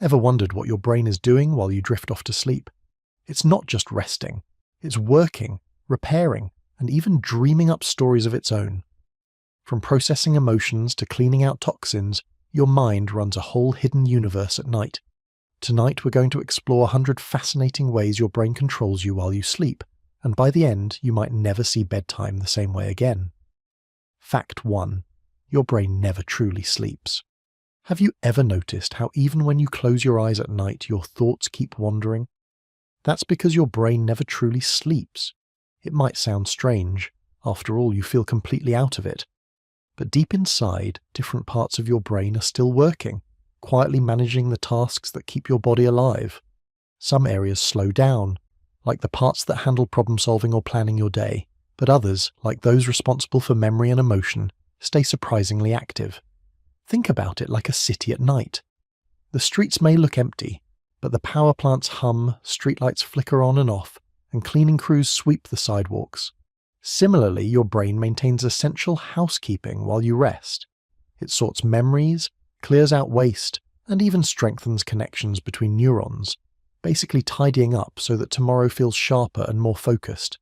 Ever wondered what your brain is doing while you drift off to sleep? It's not just resting. It's working, repairing, and even dreaming up stories of its own. From processing emotions to cleaning out toxins, your mind runs a whole hidden universe at night. Tonight we're going to explore 100 fascinating ways your brain controls you while you sleep, and by the end you might never see bedtime the same way again. Fact 1. Your brain never truly sleeps. Have you ever noticed how even when you close your eyes at night your thoughts keep wandering? That's because your brain never truly sleeps. It might sound strange. After all, you feel completely out of it. But deep inside, different parts of your brain are still working, quietly managing the tasks that keep your body alive. Some areas slow down, like the parts that handle problem-solving or planning your day, but others, like those responsible for memory and emotion, stay surprisingly active. Think about it like a city at night. The streets may look empty, but the power plants hum, streetlights flicker on and off, and cleaning crews sweep the sidewalks. Similarly, your brain maintains essential housekeeping while you rest. It sorts memories, clears out waste, and even strengthens connections between neurons, basically tidying up so that tomorrow feels sharper and more focused.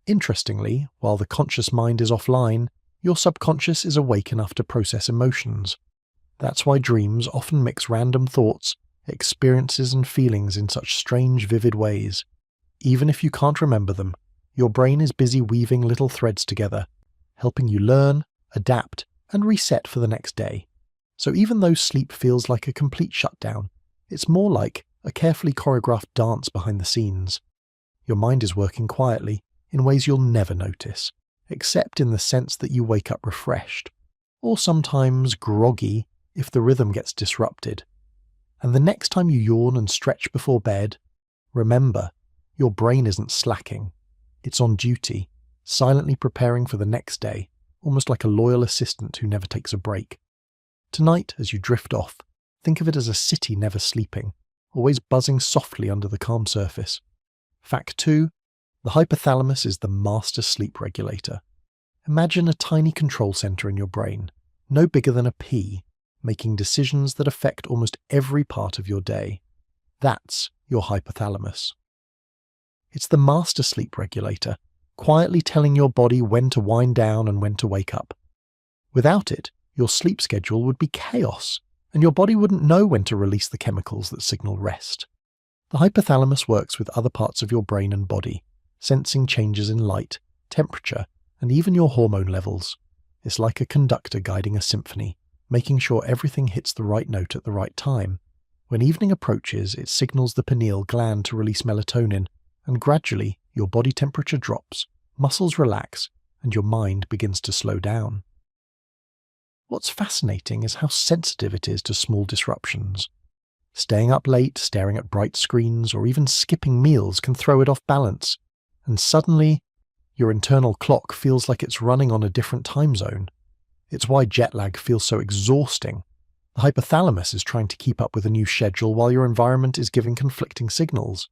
Interestingly, while the conscious mind is offline, your subconscious is awake enough to process emotions. That's why dreams often mix random thoughts, experiences and feelings in such strange, vivid ways. Even if you can't remember them, your brain is busy weaving little threads together, helping you learn, adapt, and reset for the next day. So even though sleep feels like a complete shutdown, it's more like a carefully choreographed dance behind the scenes. Your mind is working quietly, in ways you'll never notice, except in the sense that you wake up refreshed, or sometimes groggy if the rhythm gets disrupted. And the next time you yawn and stretch before bed, remember, your brain isn't slacking. It's on duty, silently preparing for the next day, almost like a loyal assistant who never takes a break. Tonight, as you drift off, think of it as a city never sleeping, always buzzing softly under the calm surface. Fact 2. The hypothalamus is the master sleep regulator. Imagine a tiny control center in your brain, no bigger than a pea, making decisions that affect almost every part of your day. That's your hypothalamus. It's the master sleep regulator, quietly telling your body when to wind down and when to wake up. Without it, your sleep schedule would be chaos, and your body wouldn't know when to release the chemicals that signal rest. The hypothalamus works with other parts of your brain and body, sensing changes in light, temperature, and even your hormone levels. It's like a conductor guiding a symphony, making sure everything hits the right note at the right time. When evening approaches, it signals the pineal gland to release melatonin, and gradually your body temperature drops, muscles relax, and your mind begins to slow down. What's fascinating is how sensitive it is to small disruptions. Staying up late, staring at bright screens, or even skipping meals can throw it off balance, and suddenly your internal clock feels like it's running on a different time zone. It's why jet lag feels so exhausting. The hypothalamus is trying to keep up with a new schedule while your environment is giving conflicting signals.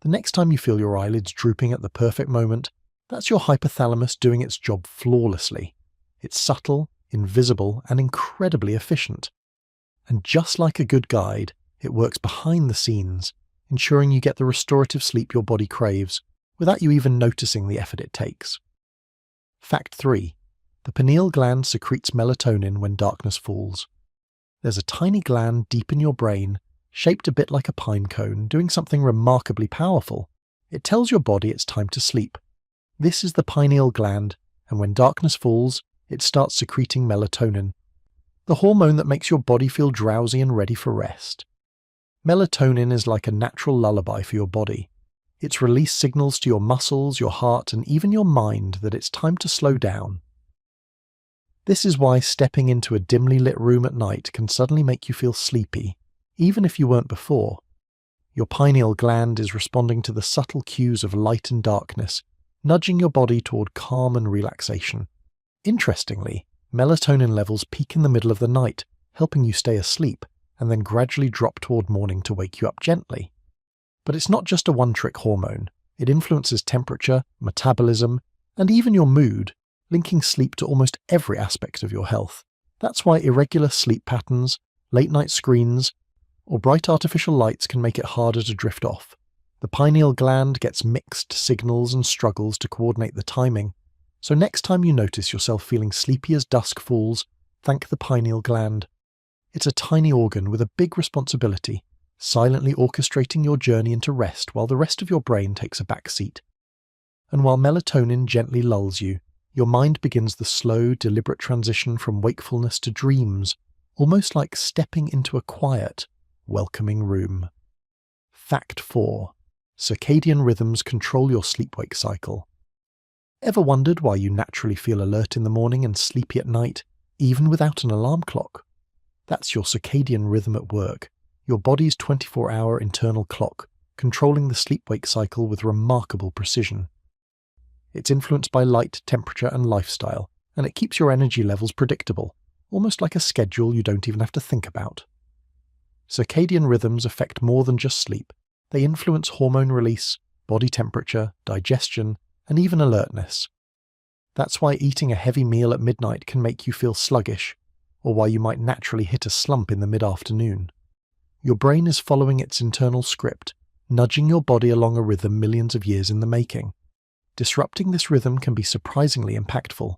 The next time you feel your eyelids drooping at the perfect moment, that's your hypothalamus doing its job flawlessly. It's subtle, invisible, and incredibly efficient. And just like a good guide, it works behind the scenes, ensuring you get the restorative sleep your body craves, without you even noticing the effort it takes. Fact 3. The pineal gland secretes melatonin when darkness falls. There's a tiny gland deep in your brain, shaped a bit like a pine cone, doing something remarkably powerful. It tells your body it's time to sleep. This is the pineal gland, and when darkness falls, it starts secreting melatonin, the hormone that makes your body feel drowsy and ready for rest. Melatonin is like a natural lullaby for your body. Its release signals to your muscles, your heart, and even your mind that it's time to slow down. This is why stepping into a dimly lit room at night can suddenly make you feel sleepy, even if you weren't before. Your pineal gland is responding to the subtle cues of light and darkness, nudging your body toward calm and relaxation. Interestingly, melatonin levels peak in the middle of the night, helping you stay asleep, and then gradually drop toward morning to wake you up gently. But it's not just a one-trick hormone. It influences temperature, metabolism, and even your mood, linking sleep to almost every aspect of your health. That's why irregular sleep patterns, late-night screens, or bright artificial lights can make it harder to drift off. The pineal gland gets mixed signals and struggles to coordinate the timing, so next time you notice yourself feeling sleepy as dusk falls, thank the pineal gland. It's a tiny organ with a big responsibility, silently orchestrating your journey into rest while the rest of your brain takes a back seat. And while melatonin gently lulls you, your mind begins the slow, deliberate transition from wakefulness to dreams, almost like stepping into a quiet, welcoming room. Fact 4. Circadian rhythms control your sleep-wake cycle. Ever wondered why you naturally feel alert in the morning and sleepy at night, even without an alarm clock? That's your circadian rhythm at work, your body's 24-hour internal clock, controlling the sleep-wake cycle with remarkable precision. It's influenced by light, temperature, and lifestyle, and it keeps your energy levels predictable, almost like a schedule you don't even have to think about. Circadian rhythms affect more than just sleep. They influence hormone release, body temperature, digestion, and even alertness. That's why eating a heavy meal at midnight can make you feel sluggish, or why you might naturally hit a slump in the mid-afternoon. Your brain is following its internal script, nudging your body along a rhythm millions of years in the making. Disrupting this rhythm can be surprisingly impactful.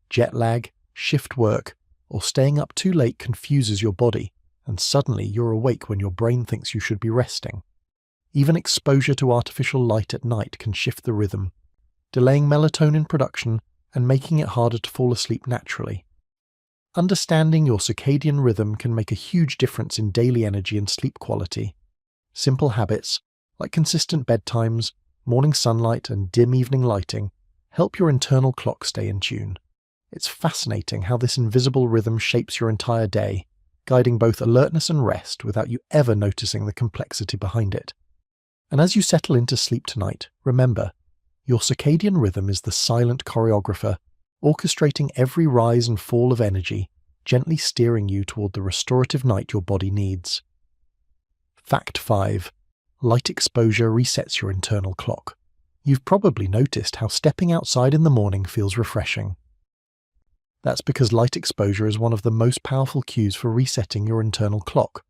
Jet lag, shift work, or staying up too late confuses your body, and suddenly you're awake when your brain thinks you should be resting. Even exposure to artificial light at night can shift the rhythm, delaying melatonin production and making it harder to fall asleep naturally. Understanding your circadian rhythm can make a huge difference in daily energy and sleep quality. Simple habits, like consistent bedtimes, morning sunlight, and dim evening lighting, help your internal clock stay in tune. It's fascinating how this invisible rhythm shapes your entire day, guiding both alertness and rest without you ever noticing the complexity behind it. And as you settle into sleep tonight, remember, your circadian rhythm is the silent choreographer, orchestrating every rise and fall of energy, gently steering you toward the restorative night your body needs. Fact 5. Light exposure resets your internal clock. You've probably noticed how stepping outside in the morning feels refreshing. That's because light exposure is one of the most powerful cues for resetting your internal clock.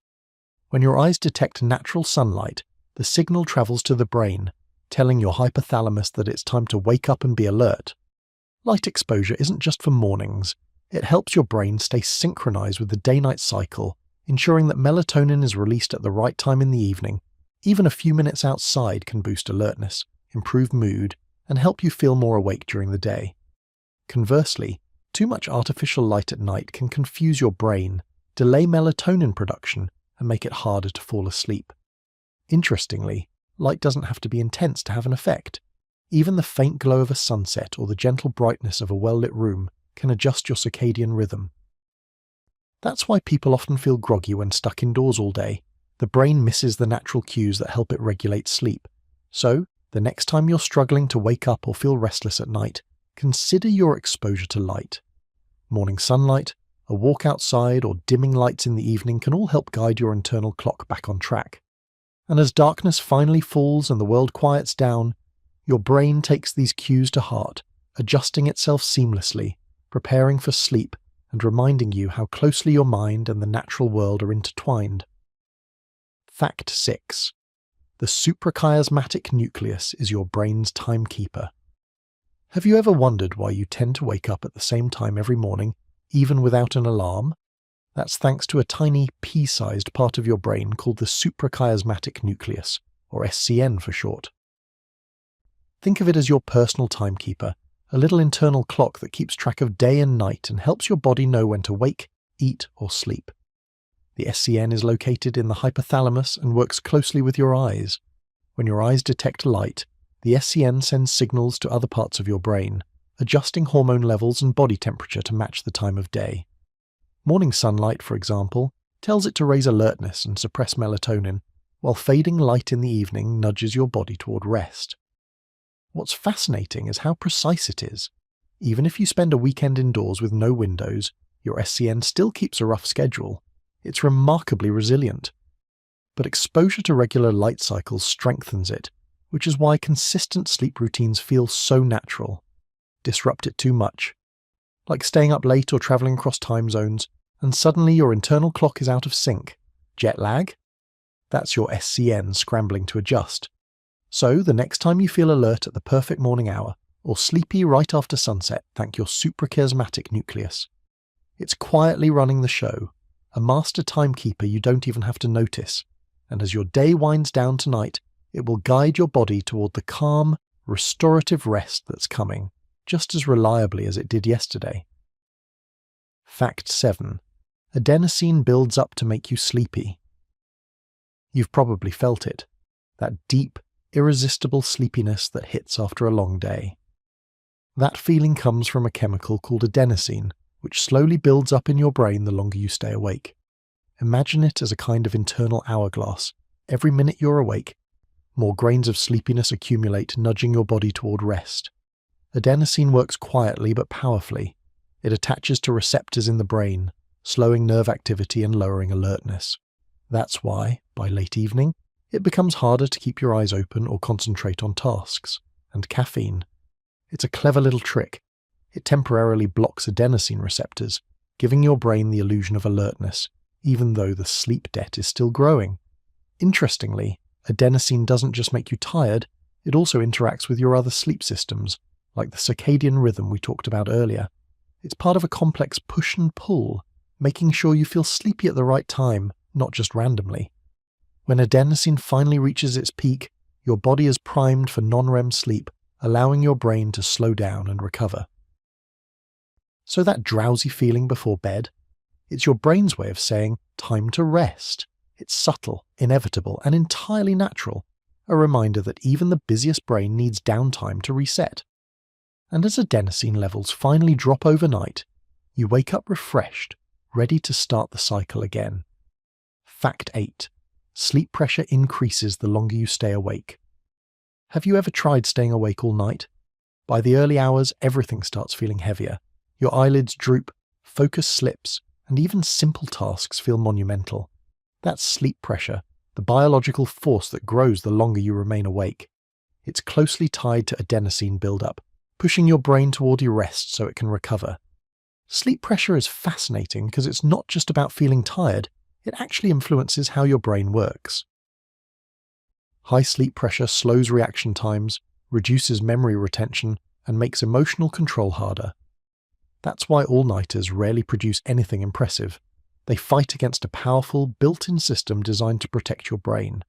When your eyes detect natural sunlight, the signal travels to the brain, telling your hypothalamus that it's time to wake up and be alert. Light exposure isn't just for mornings. It helps your brain stay synchronized with the day-night cycle, ensuring that melatonin is released at the right time in the evening. Even a few minutes outside can boost alertness, improve mood, and help you feel more awake during the day. Conversely, too much artificial light at night can confuse your brain, delay melatonin production, and make it harder to fall asleep. Interestingly, light doesn't have to be intense to have an effect. Even the faint glow of a sunset or the gentle brightness of a well-lit room can adjust your circadian rhythm. That's why people often feel groggy when stuck indoors all day. The brain misses the natural cues that help it regulate sleep. So, the next time you're struggling to wake up or feel restless at night, consider your exposure to light. Morning sunlight, a walk outside, or dimming lights in the evening can all help guide your internal clock back on track. And as darkness finally falls and the world quiets down, your brain takes these cues to heart, adjusting itself seamlessly, preparing for sleep, and reminding you how closely your mind and the natural world are intertwined. Fact 6. The suprachiasmatic nucleus is your brain's timekeeper. Have you ever wondered why you tend to wake up at the same time every morning, even without an alarm? That's thanks to a tiny pea-sized part of your brain called the suprachiasmatic nucleus, or SCN for short. Think of it as your personal timekeeper, a little internal clock that keeps track of day and night and helps your body know when to wake, eat, or sleep. The SCN is located in the hypothalamus and works closely with your eyes. When your eyes detect light, the SCN sends signals to other parts of your brain, adjusting hormone levels and body temperature to match the time of day. Morning sunlight, for example, tells it to raise alertness and suppress melatonin, while fading light in the evening nudges your body toward rest. What's fascinating is how precise it is. Even if you spend a weekend indoors with no windows, your SCN still keeps a rough schedule. It's remarkably resilient. But exposure to regular light cycles strengthens it, which is why consistent sleep routines feel so natural. Disrupt it too much, like staying up late or traveling across time zones, and suddenly your internal clock is out of sync. Jet lag? That's your SCN scrambling to adjust. So the next time you feel alert at the perfect morning hour, or sleepy right after sunset, thank your suprachiasmatic nucleus. It's quietly running the show, a master timekeeper you don't even have to notice, and as your day winds down tonight, it will guide your body toward the calm, restorative rest that's coming, just as reliably as it did yesterday. Fact 7. Adenosine builds up to make you sleepy. You've probably felt it, that deep, irresistible sleepiness that hits after a long day. That feeling comes from a chemical called adenosine, which slowly builds up in your brain the longer you stay awake. Imagine it as a kind of internal hourglass. Every minute you're awake, more grains of sleepiness accumulate, nudging your body toward rest. Adenosine works quietly but powerfully. It attaches to receptors in the brain, slowing nerve activity and lowering alertness. That's why, by late evening, it becomes harder to keep your eyes open or concentrate on tasks. And caffeine. It's a clever little trick. It temporarily blocks adenosine receptors, giving your brain the illusion of alertness, even though the sleep debt is still growing. Interestingly, adenosine doesn't just make you tired, it also interacts with your other sleep systems, like the circadian rhythm we talked about earlier. It's part of a complex push and pull, making sure you feel sleepy at the right time, not just randomly. When adenosine finally reaches its peak, your body is primed for non-REM sleep, allowing your brain to slow down and recover. So that drowsy feeling before bed? It's your brain's way of saying, time to rest. It's subtle, inevitable, and entirely natural, a reminder that even the busiest brain needs downtime to reset. And as adenosine levels finally drop overnight, you wake up refreshed, ready to start the cycle again. Fact 8. Sleep pressure increases the longer you stay awake. Have you ever tried staying awake all night? By the early hours, everything starts feeling heavier. Your eyelids droop, focus slips, and even simple tasks feel monumental. That's sleep pressure, the biological force that grows the longer you remain awake. It's closely tied to adenosine buildup, pushing your brain toward your rest so it can recover. Sleep pressure is fascinating because it's not just about feeling tired, it actually influences how your brain works. High sleep pressure slows reaction times, reduces memory retention, and makes emotional control harder. That's why all-nighters rarely produce anything impressive. They fight against a powerful, built-in system designed to protect your brain.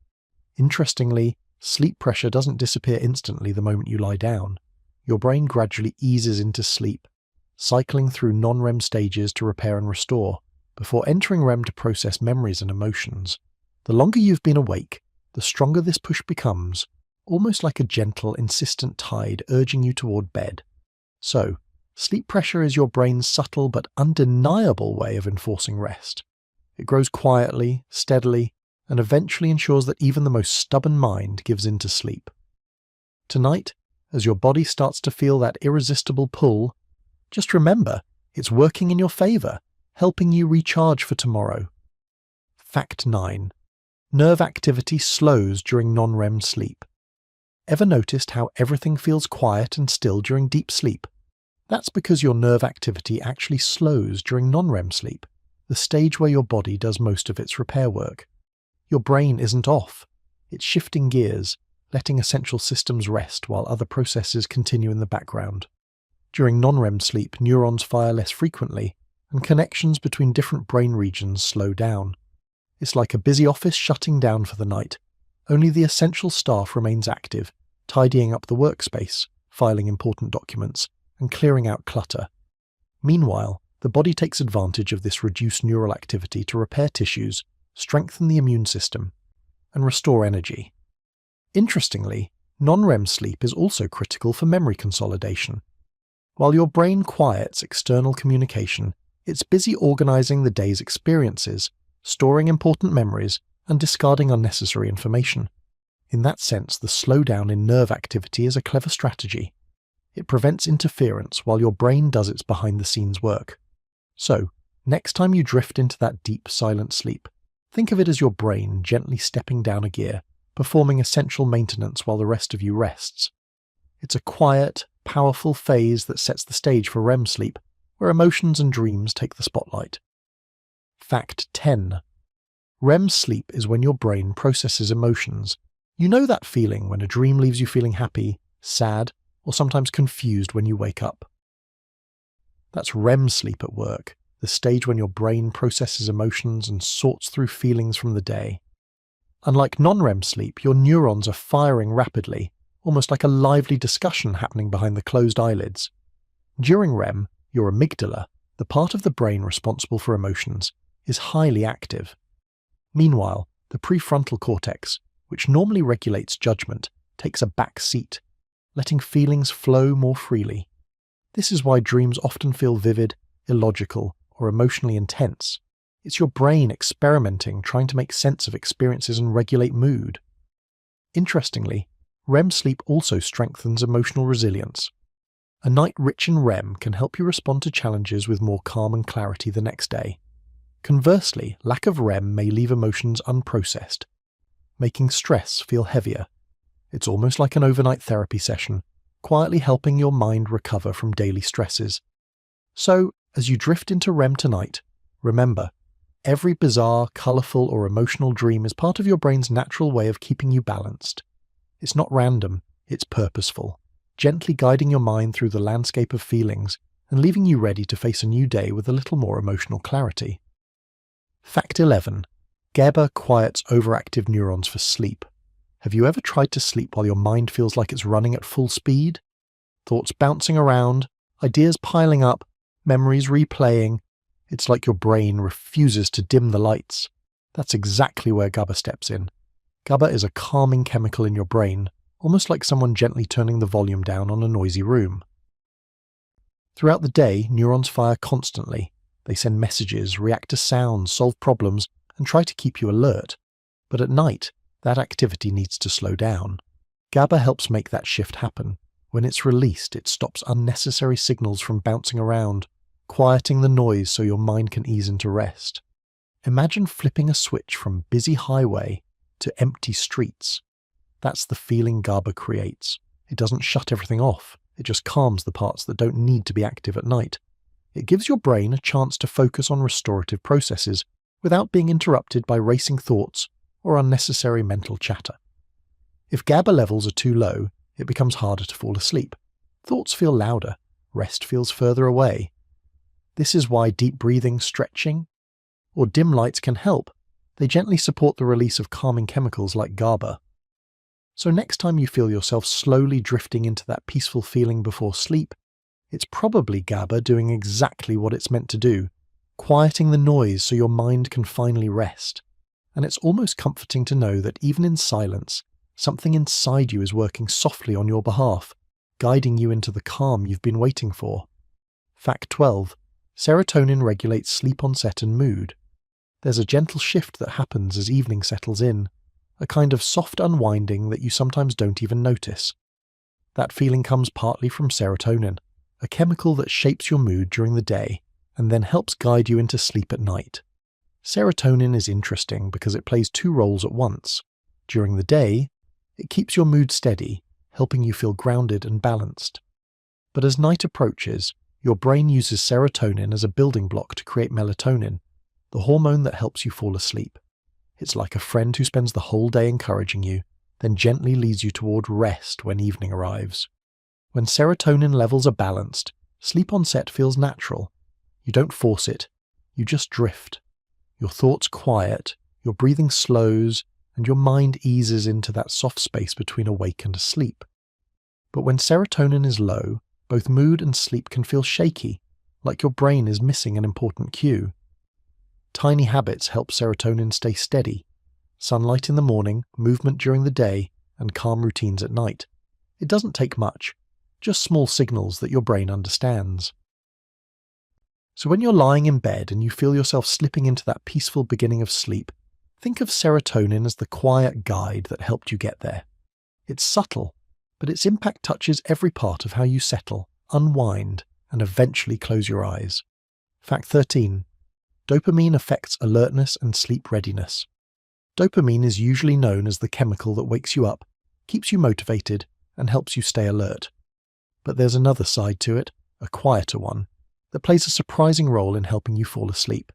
Interestingly, sleep pressure doesn't disappear instantly the moment you lie down. Your brain gradually eases into sleep, cycling through non-REM stages to repair and restore, before entering REM to process memories and emotions. The longer you've been awake, the stronger this push becomes, almost like a gentle, insistent tide urging you toward bed. So, sleep pressure is your brain's subtle but undeniable way of enforcing rest. It grows quietly, steadily, and eventually ensures that even the most stubborn mind gives in to sleep. Tonight, as your body starts to feel that irresistible pull, just remember, it's working in your favor, helping you recharge for tomorrow. Fact 9. Nerve activity slows during non-REM sleep. Ever noticed how everything feels quiet and still during deep sleep? That's because your nerve activity actually slows during non-REM sleep, the stage where your body does most of its repair work. Your brain isn't off. It's shifting gears, letting essential systems rest while other processes continue in the background. During non-REM sleep, neurons fire less frequently, and connections between different brain regions slow down. It's like a busy office shutting down for the night. Only the essential staff remains active, tidying up the workspace, filing important documents, and clearing out clutter. Meanwhile, the body takes advantage of this reduced neural activity to repair tissues, strengthen the immune system, and restore energy. Interestingly, non-REM sleep is also critical for memory consolidation. While your brain quiets external communication, it's busy organizing the day's experiences, storing important memories, and discarding unnecessary information. In that sense, the slowdown in nerve activity is a clever strategy. It prevents interference while your brain does its behind-the-scenes work. So, next time you drift into that deep, silent sleep, think of it as your brain gently stepping down a gear, performing essential maintenance while the rest of you rests. It's a quiet, powerful phase that sets the stage for REM sleep, where emotions and dreams take the spotlight. Fact 10. REM sleep is when your brain processes emotions. You know that feeling when a dream leaves you feeling happy, sad, or sometimes confused when you wake up. That's REM sleep at work, the stage when your brain processes emotions and sorts through feelings from the day. Unlike non-REM sleep, your neurons are firing rapidly, almost like a lively discussion happening behind the closed eyelids. During REM, your amygdala, the part of the brain responsible for emotions, is highly active. Meanwhile, the prefrontal cortex, which normally regulates judgment, takes a back seat, letting feelings flow more freely. This is why dreams often feel vivid, illogical, or emotionally intense. It's your brain experimenting, trying to make sense of experiences and regulate mood. Interestingly, REM sleep also strengthens emotional resilience. A night rich in REM can help you respond to challenges with more calm and clarity the next day. Conversely, lack of REM may leave emotions unprocessed, making stress feel heavier. It's almost like an overnight therapy session, quietly helping your mind recover from daily stresses. So, as you drift into REM tonight, remember, every bizarre, colourful, or emotional dream is part of your brain's natural way of keeping you balanced. It's not random, it's purposeful, gently guiding your mind through the landscape of feelings and leaving you ready to face a new day with a little more emotional clarity. Fact 11. GABA quiets overactive neurons for sleep. Have you ever tried to sleep while your mind feels like it's running at full speed? Thoughts bouncing around, ideas piling up, memories replaying. It's like your brain refuses to dim the lights. That's exactly where GABA steps in. GABA is a calming chemical in your brain, almost like someone gently turning the volume down on a noisy room. Throughout the day, neurons fire constantly. They send messages, react to sounds, solve problems, and try to keep you alert. But at night, that activity needs to slow down. GABA helps make that shift happen. When it's released, it stops unnecessary signals from bouncing around, quieting the noise so your mind can ease into rest. Imagine flipping a switch from busy highway to empty streets. That's the feeling GABA creates. It doesn't shut everything off. It just calms the parts that don't need to be active at night. It gives your brain a chance to focus on restorative processes without being interrupted by racing thoughts or unnecessary mental chatter. If GABA levels are too low, it becomes harder to fall asleep. Thoughts feel louder, rest feels further away. This is why deep breathing, stretching, or dim lights can help. They gently support the release of calming chemicals like GABA. So next time you feel yourself slowly drifting into that peaceful feeling before sleep, it's probably GABA doing exactly what it's meant to do, quieting the noise so your mind can finally rest. And it's almost comforting to know that even in silence, something inside you is working softly on your behalf, guiding you into the calm you've been waiting for. Fact 12. Serotonin regulates sleep onset and mood. There's a gentle shift that happens as evening settles in, a kind of soft unwinding that you sometimes don't even notice. That feeling comes partly from serotonin, a chemical that shapes your mood during the day and then helps guide you into sleep at night. Serotonin is interesting because it plays two roles at once. During the day, it keeps your mood steady, helping you feel grounded and balanced. But as night approaches, your brain uses serotonin as a building block to create melatonin, the hormone that helps you fall asleep. It's like a friend who spends the whole day encouraging you, then gently leads you toward rest when evening arrives. When serotonin levels are balanced, sleep onset feels natural. You don't force it, you just drift. Your thoughts quiet, your breathing slows, and your mind eases into that soft space between awake and asleep. But when serotonin is low, both mood and sleep can feel shaky, like your brain is missing an important cue. Tiny habits help serotonin stay steady. Sunlight in the morning, movement during the day, and calm routines at night. It doesn't take much, just small signals that your brain understands. So when you're lying in bed and you feel yourself slipping into that peaceful beginning of sleep, think of serotonin as the quiet guide that helped you get there. It's subtle, but its impact touches every part of how you settle, unwind, and eventually close your eyes. Fact 13. Dopamine affects alertness and sleep readiness. Dopamine is usually known as the chemical that wakes you up, keeps you motivated, and helps you stay alert. But there's another side to it, a quieter one, that plays a surprising role in helping you fall asleep.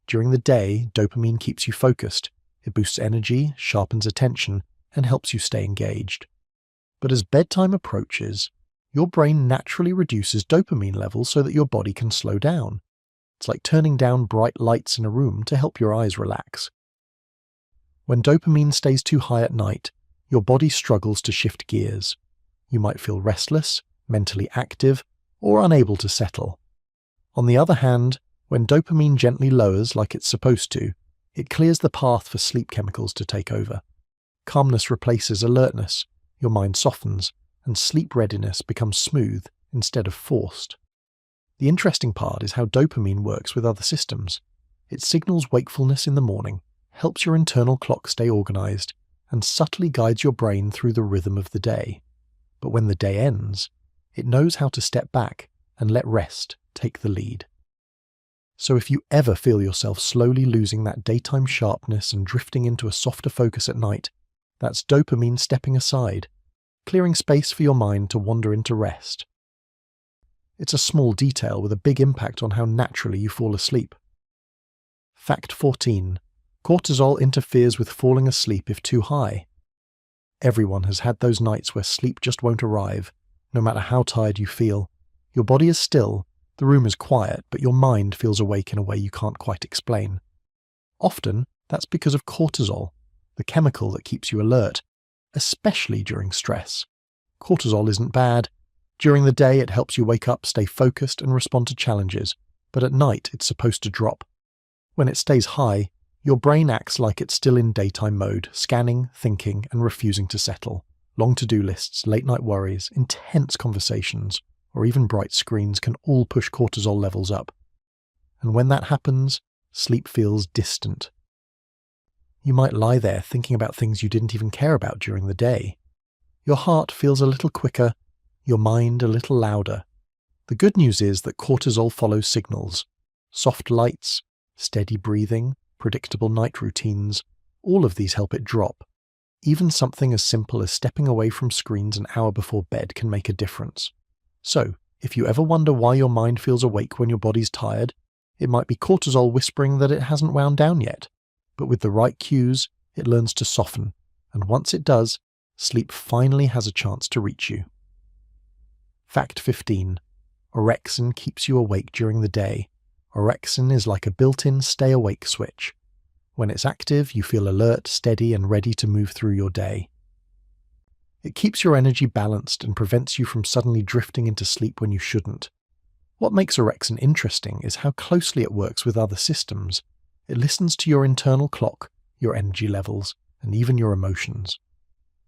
During the day, dopamine keeps you focused. It boosts energy, sharpens attention, and helps you stay engaged. But as bedtime approaches, your brain naturally reduces dopamine levels so that your body can slow down. It's like turning down bright lights in a room to help your eyes relax. When dopamine stays too high at night, your body struggles to shift gears. You might feel restless, mentally active, or unable to settle. On the other hand, when dopamine gently lowers like it's supposed to, it clears the path for sleep chemicals to take over. Calmness replaces alertness, your mind softens, and sleep readiness becomes smooth instead of forced. The interesting part is how dopamine works with other systems. It signals wakefulness in the morning, helps your internal clock stay organized, and subtly guides your brain through the rhythm of the day. But when the day ends, it knows how to step back and let rest take the lead. So if you ever feel yourself slowly losing that daytime sharpness and drifting into a softer focus at night, that's dopamine stepping aside, clearing space for your mind to wander into rest. It's a small detail with a big impact on how naturally you fall asleep. Fact 14. Cortisol interferes with falling asleep if too high. Everyone has had those nights where sleep just won't arrive, no matter how tired you feel. Your body is still, the room is quiet, but your mind feels awake in a way you can't quite explain. Often, that's because of cortisol, the chemical that keeps you alert, especially during stress. Cortisol isn't bad. During the day, it helps you wake up, stay focused, and respond to challenges, but at night, it's supposed to drop. When it stays high, your brain acts like it's still in daytime mode, scanning, thinking, and refusing to settle. Long to-do lists, late-night worries, intense conversations, or even bright screens can all push cortisol levels up. And when that happens, sleep feels distant. You might lie there thinking about things you didn't even care about during the day. Your heart feels a little quicker, your mind a little louder. The good news is that cortisol follows signals. Soft lights, steady breathing, predictable night routines, all of these help it drop. Even something as simple as stepping away from screens an hour before bed can make a difference. So, if you ever wonder why your mind feels awake when your body's tired, it might be cortisol whispering that it hasn't wound down yet. But with the right cues, it learns to soften, and once it does, sleep finally has a chance to reach you. Fact 15. Orexin keeps you awake during the day. Orexin is like a built-in stay-awake switch. When it's active, you feel alert, steady, and ready to move through your day. It keeps your energy balanced and prevents you from suddenly drifting into sleep when you shouldn't. What makes orexin interesting is how closely it works with other systems. It listens to your internal clock, your energy levels, and even your emotions.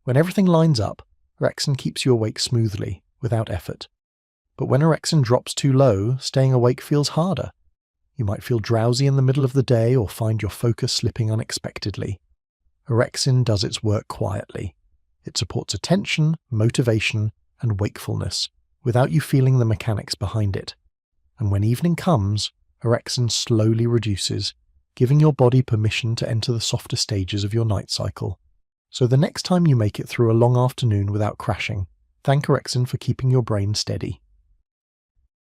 When everything lines up, orexin keeps you awake smoothly, without effort. But when orexin drops too low, staying awake feels harder. You might feel drowsy in the middle of the day or find your focus slipping unexpectedly. Orexin does its work quietly. It supports attention, motivation, and wakefulness, without you feeling the mechanics behind it. And when evening comes, orexin slowly reduces, giving your body permission to enter the softer stages of your night cycle. So the next time you make it through a long afternoon without crashing, thank orexin for keeping your brain steady.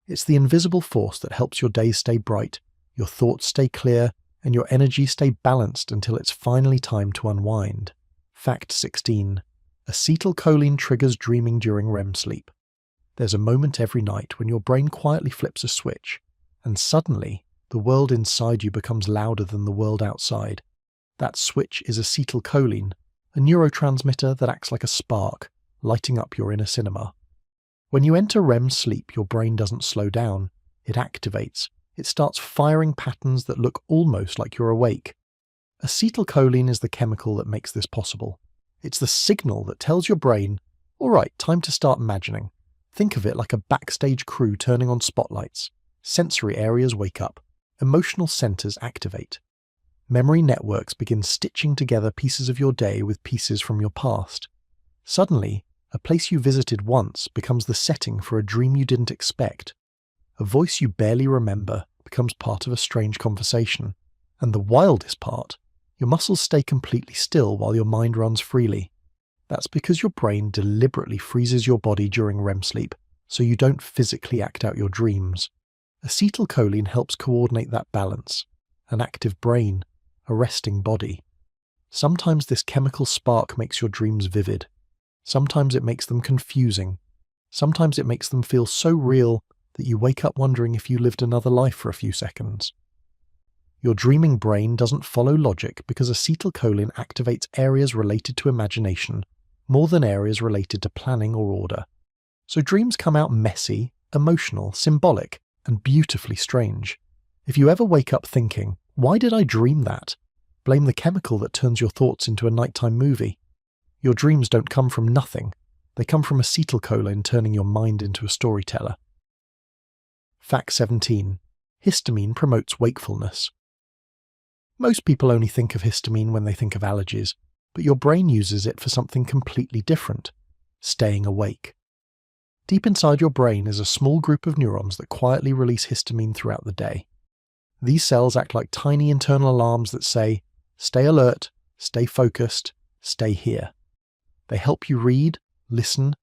It's the invisible force that helps your days stay bright, your thoughts stay clear, and your energy stay balanced until it's finally time to unwind. Fact 16. Acetylcholine triggers dreaming during REM sleep. There's a moment every night when your brain quietly flips a switch, and suddenly, the world inside you becomes louder than the world outside. That switch is acetylcholine, a neurotransmitter that acts like a spark, lighting up your inner cinema. When you enter REM sleep, your brain doesn't slow down. It activates. It starts firing patterns that look almost like you're awake. Acetylcholine is the chemical that makes this possible. It's the signal that tells your brain, all right, time to start imagining. Think of it like a backstage crew turning on spotlights. Sensory areas wake up. Emotional centers activate. Memory networks begin stitching together pieces of your day with pieces from your past. Suddenly, a place you visited once becomes the setting for a dream you didn't expect. A voice you barely remember becomes part of a strange conversation. And the wildest part, your muscles stay completely still while your mind runs freely. That's because your brain deliberately freezes your body during REM sleep, so you don't physically act out your dreams. Acetylcholine helps coordinate that balance. an active brain, a resting body. Sometimes this chemical spark makes your dreams vivid. Sometimes it makes them confusing. Sometimes it makes them feel so real that you wake up wondering if you lived another life for a few seconds. Your dreaming brain doesn't follow logic because acetylcholine activates areas related to imagination more than areas related to planning or order. So dreams come out messy, emotional, symbolic, and beautifully strange. If you ever wake up thinking, "Why did I dream that?" blame the chemical that turns your thoughts into a nighttime movie. Your dreams don't come from nothing. They come from acetylcholine turning your mind into a storyteller. Fact 17. Histamine promotes wakefulness. Most people only think of histamine when they think of allergies, but your brain uses it for something completely different: staying awake. Deep inside your brain is a small group of neurons that quietly release histamine throughout the day. These cells act like tiny internal alarms that say, "Stay alert, stay focused, stay here." They help you read, listen,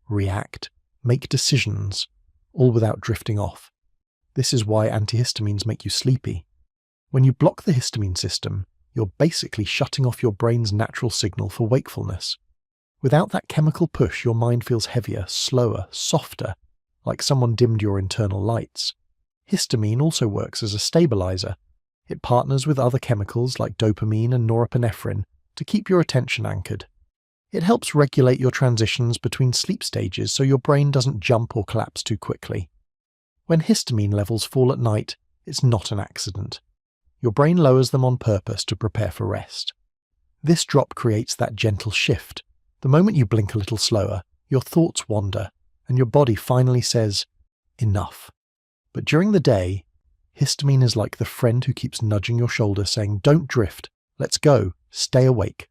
react, make decisions, all without drifting off. This is why antihistamines make you sleepy. When you block the histamine system, you're basically shutting off your brain's natural signal for wakefulness. Without that chemical push, your mind feels heavier, slower, softer, like someone dimmed your internal lights. Histamine also works as a stabilizer. It partners with other chemicals like dopamine and norepinephrine to keep your attention anchored. It helps regulate your transitions between sleep stages so your brain doesn't jump or collapse too quickly. When histamine levels fall at night, it's not an accident. Your brain lowers them on purpose to prepare for rest. This drop creates that gentle shift. The moment you blink a little slower, your thoughts wander, and your body finally says, "Enough." But during the day, histamine is like the friend who keeps nudging your shoulder saying, "Don't drift, let's go, stay awake."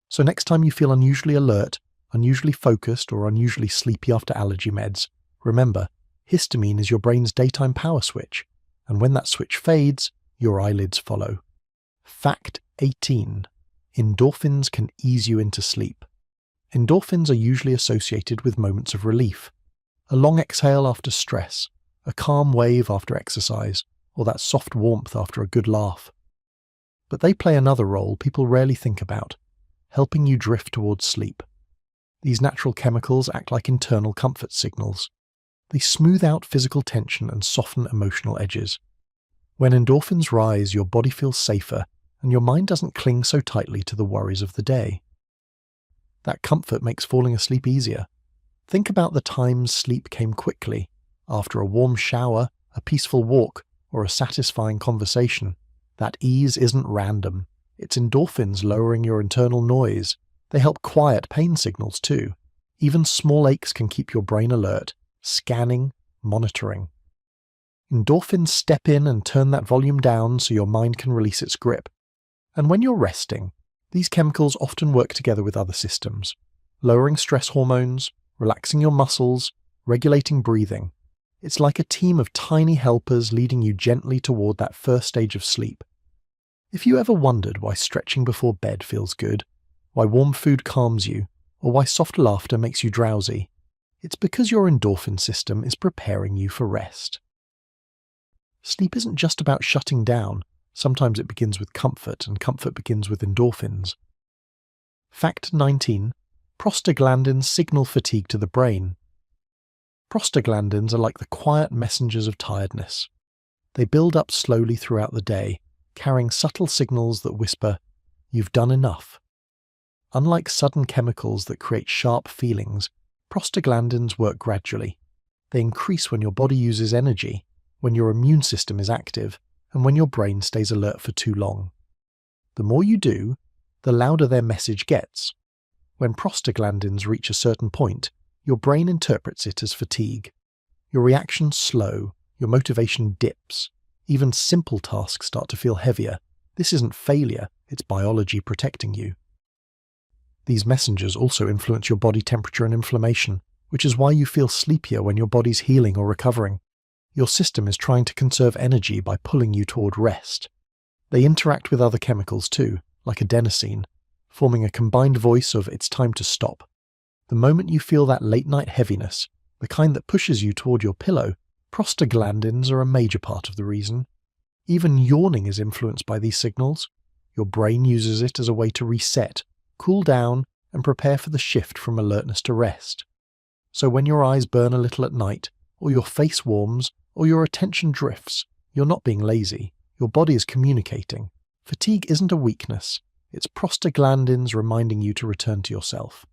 So next time you feel unusually alert, unusually focused, or unusually sleepy after allergy meds, remember, histamine is your brain's daytime power switch, and when that switch fades, your eyelids follow. Fact 18. Endorphins can ease you into sleep. Endorphins are usually associated with moments of relief. A long exhale after stress, a calm wave after exercise, or that soft warmth after a good laugh. But they play another role people rarely think about, helping you drift towards sleep. These natural chemicals act like internal comfort signals. They smooth out physical tension and soften emotional edges. When endorphins rise, your body feels safer, and your mind doesn't cling so tightly to the worries of the day. That comfort makes falling asleep easier. Think about the times sleep came quickly, after a warm shower, a peaceful walk, or a satisfying conversation. That ease isn't random. It's endorphins lowering your internal noise. They help quiet pain signals too. Even small aches can keep your brain alert, scanning, monitoring. Endorphins step in and turn that volume down so your mind can release its grip. And when you're resting, these chemicals often work together with other systems, lowering stress hormones, relaxing your muscles, regulating breathing. It's like a team of tiny helpers leading you gently toward that first stage of sleep. If you ever wondered why stretching before bed feels good, why warm food calms you, or why soft laughter makes you drowsy, it's because your endorphin system is preparing you for rest. Sleep isn't just about shutting down. Sometimes it begins with comfort, and comfort begins with endorphins. Fact 19. Prostaglandins signal fatigue to the brain. Prostaglandins are like the quiet messengers of tiredness. They build up slowly throughout the day, carrying subtle signals that whisper, "You've done enough." Unlike sudden chemicals that create sharp feelings, prostaglandins work gradually. They increase when your body uses energy, when your immune system is active, and when your brain stays alert for too long. The more you do, the louder their message gets. When prostaglandins reach a certain point, your brain interprets it as fatigue. Your reactions slow, your motivation dips. Even simple tasks start to feel heavier. This isn't failure, it's biology protecting you. These messengers also influence your body temperature and inflammation, which is why you feel sleepier when your body's healing or recovering. Your system is trying to conserve energy by pulling you toward rest. They interact with other chemicals too, like adenosine, forming a combined voice of "it's time to stop." The moment you feel that late-night heaviness, the kind that pushes you toward your pillow, prostaglandins are a major part of the reason. Even yawning is influenced by these signals. Your brain uses it as a way to reset, cool down, and prepare for the shift from alertness to rest. So when your eyes burn a little at night, or your face warms, or your attention drifts, you're not being lazy. Your body is communicating. Fatigue isn't a weakness. It's prostaglandins reminding you to return to yourself.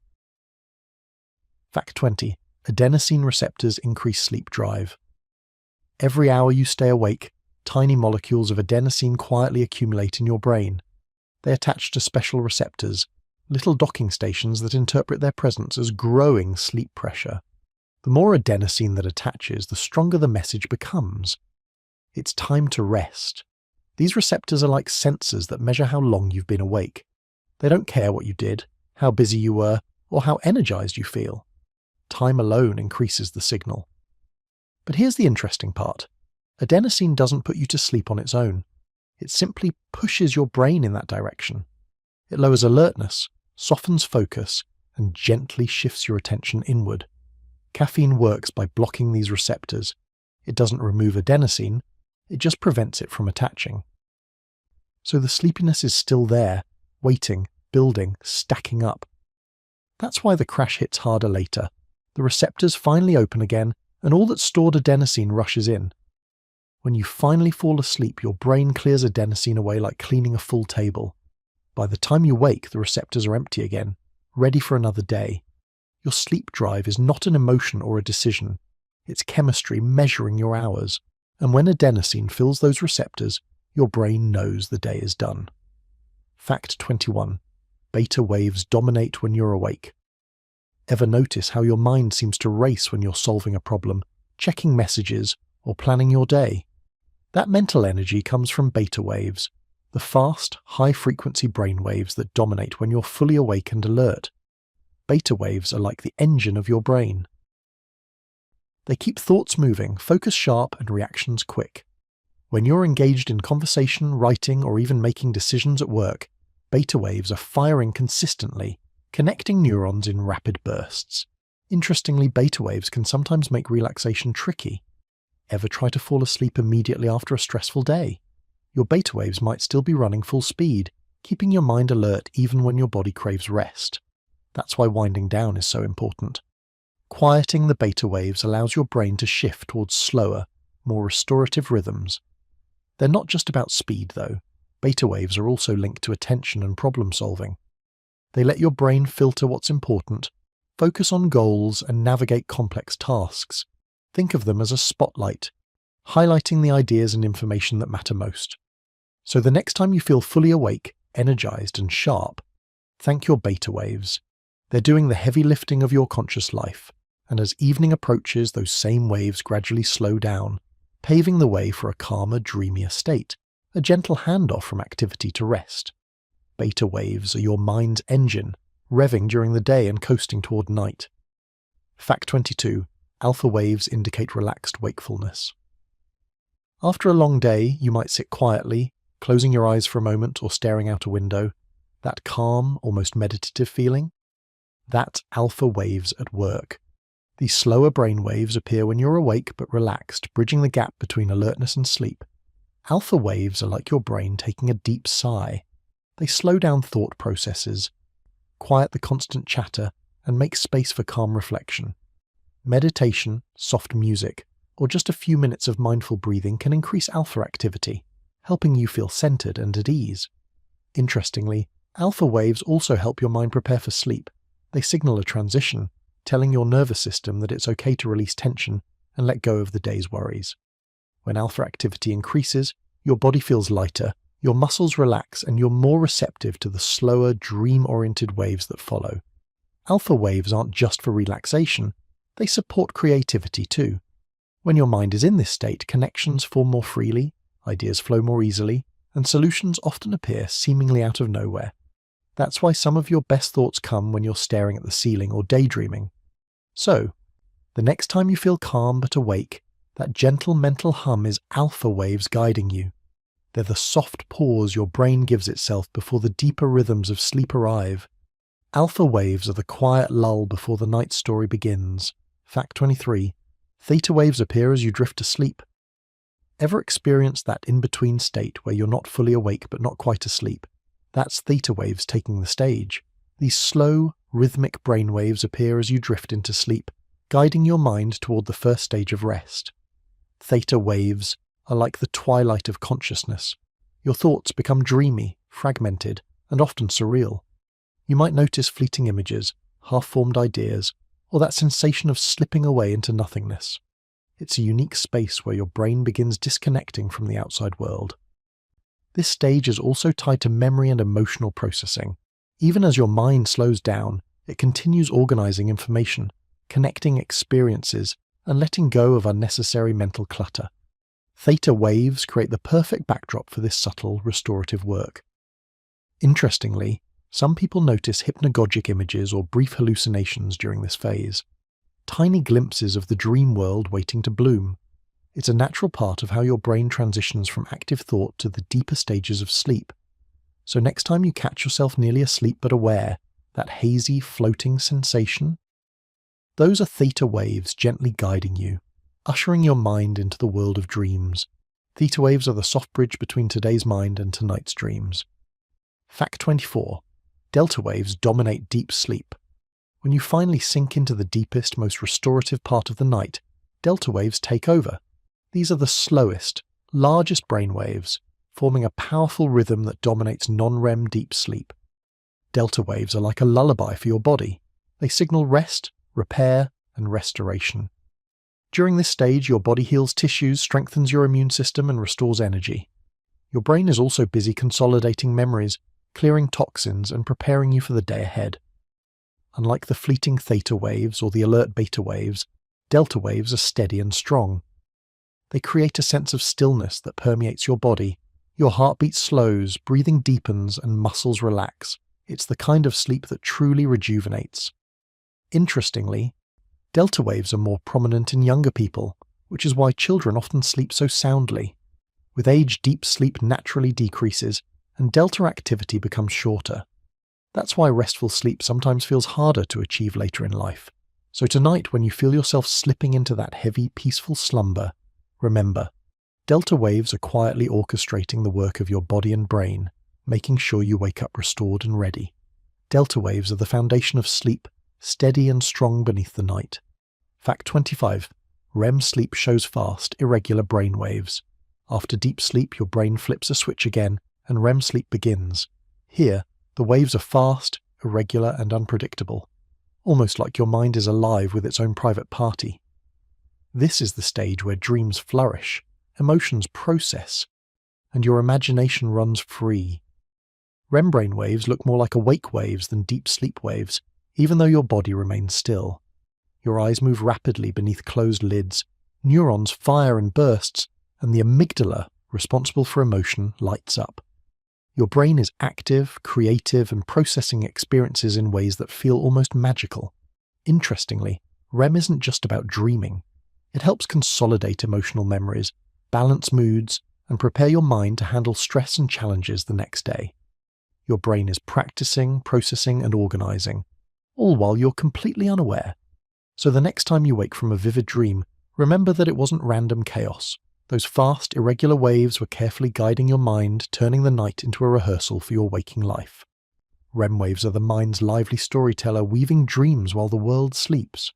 Fact 20. Adenosine receptors increase sleep drive. Every hour you stay awake, tiny molecules of adenosine quietly accumulate in your brain. They attach to special receptors, little docking stations that interpret their presence as growing sleep pressure. The more adenosine that attaches, the stronger the message becomes. It's time to rest. These receptors are like sensors that measure how long you've been awake. They don't care what you did, how busy you were, or how energized you feel. Time alone increases the signal. But here's the interesting part. Adenosine doesn't put you to sleep on its own. It simply pushes your brain in that direction. It lowers alertness, softens focus, and gently shifts your attention inward. Caffeine works by blocking these receptors. It doesn't remove adenosine, it just prevents it from attaching. So the sleepiness is still there, waiting, building, stacking up. That's why the crash hits harder later. The receptors finally open again, and all that stored adenosine rushes in. When you finally fall asleep, your brain clears adenosine away like cleaning a full table. By the time you wake, the receptors are empty again, ready for another day. Your sleep drive is not an emotion or a decision. It's chemistry measuring your hours. And when adenosine fills those receptors, your brain knows the day is done. Fact 21. Beta waves dominate when you're awake. Ever notice how your mind seems to race when you're solving a problem, checking messages, or planning your day? That mental energy comes from beta waves, the fast, high-frequency brain waves that dominate when you're fully awake and alert. Beta waves are like the engine of your brain. They keep thoughts moving, focus sharp, and reactions quick. When you're engaged in conversation, writing, or even making decisions at work, beta waves are firing consistently, connecting neurons in rapid bursts. Interestingly, beta waves can sometimes make relaxation tricky. Ever try to fall asleep immediately after a stressful day? Your beta waves might still be running full speed, keeping your mind alert even when your body craves rest. That's why winding down is so important. Quieting the beta waves allows your brain to shift towards slower, more restorative rhythms. They're not just about speed, though. Beta waves are also linked to attention and problem solving. They let your brain filter what's important, focus on goals, and navigate complex tasks. Think of them as a spotlight, highlighting the ideas and information that matter most. So the next time you feel fully awake, energized, and sharp, thank your beta waves. They're doing the heavy lifting of your conscious life, and as evening approaches, those same waves gradually slow down, paving the way for a calmer, dreamier state, a gentle handoff from activity to rest. Beta waves are your mind's engine, revving during the day and coasting toward night. Fact 22. Alpha waves indicate relaxed wakefulness. After a long day, you might sit quietly, closing your eyes for a moment or staring out a window. That calm, almost meditative feeling? That's alpha waves at work. These slower brain waves appear when you're awake but relaxed, bridging the gap between alertness and sleep. Alpha waves are like your brain taking a deep sigh. They slow down thought processes, quiet the constant chatter, and make space for calm reflection. Meditation, soft music, or just a few minutes of mindful breathing can increase alpha activity, helping you feel centered and at ease. Interestingly, alpha waves also help your mind prepare for sleep. They signal a transition, telling your nervous system that it's okay to release tension and let go of the day's worries. When alpha activity increases, your body feels lighter, your muscles relax, and you're more receptive to the slower, dream-oriented waves that follow. Alpha waves aren't just for relaxation, they support creativity too. When your mind is in this state, connections form more freely, ideas flow more easily, and solutions often appear seemingly out of nowhere. That's why some of your best thoughts come when you're staring at the ceiling or daydreaming. So, the next time you feel calm but awake, that gentle mental hum is alpha waves guiding you. They're the soft pause your brain gives itself before the deeper rhythms of sleep arrive. Alpha waves are the quiet lull before the night story begins. Fact 23. Theta waves appear as you drift to sleep. Ever experienced that in-between state where you're not fully awake but not quite asleep? That's theta waves taking the stage. These slow, rhythmic brainwaves appear as you drift into sleep, guiding your mind toward the first stage of rest. Theta waves are like the twilight of consciousness. Your thoughts become dreamy, fragmented, and often surreal. You might notice fleeting images, half-formed ideas, or that sensation of slipping away into nothingness. It's a unique space where your brain begins disconnecting from the outside world. This stage is also tied to memory and emotional processing. Even as your mind slows down, it continues organizing information, connecting experiences, and letting go of unnecessary mental clutter. Theta waves create the perfect backdrop for this subtle, restorative work. Interestingly, some people notice hypnagogic images or brief hallucinations during this phase. Tiny glimpses of the dream world waiting to bloom. It's a natural part of how your brain transitions from active thought to the deeper stages of sleep. So next time you catch yourself nearly asleep but aware, that hazy, floating sensation, those are theta waves gently guiding you, ushering your mind into the world of dreams. Theta waves are the soft bridge between today's mind and tonight's dreams. Fact 24. Delta waves dominate deep sleep. When you finally sink into the deepest, most restorative part of the night, delta waves take over. These are the slowest, largest brain waves, forming a powerful rhythm that dominates non-REM deep sleep. Delta waves are like a lullaby for your body. They signal rest, repair, and restoration. During this stage, your body heals tissues, strengthens your immune system, and restores energy. Your brain is also busy consolidating memories, clearing toxins, and preparing you for the day ahead. Unlike the fleeting theta waves or the alert beta waves, delta waves are steady and strong. They create a sense of stillness that permeates your body. Your heartbeat slows, breathing deepens, and muscles relax. It's the kind of sleep that truly rejuvenates. Interestingly, delta waves are more prominent in younger people, which is why children often sleep so soundly. With age, deep sleep naturally decreases, and delta activity becomes shorter. That's why restful sleep sometimes feels harder to achieve later in life. So tonight, when you feel yourself slipping into that heavy, peaceful slumber, remember, delta waves are quietly orchestrating the work of your body and brain, making sure you wake up restored and ready. Delta waves are the foundation of sleep, steady and strong beneath the night. Fact 25. REM sleep shows fast, irregular brain waves. After deep sleep, your brain flips a switch again, and REM sleep begins. Here, the waves are fast, irregular, and unpredictable, almost like your mind is alive with its own private party. This is the stage where dreams flourish, emotions process, and your imagination runs free. REM brain waves look more like awake waves than deep sleep waves, even though your body remains still. Your eyes move rapidly beneath closed lids, neurons fire in bursts, and the amygdala, responsible for emotion, lights up. Your brain is active, creative, and processing experiences in ways that feel almost magical. Interestingly, REM isn't just about dreaming. It helps consolidate emotional memories, balance moods, and prepare your mind to handle stress and challenges the next day. Your brain is practicing, processing, and organizing, all while you're completely unaware. So the next time you wake from a vivid dream, remember that it wasn't random chaos. Those fast, irregular waves were carefully guiding your mind, turning the night into a rehearsal for your waking life. REM waves are the mind's lively storyteller, weaving dreams while the world sleeps.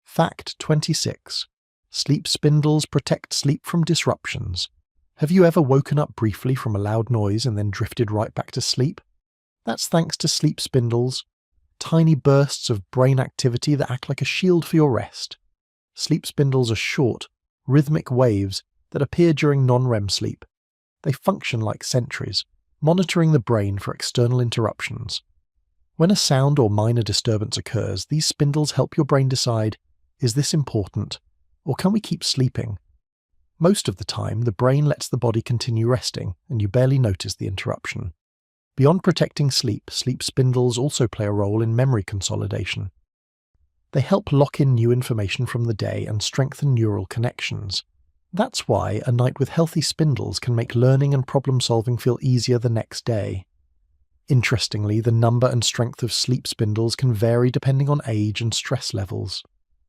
Fact 26. Sleep spindles protect sleep from disruptions. Have you ever woken up briefly from a loud noise and then drifted right back to sleep? That's thanks to sleep spindles, tiny bursts of brain activity that act like a shield for your rest. Sleep spindles are short, rhythmic waves that appear during non-REM sleep. They function like sentries, monitoring the brain for external interruptions. When a sound or minor disturbance occurs, these spindles help your brain decide, is this important, or can we keep sleeping? Most of the time, the brain lets the body continue resting, and you barely notice the interruption. Beyond protecting sleep, sleep spindles also play a role in memory consolidation. They help lock in new information from the day and strengthen neural connections. That's why a night with healthy spindles can make learning and problem-solving feel easier the next day. Interestingly, the number and strength of sleep spindles can vary depending on age and stress levels.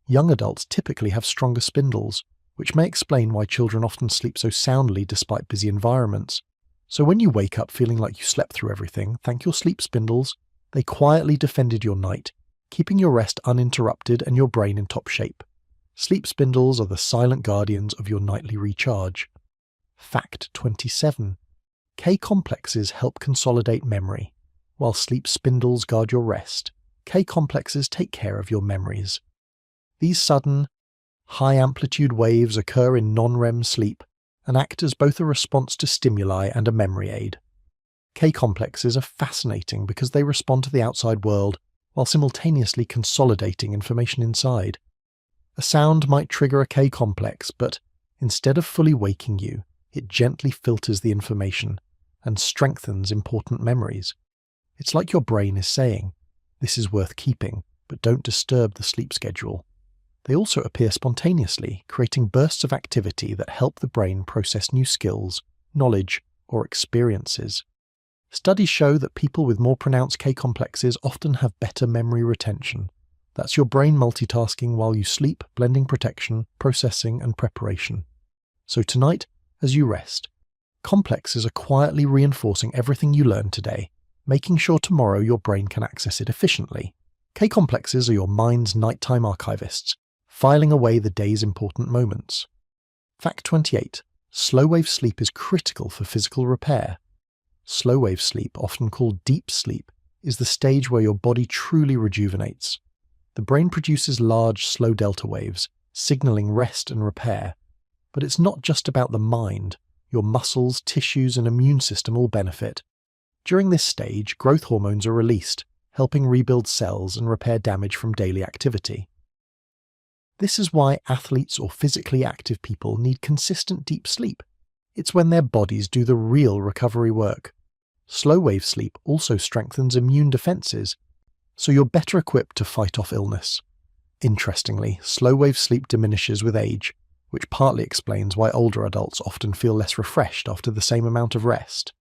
Young adults typically have stronger spindles, which may explain why children often sleep so soundly despite busy environments. So when you wake up feeling like you slept through everything, thank your sleep spindles. They quietly defended your night, keeping your rest uninterrupted and your brain in top shape. Sleep spindles are the silent guardians of your nightly recharge. Fact 27. K-complexes help consolidate memory. While sleep spindles guard your rest, K-complexes take care of your memories. These sudden, high-amplitude waves occur in non-REM sleep and act as both a response to stimuli and a memory aid. K-complexes are fascinating because they respond to the outside world while simultaneously consolidating information inside. A sound might trigger a K-complex, but instead of fully waking you, it gently filters the information and strengthens important memories. It's like your brain is saying, "This is worth keeping, but don't disturb the sleep schedule." They also appear spontaneously, creating bursts of activity that help the brain process new skills, knowledge, or experiences. Studies show that people with more pronounced K-complexes often have better memory retention. That's your brain multitasking while you sleep, blending protection, processing, and preparation. So tonight, as you rest, complexes are quietly reinforcing everything you learned today, making sure tomorrow your brain can access it efficiently. K-complexes are your mind's nighttime archivists, filing away the day's important moments. Fact 28. Slow-wave sleep is critical for physical repair. Slow-wave sleep, often called deep sleep, is the stage where your body truly rejuvenates. The brain produces large, slow delta waves, signaling rest and repair. But it's not just about the mind. Your muscles, tissues, and immune system all benefit. During this stage, growth hormones are released, helping rebuild cells and repair damage from daily activity. This is why athletes or physically active people need consistent deep sleep. It's when their bodies do the real recovery work. Slow-wave sleep also strengthens immune defenses, so you're better equipped to fight off illness. Interestingly, slow-wave sleep diminishes with age, which partly explains why older adults often feel less refreshed after the same amount of rest.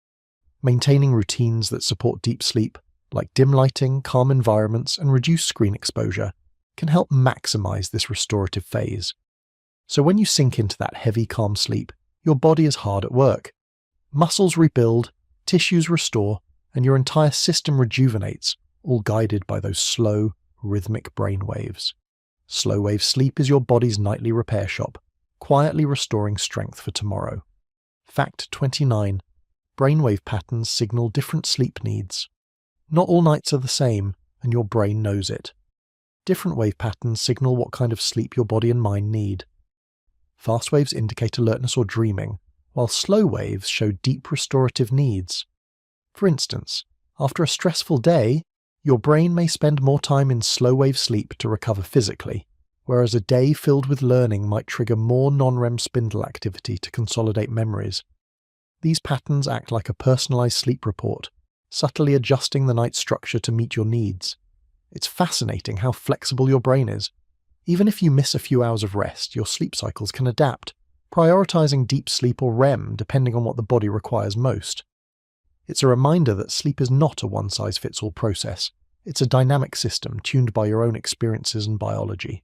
Maintaining routines that support deep sleep, like dim lighting, calm environments, and reduced screen exposure, can help maximize this restorative phase. So when you sink into that heavy, calm sleep, your body is hard at work. Muscles rebuild, tissues restore, and your entire system rejuvenates, all guided by those slow, rhythmic brain waves. Slow-wave sleep is your body's nightly repair shop, quietly restoring strength for tomorrow. Fact 29. Brainwave patterns signal different sleep needs. Not all nights are the same, and your brain knows it. Different wave patterns signal what kind of sleep your body and mind need. Fast waves indicate alertness or dreaming, while slow waves show deep restorative needs. For instance, after a stressful day, your brain may spend more time in slow-wave sleep to recover physically, whereas a day filled with learning might trigger more non-REM spindle activity to consolidate memories. These patterns act like a personalized sleep report, subtly adjusting the night's structure to meet your needs. It's fascinating how flexible your brain is. Even if you miss a few hours of rest, your sleep cycles can adapt, prioritizing deep sleep or REM depending on what the body requires most. It's a reminder that sleep is not a one-size-fits-all process. It's a dynamic system tuned by your own experiences and biology.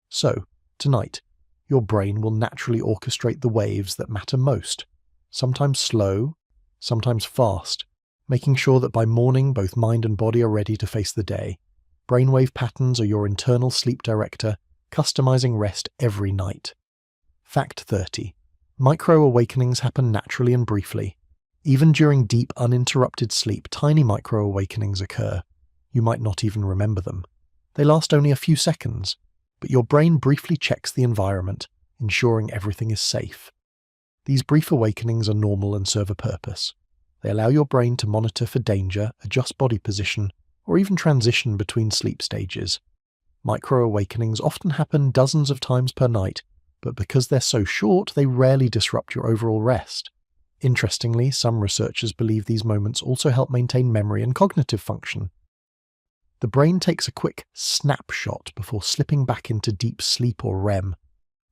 So, tonight, your brain will naturally orchestrate the waves that matter most, sometimes slow, sometimes fast, making sure that by morning both mind and body are ready to face the day. Brainwave patterns are your internal sleep director, customizing rest every night. Fact 30. Micro-awakenings happen naturally and briefly. Even during deep, uninterrupted sleep, tiny micro-awakenings occur. You might not even remember them. They last only a few seconds, but your brain briefly checks the environment, ensuring everything is safe. These brief awakenings are normal and serve a purpose. They allow your brain to monitor for danger, adjust body position, or even transition between sleep stages. Micro-awakenings often happen dozens of times per night, but because they're so short, they rarely disrupt your overall rest. Interestingly, some researchers believe these moments also help maintain memory and cognitive function. The brain takes a quick snapshot before slipping back into deep sleep or REM.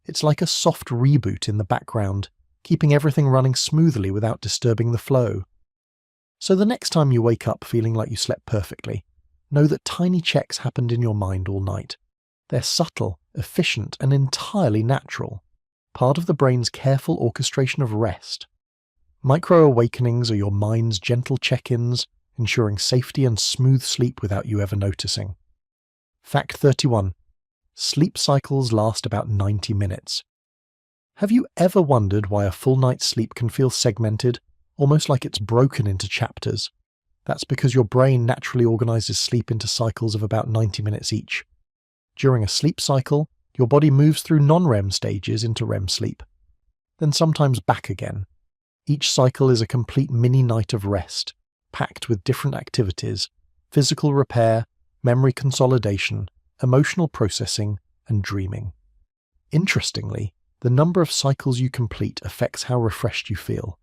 It's like a soft reboot in the background, keeping everything running smoothly without disturbing the flow. So the next time you wake up feeling like you slept perfectly, know that tiny checks happened in your mind all night. They're subtle, efficient, and entirely natural. part of the brain's careful orchestration of rest. Micro-awakenings are your mind's gentle check-ins, ensuring safety and smooth sleep without you ever noticing. Fact 31. Sleep cycles last about 90 minutes. Have you ever wondered why a full night's sleep can feel segmented, almost like it's broken into chapters? That's because your brain naturally organizes sleep into cycles of about 90 minutes each. During a sleep cycle, your body moves through non-REM stages into REM sleep, then sometimes back again. Each cycle is a complete mini-night of rest, packed with different activities: physical repair, memory consolidation, emotional processing, and dreaming. Interestingly, the number of cycles you complete affects how refreshed you feel.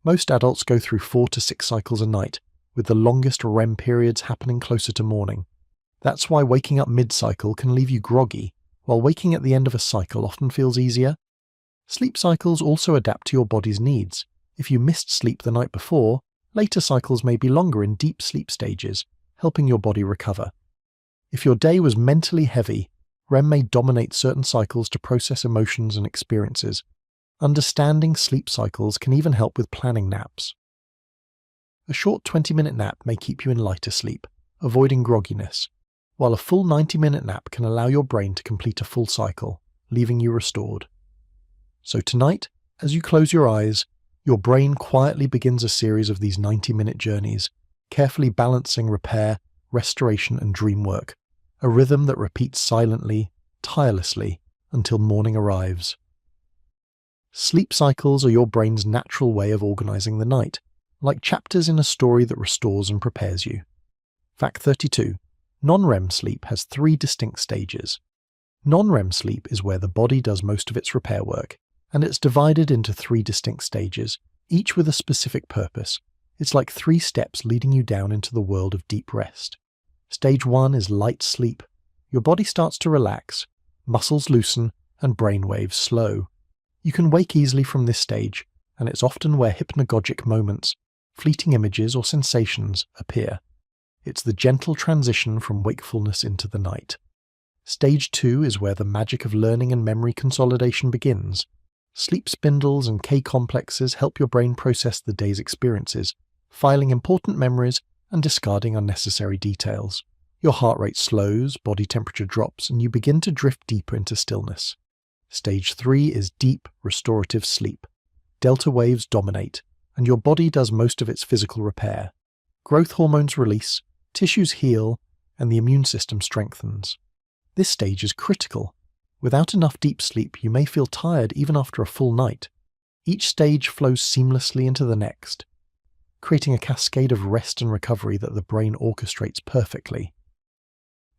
Most adults go through 4 to 6 cycles a night, with the longest REM periods happening closer to morning. That's why waking up mid-cycle can leave you groggy, while waking at the end of a cycle often feels easier. Sleep cycles also adapt to your body's needs. If you missed sleep the night before, later cycles may be longer in deep sleep stages, helping your body recover. If your day was mentally heavy, REM may dominate certain cycles to process emotions and experiences. Understanding sleep cycles can even help with planning naps. A short 20-minute nap may keep you in lighter sleep, avoiding grogginess, while a full 90-minute nap can allow your brain to complete a full cycle, leaving you restored. So tonight, as you close your eyes, your brain quietly begins a series of these 90-minute journeys, carefully balancing repair, restoration, and dream work, a rhythm that repeats silently, tirelessly, until morning arrives. Sleep cycles are your brain's natural way of organizing the night, like chapters in a story that restores and prepares you. Fact 32. Non-REM sleep has 3 distinct stages. Non-REM sleep is where the body does most of its repair work, and it's divided into 3 distinct stages, each with a specific purpose. It's like 3 steps leading you down into the world of deep rest. Stage 1 is light sleep. Your body starts to relax, muscles loosen, and brain waves slow. You can wake easily from this stage, and it's often where hypnagogic moments, fleeting images or sensations appear. It's the gentle transition from wakefulness into the night. Stage 2 is where the magic of learning and memory consolidation begins. Sleep spindles and K-complexes help your brain process the day's experiences, filing important memories and discarding unnecessary details. Your heart rate slows, body temperature drops, and you begin to drift deeper into stillness. Stage 3 is deep, restorative sleep. Delta waves dominate, and your body does most of its physical repair. Growth hormones release, tissues heal, and the immune system strengthens. This stage is critical. Without enough deep sleep, you may feel tired even after a full night. Each stage flows seamlessly into the next, creating a cascade of rest and recovery that the brain orchestrates perfectly.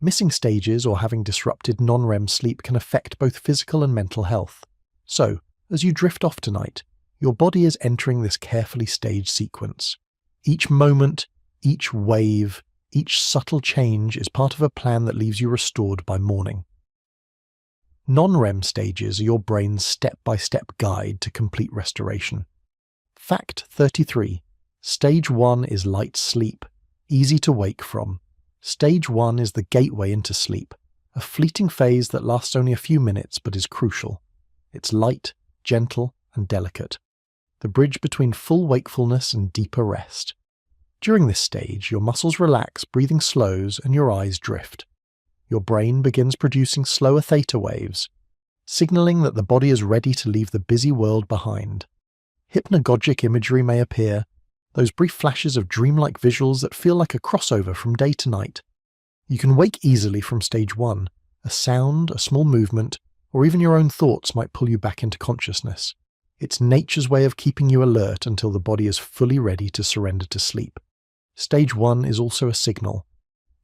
Missing stages or having disrupted non-REM sleep can affect both physical and mental health. So, as you drift off tonight, your body is entering this carefully staged sequence. Each moment, each wave, each subtle change is part of a plan that leaves you restored by morning. Non-REM stages are your brain's step-by-step guide to complete restoration. Fact 33. Stage 1 is light sleep, easy to wake from. Stage 1 is the gateway into sleep, a fleeting phase that lasts only a few minutes but is crucial. It's light, gentle, and delicate, the bridge between full wakefulness and deeper rest. During this stage, your muscles relax, breathing slows, and your eyes drift. Your brain begins producing slower theta waves, signaling that the body is ready to leave the busy world behind. Hypnagogic imagery may appear, those brief flashes of dreamlike visuals that feel like a crossover from day to night. You can wake easily from stage 1. A sound, a small movement, or even your own thoughts might pull you back into consciousness. It's nature's way of keeping you alert until the body is fully ready to surrender to sleep. Stage 1 is also a signal.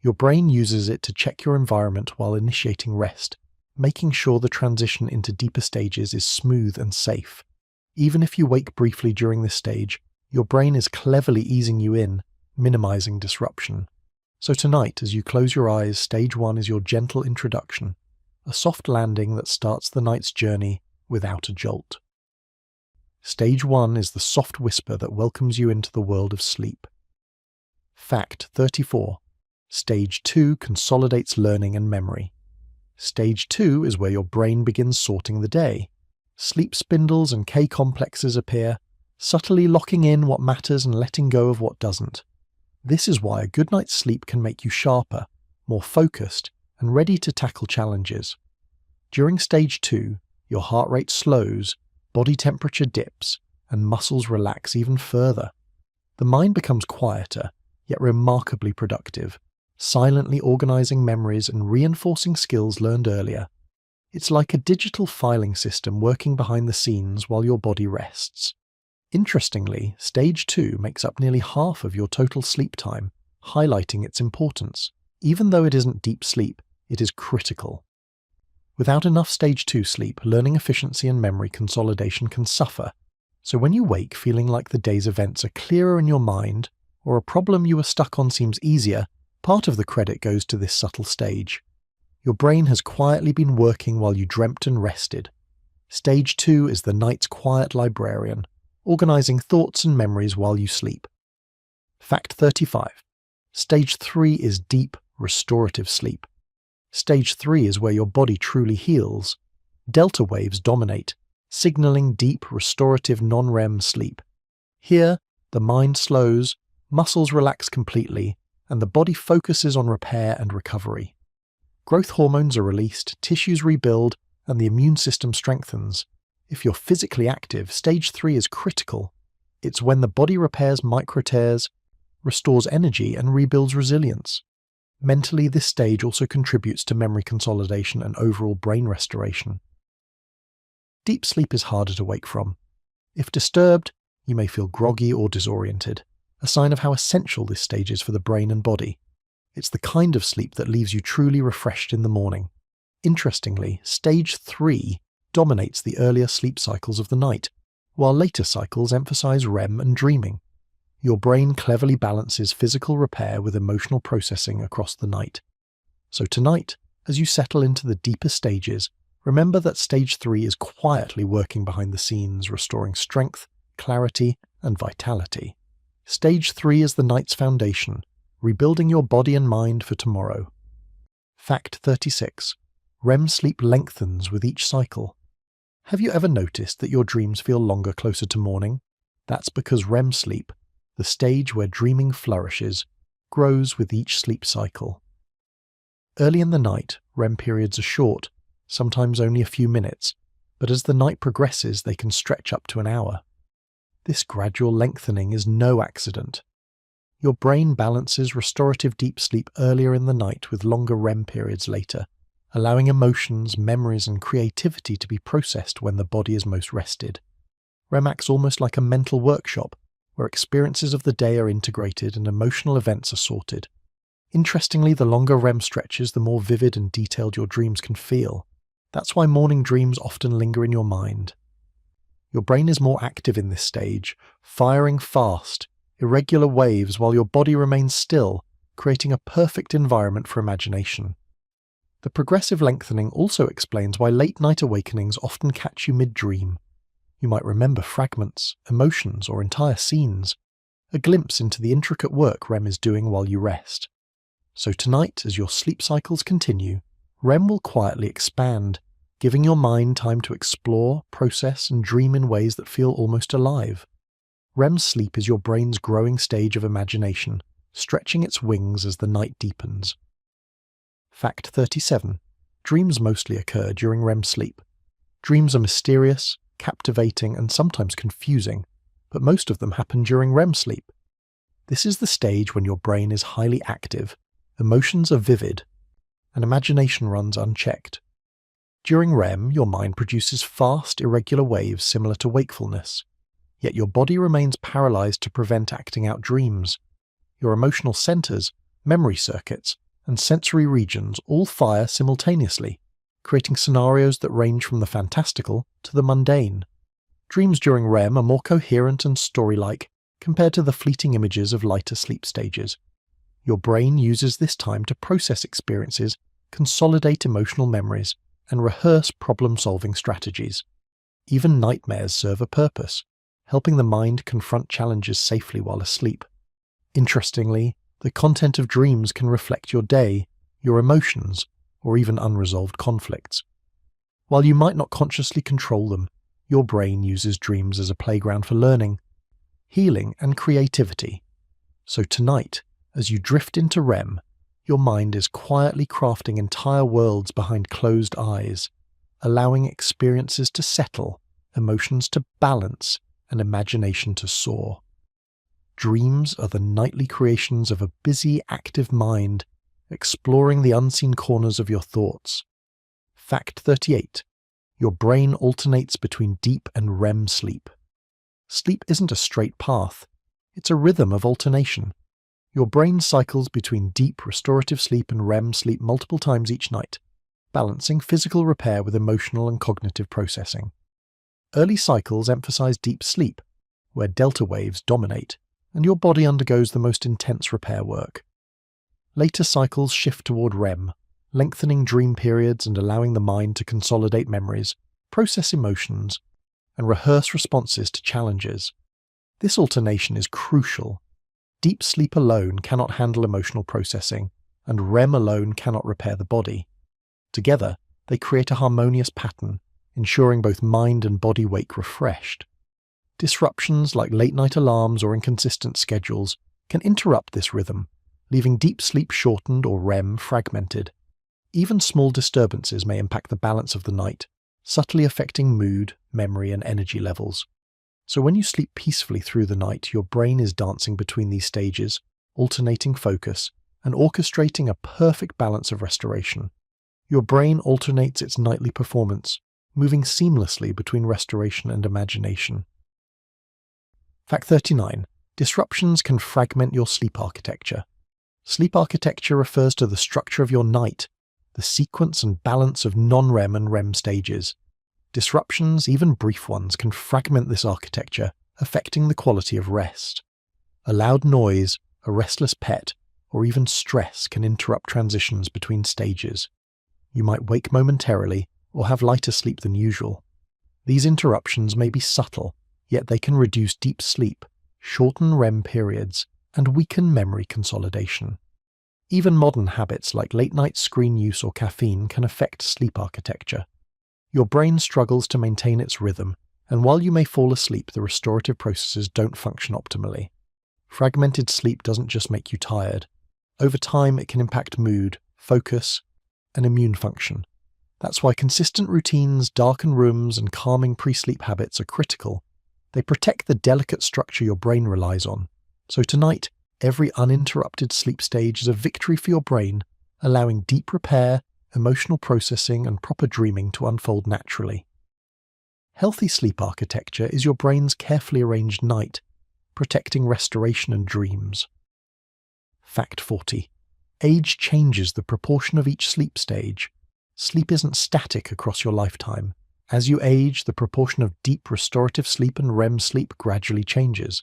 Your brain uses it to check your environment while initiating rest, making sure the transition into deeper stages is smooth and safe. Even if you wake briefly during this stage, your brain is cleverly easing you in, minimizing disruption. So tonight, as you close your eyes, stage 1 is your gentle introduction, a soft landing that starts the night's journey without a jolt. Stage 1 is the soft whisper that welcomes you into the world of sleep. Fact 34. Stage 2 consolidates learning and memory. Stage 2 is where your brain begins sorting the day. Sleep spindles and K-complexes appear, subtly locking in what matters and letting go of what doesn't. This is why a good night's sleep can make you sharper, more focused, and ready to tackle challenges. During stage 2, your heart rate slows, body temperature dips, and muscles relax even further. The mind becomes quieter, yet remarkably productive, silently organizing memories and reinforcing skills learned earlier. It's like a digital filing system working behind the scenes while your body rests. Interestingly, stage 2 makes up nearly half of your total sleep time, highlighting its importance. Even though it isn't deep sleep, it is critical. Without enough stage 2 sleep, learning efficiency and memory consolidation can suffer. So when you wake feeling like the day's events are clearer in your mind, or a problem you were stuck on seems easier, part of the credit goes to this subtle stage. Your brain has quietly been working while you dreamt and rested. Stage 2 is the night's quiet librarian, organizing thoughts and memories while you sleep. Fact 35. Stage 3 is deep, restorative sleep. Stage 3 is where your body truly heals. Delta waves dominate, signaling deep, restorative non-REM sleep. Here, the mind slows, muscles relax completely, and the body focuses on repair and recovery. Growth hormones are released, tissues rebuild, and the immune system strengthens. If you're physically active, stage 3 is critical. It's when the body repairs micro-tears, restores energy, and rebuilds resilience. Mentally, this stage also contributes to memory consolidation and overall brain restoration. Deep sleep is harder to wake from. If disturbed, you may feel groggy or disoriented, a sign of how essential this stage is for the brain and body. It's the kind of sleep that leaves you truly refreshed in the morning. Interestingly, stage 3 dominates the earlier sleep cycles of the night, while later cycles emphasize REM and dreaming. Your brain cleverly balances physical repair with emotional processing across the night. So tonight, as you settle into the deeper stages, remember that stage 3 is quietly working behind the scenes, restoring strength, clarity, and vitality. Stage 3 is the night's foundation, rebuilding your body and mind for tomorrow. Fact 36. REM sleep lengthens with each cycle. Have you ever noticed that your dreams feel longer closer to morning? That's because REM sleep, the stage where dreaming flourishes, grows with each sleep cycle. Early in the night, REM periods are short, sometimes only a few minutes, but as the night progresses they can stretch up to an hour. This gradual lengthening is no accident. Your brain balances restorative deep sleep earlier in the night with longer REM periods later, allowing emotions, memories, and creativity to be processed when the body is most rested. REM acts almost like a mental workshop, where experiences of the day are integrated and emotional events are sorted. Interestingly, the longer REM stretches, the more vivid and detailed your dreams can feel. That's why morning dreams often linger in your mind. Your brain is more active in this stage, firing fast, irregular waves while your body remains still, creating a perfect environment for imagination. The progressive lengthening also explains why late-night awakenings often catch you mid-dream. You might remember fragments, emotions, or entire scenes, a glimpse into the intricate work REM is doing while you rest. So tonight, as your sleep cycles continue, REM will quietly expand, giving your mind time to explore, process, and dream in ways that feel almost alive. REM sleep is your brain's growing stage of imagination, stretching its wings as the night deepens. Fact 37. Dreams mostly occur during REM sleep. Dreams are mysterious, captivating, and sometimes confusing, but most of them happen during REM sleep. This is the stage when your brain is highly active, emotions are vivid, and imagination runs unchecked. During REM, your mind produces fast, irregular waves similar to wakefulness, yet your body remains paralyzed to prevent acting out dreams. Your emotional centers, memory circuits, and sensory regions all fire simultaneously, creating scenarios that range from the fantastical to the mundane. Dreams during REM are more coherent and story-like compared to the fleeting images of lighter sleep stages. Your brain uses this time to process experiences, consolidate emotional memories, and rehearse problem-solving strategies. Even nightmares serve a purpose, helping the mind confront challenges safely while asleep. Interestingly, the content of dreams can reflect your day, your emotions, or even unresolved conflicts. While you might not consciously control them, your brain uses dreams as a playground for learning, healing, and creativity. So tonight, as you drift into REM, your mind is quietly crafting entire worlds behind closed eyes, allowing experiences to settle, emotions to balance, and imagination to soar. Dreams are the nightly creations of a busy, active mind, exploring the unseen corners of your thoughts. Fact 38. Your brain alternates between deep and REM sleep. Sleep isn't a straight path. It's a rhythm of alternation. Your brain cycles between deep, restorative sleep and REM sleep multiple times each night, balancing physical repair with emotional and cognitive processing. Early cycles emphasize deep sleep, where delta waves dominate, and your body undergoes the most intense repair work. Later cycles shift toward REM, lengthening dream periods and allowing the mind to consolidate memories, process emotions, and rehearse responses to challenges. This alternation is crucial. Deep sleep alone cannot handle emotional processing, and REM alone cannot repair the body. Together, they create a harmonious pattern, ensuring both mind and body wake refreshed. Disruptions like late-night alarms or inconsistent schedules can interrupt this rhythm, leaving deep sleep shortened or REM fragmented. Even small disturbances may impact the balance of the night, subtly affecting mood, memory, and energy levels. So when you sleep peacefully through the night, your brain is dancing between these stages, alternating focus, and orchestrating a perfect balance of restoration. Your brain alternates its nightly performance, moving seamlessly between restoration and imagination. Fact 39. Disruptions can fragment your sleep architecture. Sleep architecture refers to the structure of your night, the sequence and balance of non-REM and REM stages. Disruptions, even brief ones, can fragment this architecture, affecting the quality of rest. A loud noise, a restless pet, or even stress can interrupt transitions between stages. You might wake momentarily or have lighter sleep than usual. These interruptions may be subtle, yet they can reduce deep sleep, shorten REM periods, and weaken memory consolidation. Even modern habits like late-night screen use or caffeine can affect sleep architecture. Your brain struggles to maintain its rhythm, and while you may fall asleep, the restorative processes don't function optimally. Fragmented sleep doesn't just make you tired. Over time, it can impact mood, focus, and immune function. That's why consistent routines, darkened rooms, and calming pre-sleep habits are critical. They protect the delicate structure your brain relies on. So tonight, every uninterrupted sleep stage is a victory for your brain, allowing deep repair, emotional processing, and proper dreaming to unfold naturally. Healthy sleep architecture is your brain's carefully arranged night, protecting restoration and dreams. Fact 40. Age changes the proportion of each sleep stage. Sleep isn't static across your lifetime. As you age, the proportion of deep restorative sleep and REM sleep gradually changes.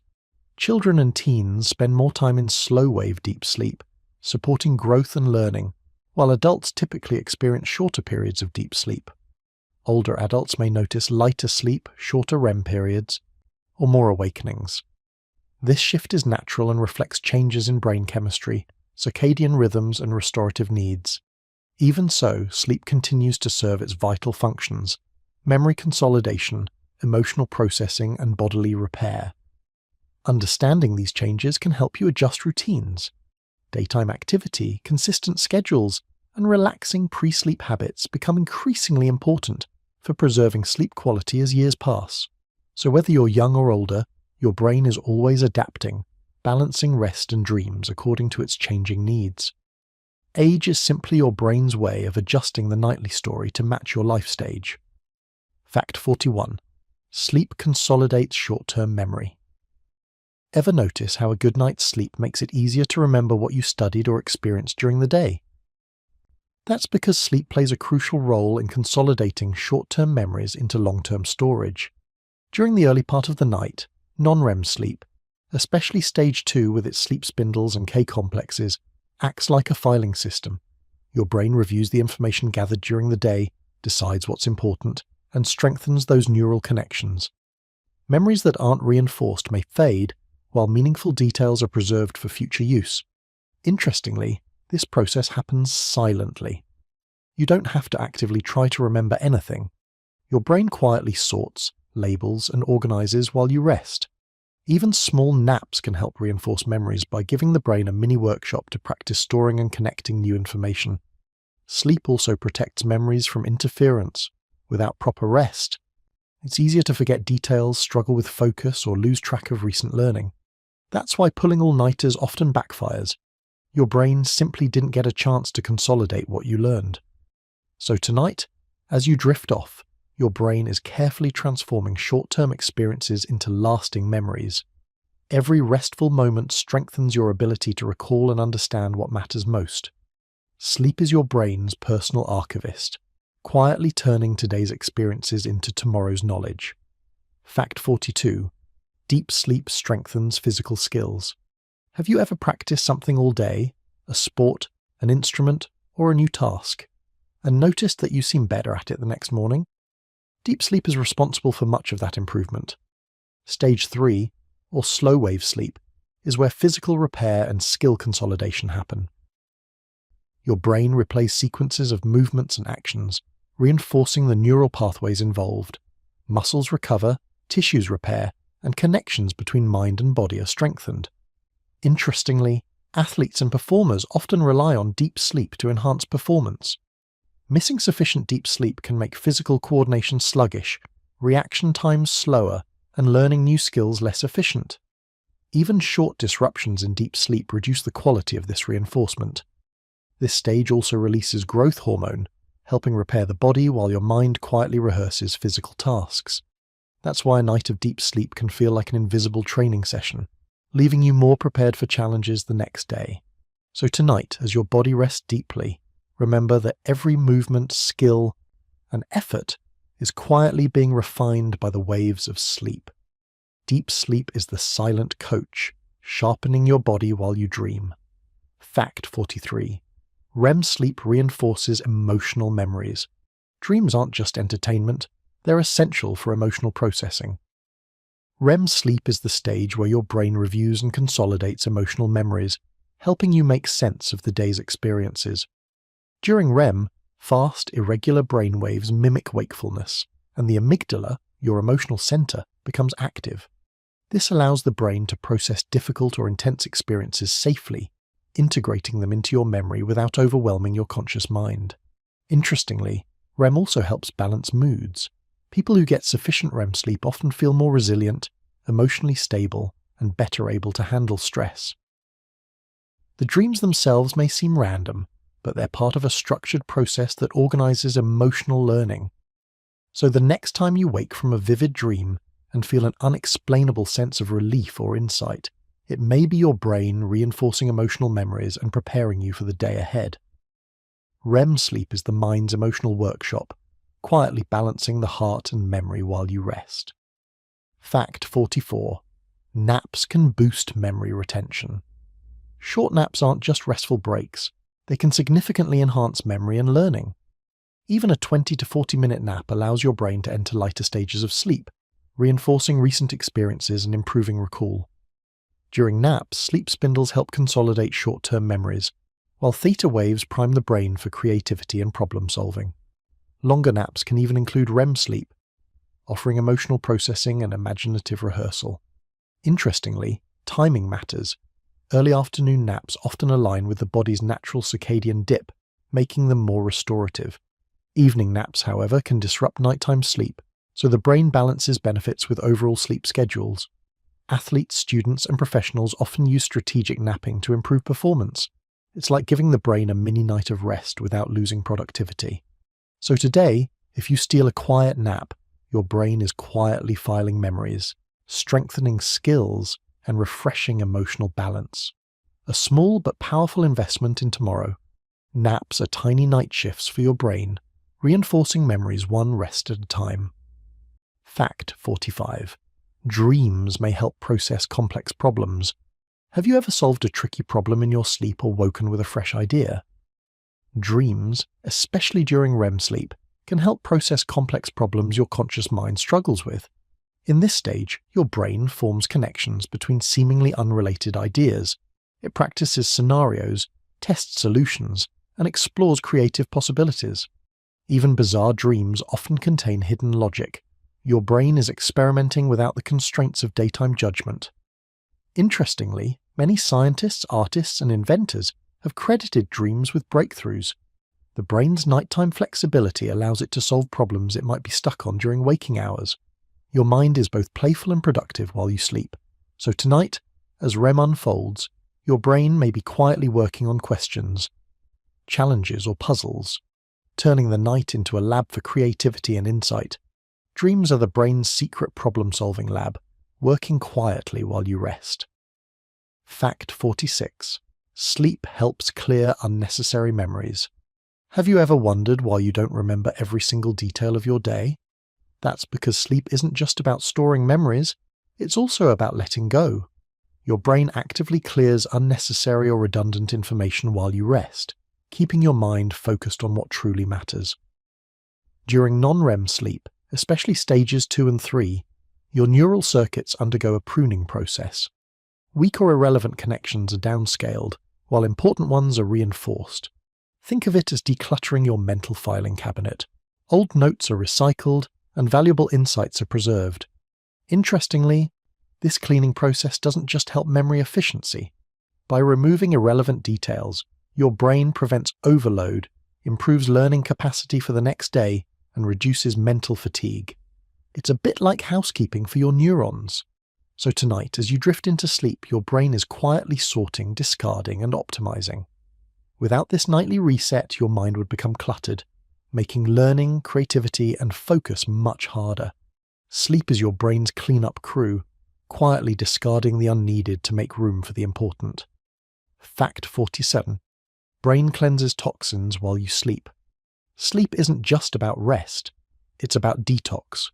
Children and teens spend more time in slow-wave deep sleep, supporting growth and learning, while adults typically experience shorter periods of deep sleep. Older adults may notice lighter sleep, shorter REM periods, or more awakenings. This shift is natural and reflects changes in brain chemistry, circadian rhythms, and restorative needs. Even so, sleep continues to serve its vital functions: memory consolidation, emotional processing, and bodily repair. Understanding these changes can help you adjust routines. Daytime activity, consistent schedules, and relaxing pre-sleep habits become increasingly important for preserving sleep quality as years pass. So whether you're young or older, your brain is always adapting, balancing rest and dreams according to its changing needs. Age is simply your brain's way of adjusting the nightly story to match your life stage. Fact 41. Sleep consolidates short-term memory. Ever notice how a good night's sleep makes it easier to remember what you studied or experienced during the day? That's because sleep plays a crucial role in consolidating short-term memories into long-term storage. During the early part of the night, non-REM sleep, especially stage 2 with its sleep spindles and K-complexes, acts like a filing system. Your brain reviews the information gathered during the day, decides what's important, and strengthens those neural connections. Memories that aren't reinforced may fade, while meaningful details are preserved for future use. Interestingly, this process happens silently. You don't have to actively try to remember anything. Your brain quietly sorts, labels, and organizes while you rest. Even small naps can help reinforce memories by giving the brain a mini workshop to practice storing and connecting new information. Sleep also protects memories from interference. Without proper rest, it's easier to forget details, struggle with focus, or lose track of recent learning. That's why pulling all-nighters often backfires. Your brain simply didn't get a chance to consolidate what you learned. So tonight, as you drift off, your brain is carefully transforming short-term experiences into lasting memories. Every restful moment strengthens your ability to recall and understand what matters most. Sleep is your brain's personal archivist, quietly turning today's experiences into tomorrow's knowledge. Fact 42. Deep sleep strengthens physical skills. Have you ever practiced something all day, a sport, an instrument, or a new task, and noticed that you seem better at it the next morning? Deep sleep is responsible for much of that improvement. Stage 3, or slow wave sleep, is where physical repair and skill consolidation happen. Your brain replays sequences of movements and actions, reinforcing the neural pathways involved. Muscles recover, tissues repair, and connections between mind and body are strengthened. Interestingly, athletes and performers often rely on deep sleep to enhance performance. Missing sufficient deep sleep can make physical coordination sluggish, reaction times slower, and learning new skills less efficient. Even short disruptions in deep sleep reduce the quality of this reinforcement. This stage also releases growth hormone, helping repair the body while your mind quietly rehearses physical tasks. That's why a night of deep sleep can feel like an invisible training session, leaving you more prepared for challenges the next day. So tonight, as your body rests deeply, remember that every movement, skill, and effort is quietly being refined by the waves of sleep. Deep sleep is the silent coach, sharpening your body while you dream. Fact 43. REM sleep reinforces emotional memories. Dreams aren't just entertainment, they're essential for emotional processing. REM sleep is the stage where your brain reviews and consolidates emotional memories, helping you make sense of the day's experiences. During REM, fast, irregular brain waves mimic wakefulness, and the amygdala, your emotional center, becomes active. This allows the brain to process difficult or intense experiences safely, integrating them into your memory without overwhelming your conscious mind. Interestingly, REM also helps balance moods. People who get sufficient REM sleep often feel more resilient, emotionally stable, and better able to handle stress. The dreams themselves may seem random, but they're part of a structured process that organizes emotional learning. So the next time you wake from a vivid dream and feel an unexplainable sense of relief or insight, it may be your brain reinforcing emotional memories and preparing you for the day ahead. REM sleep is the mind's emotional workshop, quietly balancing the heart and memory while you rest. Fact 44. Naps can boost memory retention. Short naps aren't just restful breaks. They can significantly enhance memory and learning. Even a 20 to 40-minute nap allows your brain to enter lighter stages of sleep, reinforcing recent experiences and improving recall. During naps, sleep spindles help consolidate short-term memories, while theta waves prime the brain for creativity and problem-solving. Longer naps can even include REM sleep, offering emotional processing and imaginative rehearsal. Interestingly, timing matters. Early afternoon naps often align with the body's natural circadian dip, making them more restorative. Evening naps, however, can disrupt nighttime sleep, so the brain balances benefits with overall sleep schedules. Athletes, students, and professionals often use strategic napping to improve performance. It's like giving the brain a mini night of rest without losing productivity. So today, if you steal a quiet nap, your brain is quietly filing memories, strengthening skills, and refreshing emotional balance. A small but powerful investment in tomorrow. Naps are tiny night shifts for your brain, reinforcing memories one rest at a time. Fact 45. Dreams may help process complex problems. Have you ever solved a tricky problem in your sleep or woken with a fresh idea? Dreams, especially during REM sleep, can help process complex problems your conscious mind struggles with. In this stage, your brain forms connections between seemingly unrelated ideas. It practices scenarios, tests solutions, and explores creative possibilities. Even bizarre dreams often contain hidden logic, Your brain is experimenting without the constraints of daytime judgment. Interestingly, many scientists, artists, and inventors have credited dreams with breakthroughs. The brain's nighttime flexibility allows it to solve problems it might be stuck on during waking hours. Your mind is both playful and productive while you sleep. So tonight, as REM unfolds, your brain may be quietly working on questions, challenges, or puzzles, turning the night into a lab for creativity and insight. Dreams are the brain's secret problem-solving lab, working quietly while you rest. Fact 46. Sleep helps clear unnecessary memories. Have you ever wondered why you don't remember every single detail of your day? That's because sleep isn't just about storing memories, it's also about letting go. Your brain actively clears unnecessary or redundant information while you rest, keeping your mind focused on what truly matters. During non-REM sleep, especially stages 2 and 3, your neural circuits undergo a pruning process. Weak or irrelevant connections are downscaled, while important ones are reinforced. Think of it as decluttering your mental filing cabinet. Old notes are recycled, and valuable insights are preserved. Interestingly, this cleaning process doesn't just help memory efficiency. By removing irrelevant details, your brain prevents overload, improves learning capacity for the next day, and reduces mental fatigue. It's a bit like housekeeping for your neurons. So tonight, as you drift into sleep, your brain is quietly sorting, discarding, and optimizing. Without this nightly reset, your mind would become cluttered, making learning, creativity, and focus much harder. Sleep is your brain's cleanup crew, quietly discarding the unneeded to make room for the important. Fact 47. Brain cleanses toxins while you sleep. Sleep isn't just about rest, it's about detox.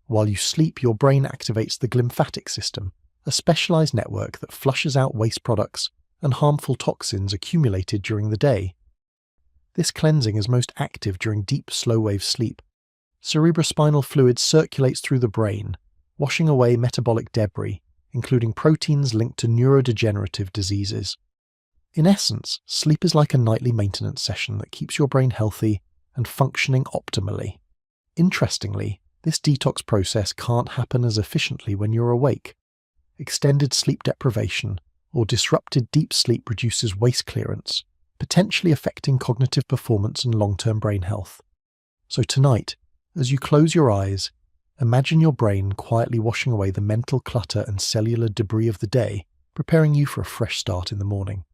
While you sleep, your brain activates the glymphatic system, a specialized network that flushes out waste products and harmful toxins accumulated during the day. This cleansing is most active during deep, slow-wave sleep. Cerebrospinal fluid circulates through the brain, washing away metabolic debris, including proteins linked to neurodegenerative diseases. In essence, sleep is like a nightly maintenance session that keeps your brain healthy and functioning optimally. Interestingly, this detox process can't happen as efficiently when you're awake. Extended sleep deprivation or disrupted deep sleep reduces waste clearance, potentially affecting cognitive performance and long-term brain health. So tonight, as you close your eyes, imagine your brain quietly washing away the mental clutter and cellular debris of the day, preparing you for a fresh start in the morning.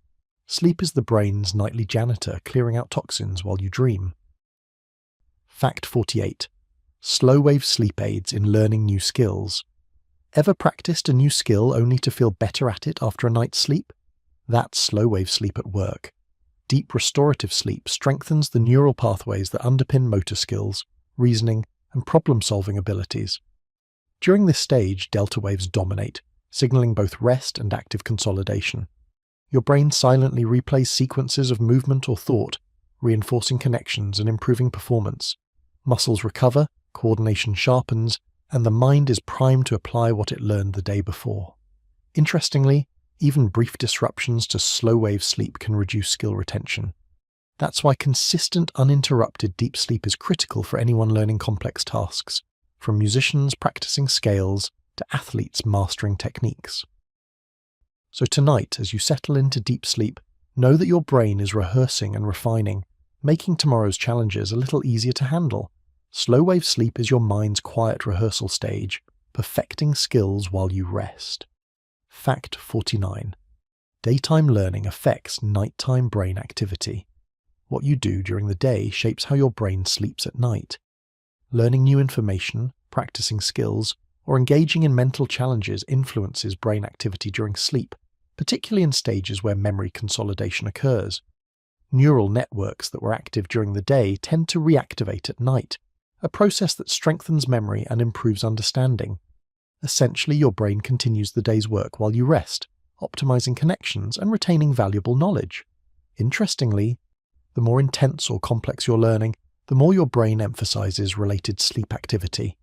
Sleep is the brain's nightly janitor, clearing out toxins while you dream. Fact 48. Slow-wave sleep aids in learning new skills. Ever practiced a new skill only to feel better at it after a night's sleep? That's slow-wave sleep at work. Deep restorative sleep strengthens the neural pathways that underpin motor skills, reasoning, and problem-solving abilities. During this stage, delta waves dominate, signaling both rest and active consolidation. Your brain silently replays sequences of movement or thought, reinforcing connections and improving performance. Muscles recover, coordination sharpens, and the mind is primed to apply what it learned the day before. Interestingly, even brief disruptions to slow-wave sleep can reduce skill retention. That's why consistent, uninterrupted deep sleep is critical for anyone learning complex tasks, from musicians practicing scales to athletes mastering techniques. So tonight, as you settle into deep sleep, know that your brain is rehearsing and refining, making tomorrow's challenges a little easier to handle. Slow-wave sleep is your mind's quiet rehearsal stage, perfecting skills while you rest. Fact 49. Daytime learning affects nighttime brain activity. What you do during the day shapes how your brain sleeps at night. Learning new information, practicing skills, or engaging in mental challenges influences brain activity during sleep, particularly in stages where memory consolidation occurs. Neural networks that were active during the day tend to reactivate at night, a process that strengthens memory and improves understanding. Essentially, your brain continues the day's work while you rest, optimizing connections and retaining valuable knowledge. Interestingly, the more intense or complex your learning, the more your brain emphasizes related sleep activity.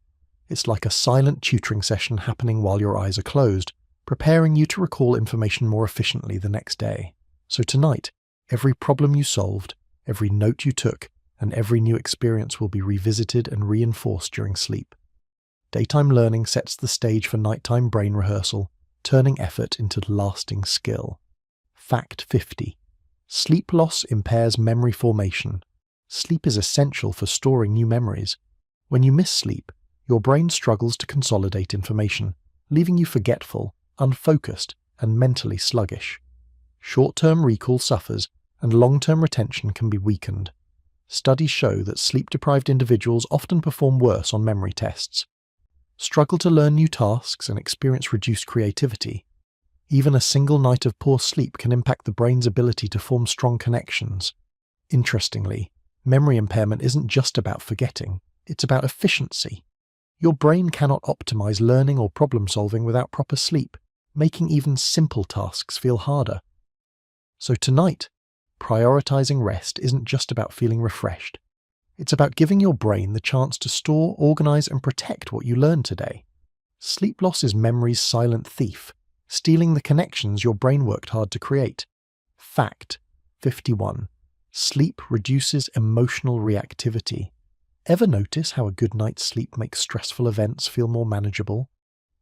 It's like a silent tutoring session happening while your eyes are closed, preparing you to recall information more efficiently the next day. So tonight, every problem you solved, every note you took, and every new experience will be revisited and reinforced during sleep. Daytime learning sets the stage for nighttime brain rehearsal, turning effort into lasting skill. Fact 50. Sleep loss impairs memory formation. Sleep is essential for storing new memories. When you miss sleep, your brain struggles to consolidate information, leaving you forgetful, unfocused, and mentally sluggish. Short-term recall suffers, and long-term retention can be weakened. Studies show that sleep-deprived individuals often perform worse on memory tests, struggle to learn new tasks, and experience reduced creativity. Even a single night of poor sleep can impact the brain's ability to form strong connections. Interestingly, memory impairment isn't just about forgetting, it's about efficiency. Your brain cannot optimize learning or problem-solving without proper sleep, making even simple tasks feel harder. So tonight, prioritizing rest isn't just about feeling refreshed. It's about giving your brain the chance to store, organize, and protect what you learned today. Sleep loss is memory's silent thief, stealing the connections your brain worked hard to create. Fact 51. Sleep reduces emotional reactivity. Ever notice how a good night's sleep makes stressful events feel more manageable?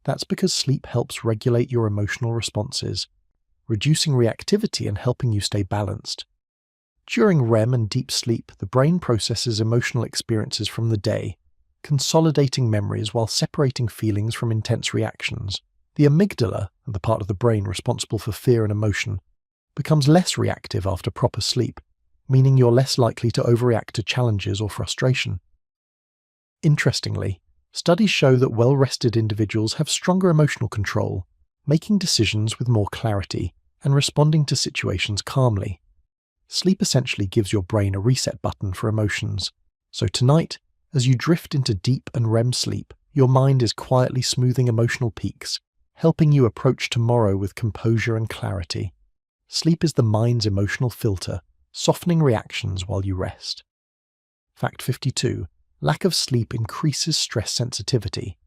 That's because sleep helps regulate your emotional responses, reducing reactivity and helping you stay balanced. During REM and deep sleep, the brain processes emotional experiences from the day, consolidating memories while separating feelings from intense reactions. The amygdala, the part of the brain responsible for fear and emotion, becomes less reactive after proper sleep, meaning you're less likely to overreact to challenges or frustration. Interestingly, studies show that well-rested individuals have stronger emotional control, making decisions with more clarity and responding to situations calmly. Sleep essentially gives your brain a reset button for emotions. So tonight, as you drift into deep and REM sleep, your mind is quietly smoothing emotional peaks, helping you approach tomorrow with composure and clarity. Sleep is the mind's emotional filter, softening reactions while you rest. Fact 52. Lack of sleep increases stress sensitivity.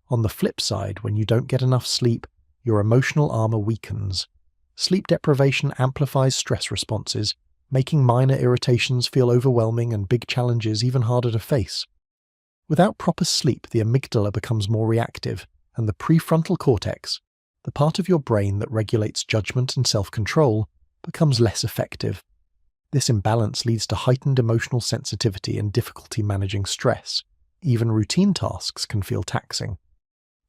On the flip side, when you don't get enough sleep, your emotional armor weakens. Sleep deprivation amplifies stress responses, making minor irritations feel overwhelming and big challenges even harder to face. Without proper sleep, the amygdala becomes more reactive, and the prefrontal cortex, the part of your brain that regulates judgment and self-control, becomes less effective. This imbalance leads to heightened emotional sensitivity and difficulty managing stress. Even routine tasks can feel taxing.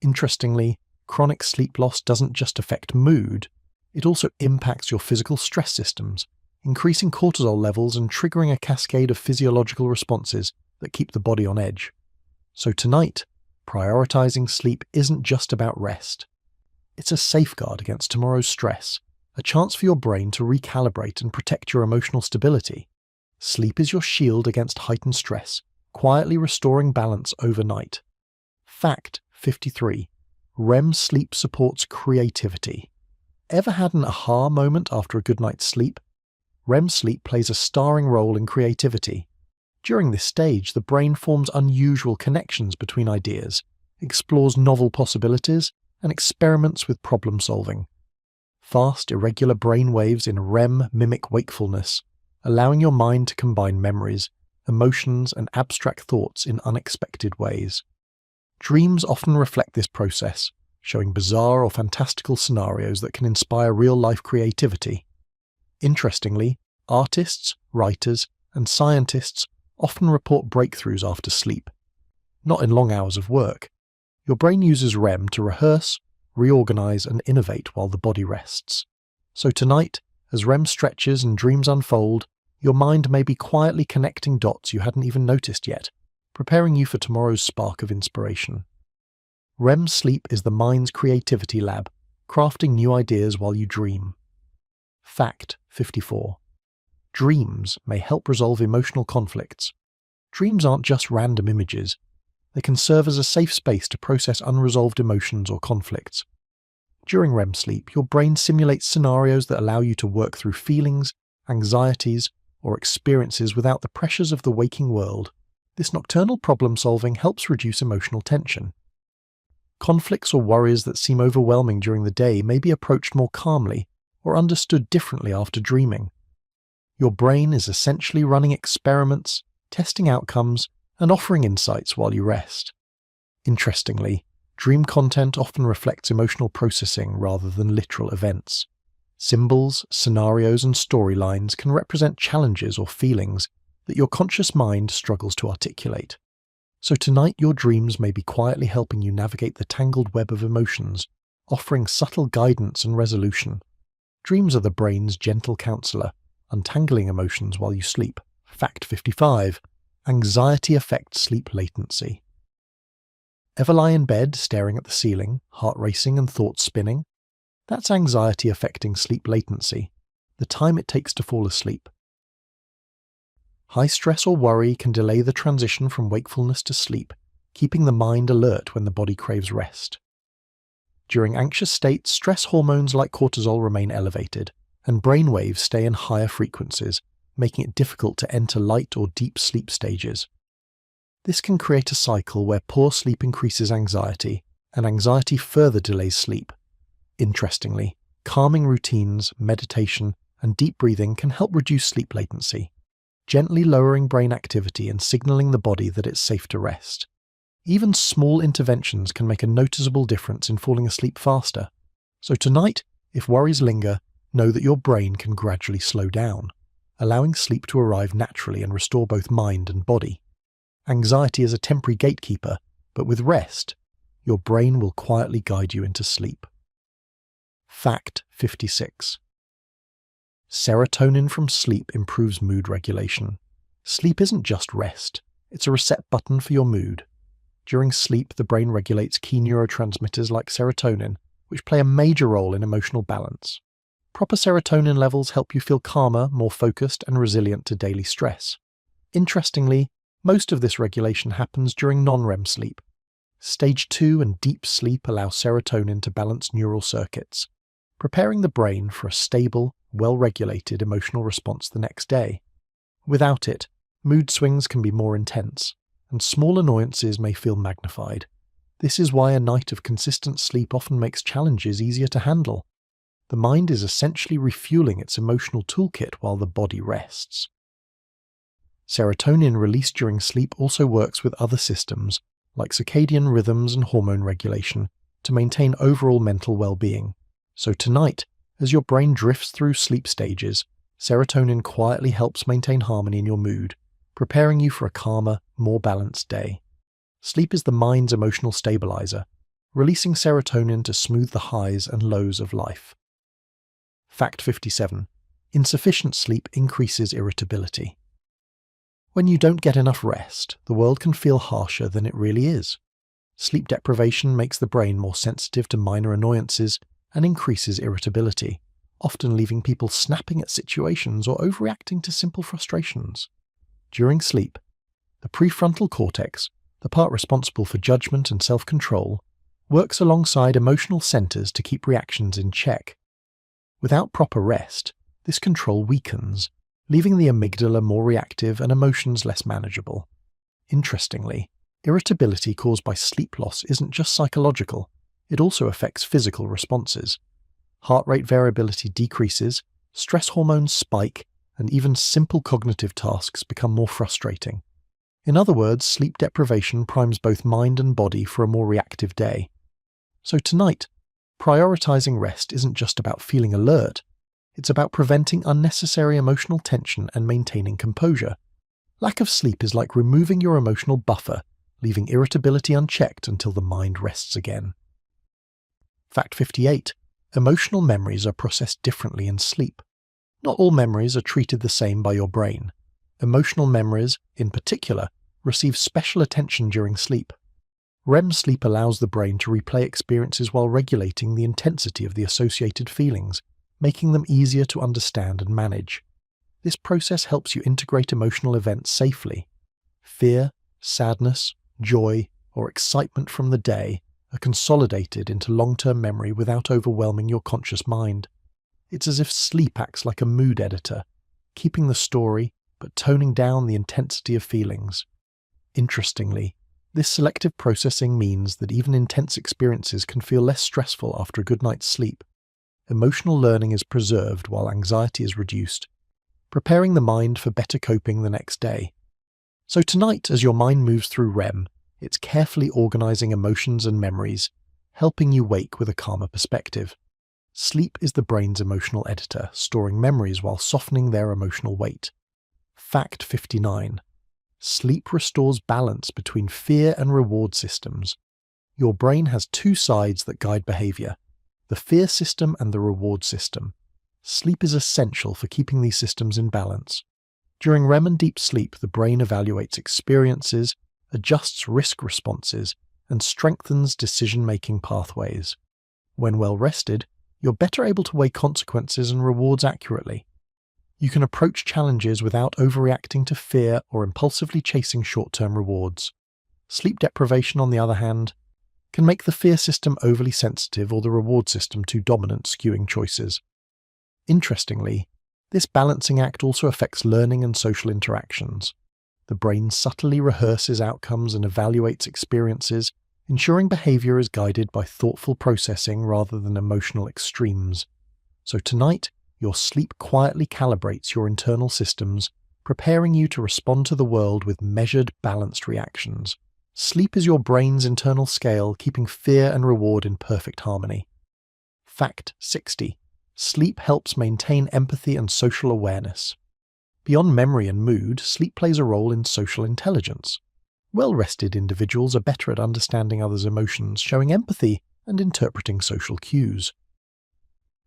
Interestingly, chronic sleep loss doesn't just affect mood, it also impacts your physical stress systems, increasing cortisol levels and triggering a cascade of physiological responses that keep the body on edge. So tonight, prioritizing sleep isn't just about rest. It's a safeguard against tomorrow's stress, a chance for your brain to recalibrate and protect your emotional stability. Sleep is your shield against heightened stress, quietly restoring balance overnight. Fact 53. REM sleep supports creativity. Ever had an aha moment after a good night's sleep? REM sleep plays a starring role in creativity. During this stage, the brain forms unusual connections between ideas, explores novel possibilities, and experiments with problem solving. Fast, irregular brain waves in REM mimic wakefulness, allowing your mind to combine memories, emotions, and abstract thoughts in unexpected ways. Dreams often reflect this process, showing bizarre or fantastical scenarios that can inspire real-life creativity. Interestingly, artists, writers, and scientists often report breakthroughs after sleep, not in long hours of work. Your brain uses REM to rehearse, reorganize, and innovate while the body rests. So tonight, as REM stretches and dreams unfold, your mind may be quietly connecting dots you hadn't even noticed yet, preparing you for tomorrow's spark of inspiration. REM sleep is the mind's creativity lab, crafting new ideas while you dream. Fact 54. Dreams may help resolve emotional conflicts. Dreams aren't just random images. They can serve as a safe space to process unresolved emotions or conflicts. During REM sleep, your brain simulates scenarios that allow you to work through feelings, anxieties, or experiences without the pressures of the waking world. This nocturnal problem-solving helps reduce emotional tension. Conflicts or worries that seem overwhelming during the day may be approached more calmly or understood differently after dreaming. Your brain is essentially running experiments, testing outcomes, and offering insights while you rest. Interestingly, dream content often reflects emotional processing rather than literal events. Symbols, scenarios, and storylines can represent challenges or feelings that your conscious mind struggles to articulate. So tonight your dreams may be quietly helping you navigate the tangled web of emotions, offering subtle guidance and resolution. Dreams are the brain's gentle counselor, untangling emotions while you sleep. Fact 55. Anxiety affects sleep latency. Ever lie in bed staring at the ceiling, heart racing and thoughts spinning? That's anxiety affecting sleep latency, the time it takes to fall asleep. High stress or worry can delay the transition from wakefulness to sleep, keeping the mind alert when the body craves rest. During anxious states, stress hormones like cortisol remain elevated, and brain waves stay in higher frequencies, making it difficult to enter light or deep sleep stages. This can create a cycle where poor sleep increases anxiety, and anxiety further delays sleep. Interestingly, calming routines, meditation, and deep breathing can help reduce sleep latency, gently lowering brain activity and signaling the body that it's safe to rest. Even small interventions can make a noticeable difference in falling asleep faster. So tonight, if worries linger, know that your brain can gradually slow down, allowing sleep to arrive naturally and restore both mind and body. Anxiety is a temporary gatekeeper, but with rest, your brain will quietly guide you into sleep. Fact 56. Serotonin from sleep improves mood regulation. Sleep isn't just rest, it's a reset button for your mood. During sleep, the brain regulates key neurotransmitters like serotonin, which play a major role in emotional balance. Proper serotonin levels help you feel calmer, more focused, and resilient to daily stress. Interestingly, most of this regulation happens during non-REM sleep. Stage 2 and deep sleep allow serotonin to balance neural circuits, preparing the brain for a stable, well-regulated emotional response the next day. Without it, mood swings can be more intense, and small annoyances may feel magnified. This is why a night of consistent sleep often makes challenges easier to handle. The mind is essentially refueling its emotional toolkit while the body rests. Serotonin released during sleep also works with other systems, like circadian rhythms and hormone regulation, to maintain overall mental well-being. So tonight, as your brain drifts through sleep stages, serotonin quietly helps maintain harmony in your mood, preparing you for a calmer, more balanced day. Sleep is the mind's emotional stabilizer, releasing serotonin to smooth the highs and lows of life. Fact 57. Insufficient sleep increases irritability. When you don't get enough rest, the world can feel harsher than it really is. Sleep deprivation makes the brain more sensitive to minor annoyances and increases irritability, often leaving people snapping at situations or overreacting to simple frustrations. During sleep, the prefrontal cortex, the part responsible for judgment and self-control, works alongside emotional centers to keep reactions in check. Without proper rest, this control weakens, leaving the amygdala more reactive and emotions less manageable. Interestingly, irritability caused by sleep loss isn't just psychological, it also affects physical responses. Heart rate variability decreases, stress hormones spike, and even simple cognitive tasks become more frustrating. In other words, sleep deprivation primes both mind and body for a more reactive day. So tonight, prioritizing rest isn't just about feeling alert, it's about preventing unnecessary emotional tension and maintaining composure. Lack of sleep is like removing your emotional buffer, leaving irritability unchecked until the mind rests again. Fact 58. Emotional memories are processed differently in sleep. Not all memories are treated the same by your brain. Emotional memories, in particular, receive special attention during sleep. REM sleep allows the brain to replay experiences while regulating the intensity of the associated feelings, making them easier to understand and manage. This process helps you integrate emotional events safely. Fear, sadness, joy, or excitement from the day are consolidated into long-term memory without overwhelming your conscious mind. It's as if sleep acts like a mood editor, keeping the story but toning down the intensity of feelings. Interestingly, this selective processing means that even intense experiences can feel less stressful after a good night's sleep. Emotional learning is preserved while anxiety is reduced, preparing the mind for better coping the next day. So tonight, as your mind moves through REM, It's carefully organizing emotions and memories, helping you wake with a calmer perspective. Sleep is the brain's emotional editor, storing memories while softening their emotional weight. Fact 59. Sleep restores balance between fear and reward systems. Your brain has two sides that guide behavior: the fear system and the reward system. Sleep is essential for keeping these systems in balance. During REM and deep sleep, the brain evaluates experiences, adjusts risk responses, and strengthens decision-making pathways. When well rested, you're better able to weigh consequences and rewards accurately. You can approach challenges without overreacting to fear or impulsively chasing short-term rewards. Sleep deprivation, on the other hand, can make the fear system overly sensitive or the reward system too dominant, skewing choices. Interestingly, this balancing act also affects learning and social interactions. The brain subtly rehearses outcomes and evaluates experiences, ensuring behavior is guided by thoughtful processing rather than emotional extremes. So tonight, your sleep quietly calibrates your internal systems, preparing you to respond to the world with measured, balanced reactions. Sleep is your brain's internal scale, keeping fear and reward in perfect harmony. Fact 60. Sleep helps maintain empathy and social awareness. Beyond memory and mood, sleep plays a role in social intelligence. Well-rested individuals are better at understanding others' emotions, showing empathy, and interpreting social cues.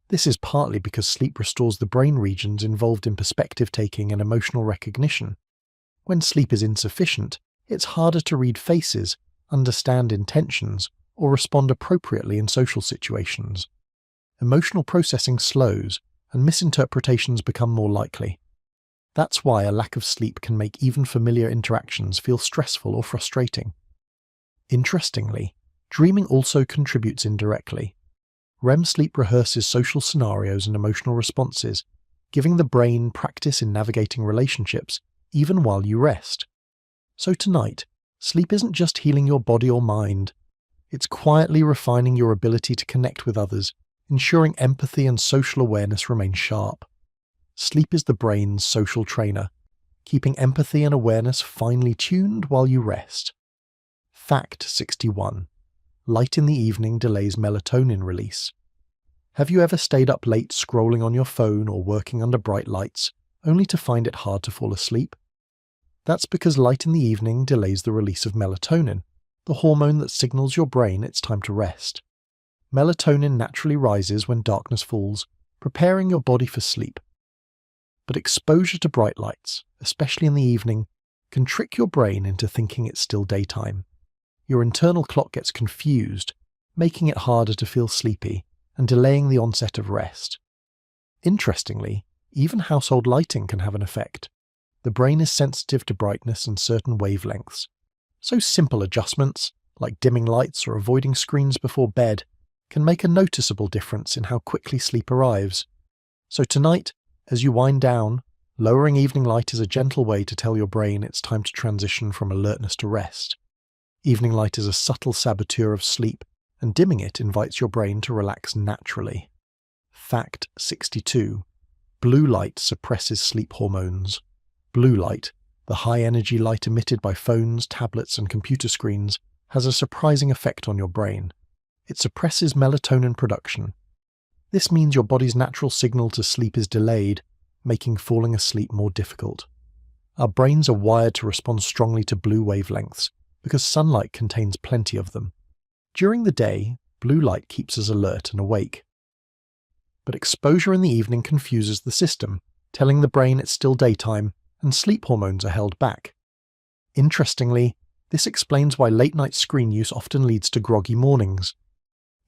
This is partly because sleep restores the brain regions involved in perspective-taking and emotional recognition. When sleep is insufficient, it's harder to read faces, understand intentions, or respond appropriately in social situations. Emotional processing slows, and misinterpretations become more likely. That's why a lack of sleep can make even familiar interactions feel stressful or frustrating. Interestingly, dreaming also contributes indirectly. REM sleep rehearses social scenarios and emotional responses, giving the brain practice in navigating relationships even while you rest. So tonight, sleep isn't just healing your body or mind. It's quietly refining your ability to connect with others, ensuring empathy and social awareness remain sharp. Sleep is the brain's social trainer, keeping empathy and awareness finely tuned while you rest. Fact 61. Light in the evening delays melatonin release. Have you ever stayed up late scrolling on your phone or working under bright lights, only to find it hard to fall asleep? That's because light in the evening delays the release of melatonin, the hormone that signals your brain it's time to rest. Melatonin naturally rises when darkness falls, preparing your body for sleep. But exposure to bright lights, especially in the evening, can trick your brain into thinking it's still daytime. Your internal clock gets confused, making it harder to feel sleepy and delaying the onset of rest. Interestingly, even household lighting can have an effect. The brain is sensitive to brightness and certain wavelengths, so simple adjustments, like dimming lights or avoiding screens before bed, can make a noticeable difference in how quickly sleep arrives. So tonight, as you wind down, lowering evening light is a gentle way to tell your brain it's time to transition from alertness to rest. Evening light is a subtle saboteur of sleep, and dimming it invites your brain to relax naturally. Fact 62. Blue light suppresses sleep hormones. Blue light, the high-energy light emitted by phones, tablets, and computer screens, has a surprising effect on your brain. It suppresses melatonin production. This means your body's natural signal to sleep is delayed, making falling asleep more difficult. Our brains are wired to respond strongly to blue wavelengths, because sunlight contains plenty of them. During the day, blue light keeps us alert and awake. But exposure in the evening confuses the system, telling the brain it's still daytime, and sleep hormones are held back. Interestingly, this explains why late-night screen use often leads to groggy mornings.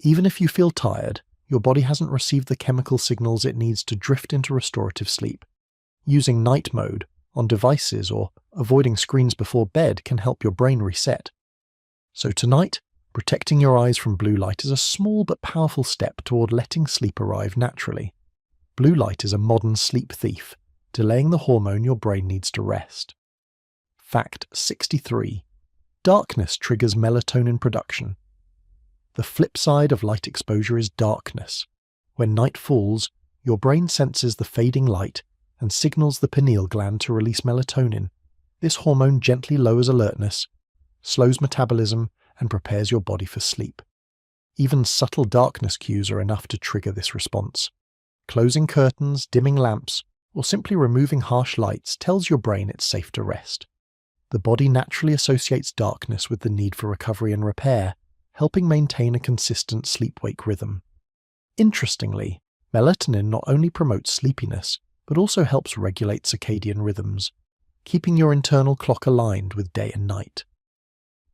Even if you feel tired, your body hasn't received the chemical signals it needs to drift into restorative sleep. Using night mode on devices or avoiding screens before bed can help your brain reset. So tonight, protecting your eyes from blue light is a small but powerful step toward letting sleep arrive naturally. Blue light is a modern sleep thief, delaying the hormone your brain needs to rest. Fact 63. Darkness triggers melatonin production. The flip side of light exposure is darkness. When night falls, your brain senses the fading light and signals the pineal gland to release melatonin. This hormone gently lowers alertness, slows metabolism, and prepares your body for sleep. Even subtle darkness cues are enough to trigger this response. Closing curtains, dimming lamps, or simply removing harsh lights tells your brain it's safe to rest. The body naturally associates darkness with the need for recovery and repair, helping maintain a consistent sleep-wake rhythm. Interestingly, melatonin not only promotes sleepiness, but also helps regulate circadian rhythms, keeping your internal clock aligned with day and night.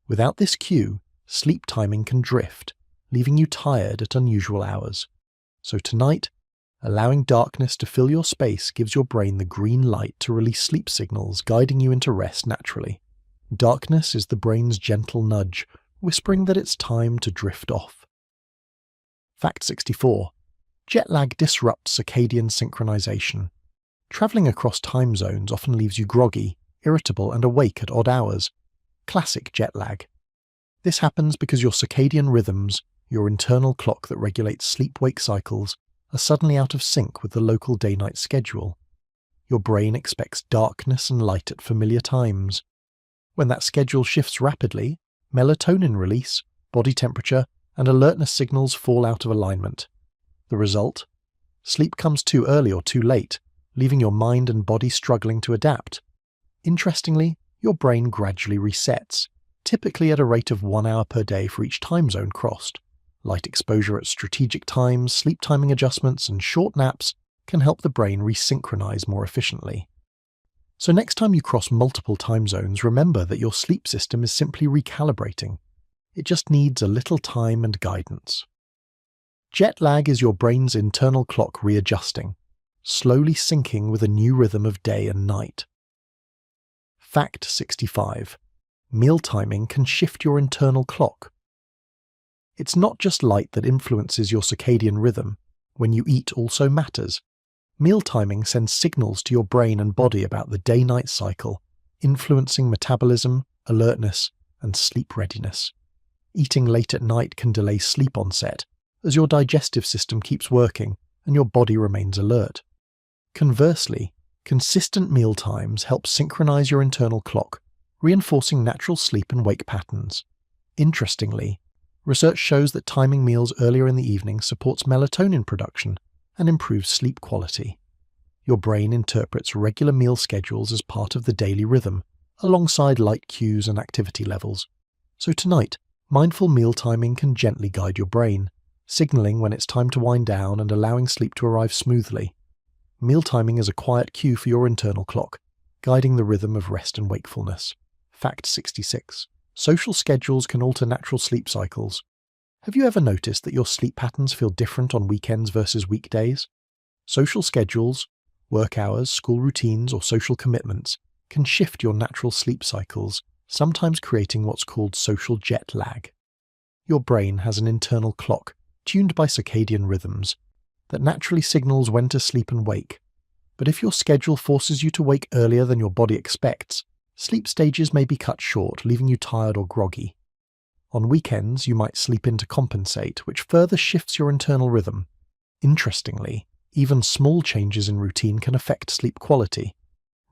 Without this cue, sleep timing can drift, leaving you tired at unusual hours. So tonight, allowing darkness to fill your space gives your brain the green light to release sleep signals, guiding you into rest naturally. Darkness is the brain's gentle nudge, whispering that it's time to drift off. Fact 64. Jet lag disrupts circadian synchronization. Traveling across time zones often leaves you groggy, irritable, and awake at odd hours. Classic jet lag. This happens because your circadian rhythms, your internal clock that regulates sleep-wake cycles, are suddenly out of sync with the local day-night schedule. Your brain expects darkness and light at familiar times. When that schedule shifts rapidly, melatonin release, body temperature, and alertness signals fall out of alignment. The result? Sleep comes too early or too late, leaving your mind and body struggling to adapt. Interestingly, your brain gradually resets, typically at a rate of 1 hour per day for each time zone crossed. Light exposure at strategic times, sleep timing adjustments, and short naps can help the brain resynchronize more efficiently. So next time you cross multiple time zones, remember that your sleep system is simply recalibrating. It just needs a little time and guidance. Jet lag is your brain's internal clock readjusting, slowly syncing with a new rhythm of day and night. Fact 65. Meal timing can shift your internal clock. It's not just light that influences your circadian rhythm. When you eat also matters. Meal timing sends signals to your brain and body about the day-night cycle, influencing metabolism, alertness, and sleep readiness. Eating late at night can delay sleep onset, as your digestive system keeps working and your body remains alert. Conversely, consistent meal times help synchronize your internal clock, reinforcing natural sleep and wake patterns. Interestingly, research shows that timing meals earlier in the evening supports melatonin production and improves sleep quality. Your brain interprets regular meal schedules as part of the daily rhythm, alongside light cues and activity levels. So tonight, mindful meal timing can gently guide your brain, signaling when it's time to wind down and allowing sleep to arrive smoothly. Meal timing is a quiet cue for your internal clock, guiding the rhythm of rest and wakefulness. Fact 66. Social schedules can alter natural sleep cycles. Have you ever noticed that your sleep patterns feel different on weekends versus weekdays? Social schedules, work hours, school routines, or social commitments can shift your natural sleep cycles, sometimes creating what's called social jet lag. Your brain has an internal clock, tuned by circadian rhythms, that naturally signals when to sleep and wake. But if your schedule forces you to wake earlier than your body expects, sleep stages may be cut short, leaving you tired or groggy. On weekends, you might sleep in to compensate, which further shifts your internal rhythm. Interestingly, even small changes in routine can affect sleep quality.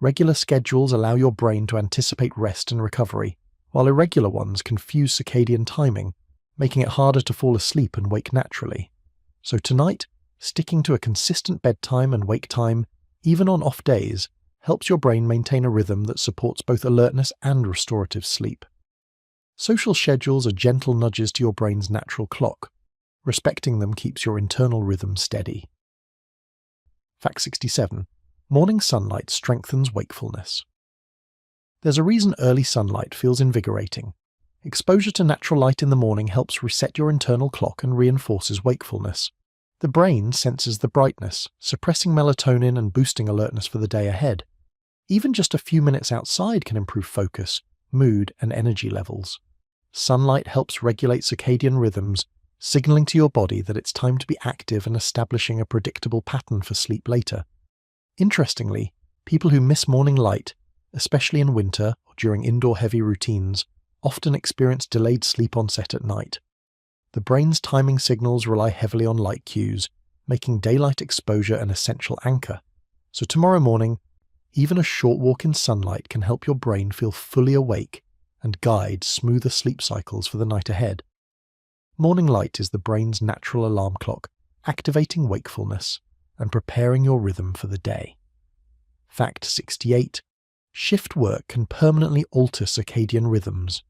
Regular schedules allow your brain to anticipate rest and recovery, while irregular ones confuse circadian timing, making it harder to fall asleep and wake naturally. So tonight, sticking to a consistent bedtime and wake time, even on off days, helps your brain maintain a rhythm that supports both alertness and restorative sleep. Social schedules are gentle nudges to your brain's natural clock. Respecting them keeps your internal rhythm steady. Fact 67. Morning sunlight strengthens wakefulness. There's a reason early sunlight feels invigorating. Exposure to natural light in the morning helps reset your internal clock and reinforces wakefulness. The brain senses the brightness, suppressing melatonin and boosting alertness for the day ahead. Even just a few minutes outside can improve focus, mood, and energy levels. Sunlight helps regulate circadian rhythms, signaling to your body that it's time to be active and establishing a predictable pattern for sleep later. Interestingly, people who miss morning light, especially in winter or during indoor-heavy routines, often experience delayed sleep onset at night. The brain's timing signals rely heavily on light cues, making daylight exposure an essential anchor. So tomorrow morning, even a short walk in sunlight can help your brain feel fully awake and guide smoother sleep cycles for the night ahead. Morning light is the brain's natural alarm clock, activating wakefulness and preparing your rhythm for the day. Fact 68. Shift work can permanently alter circadian rhythms.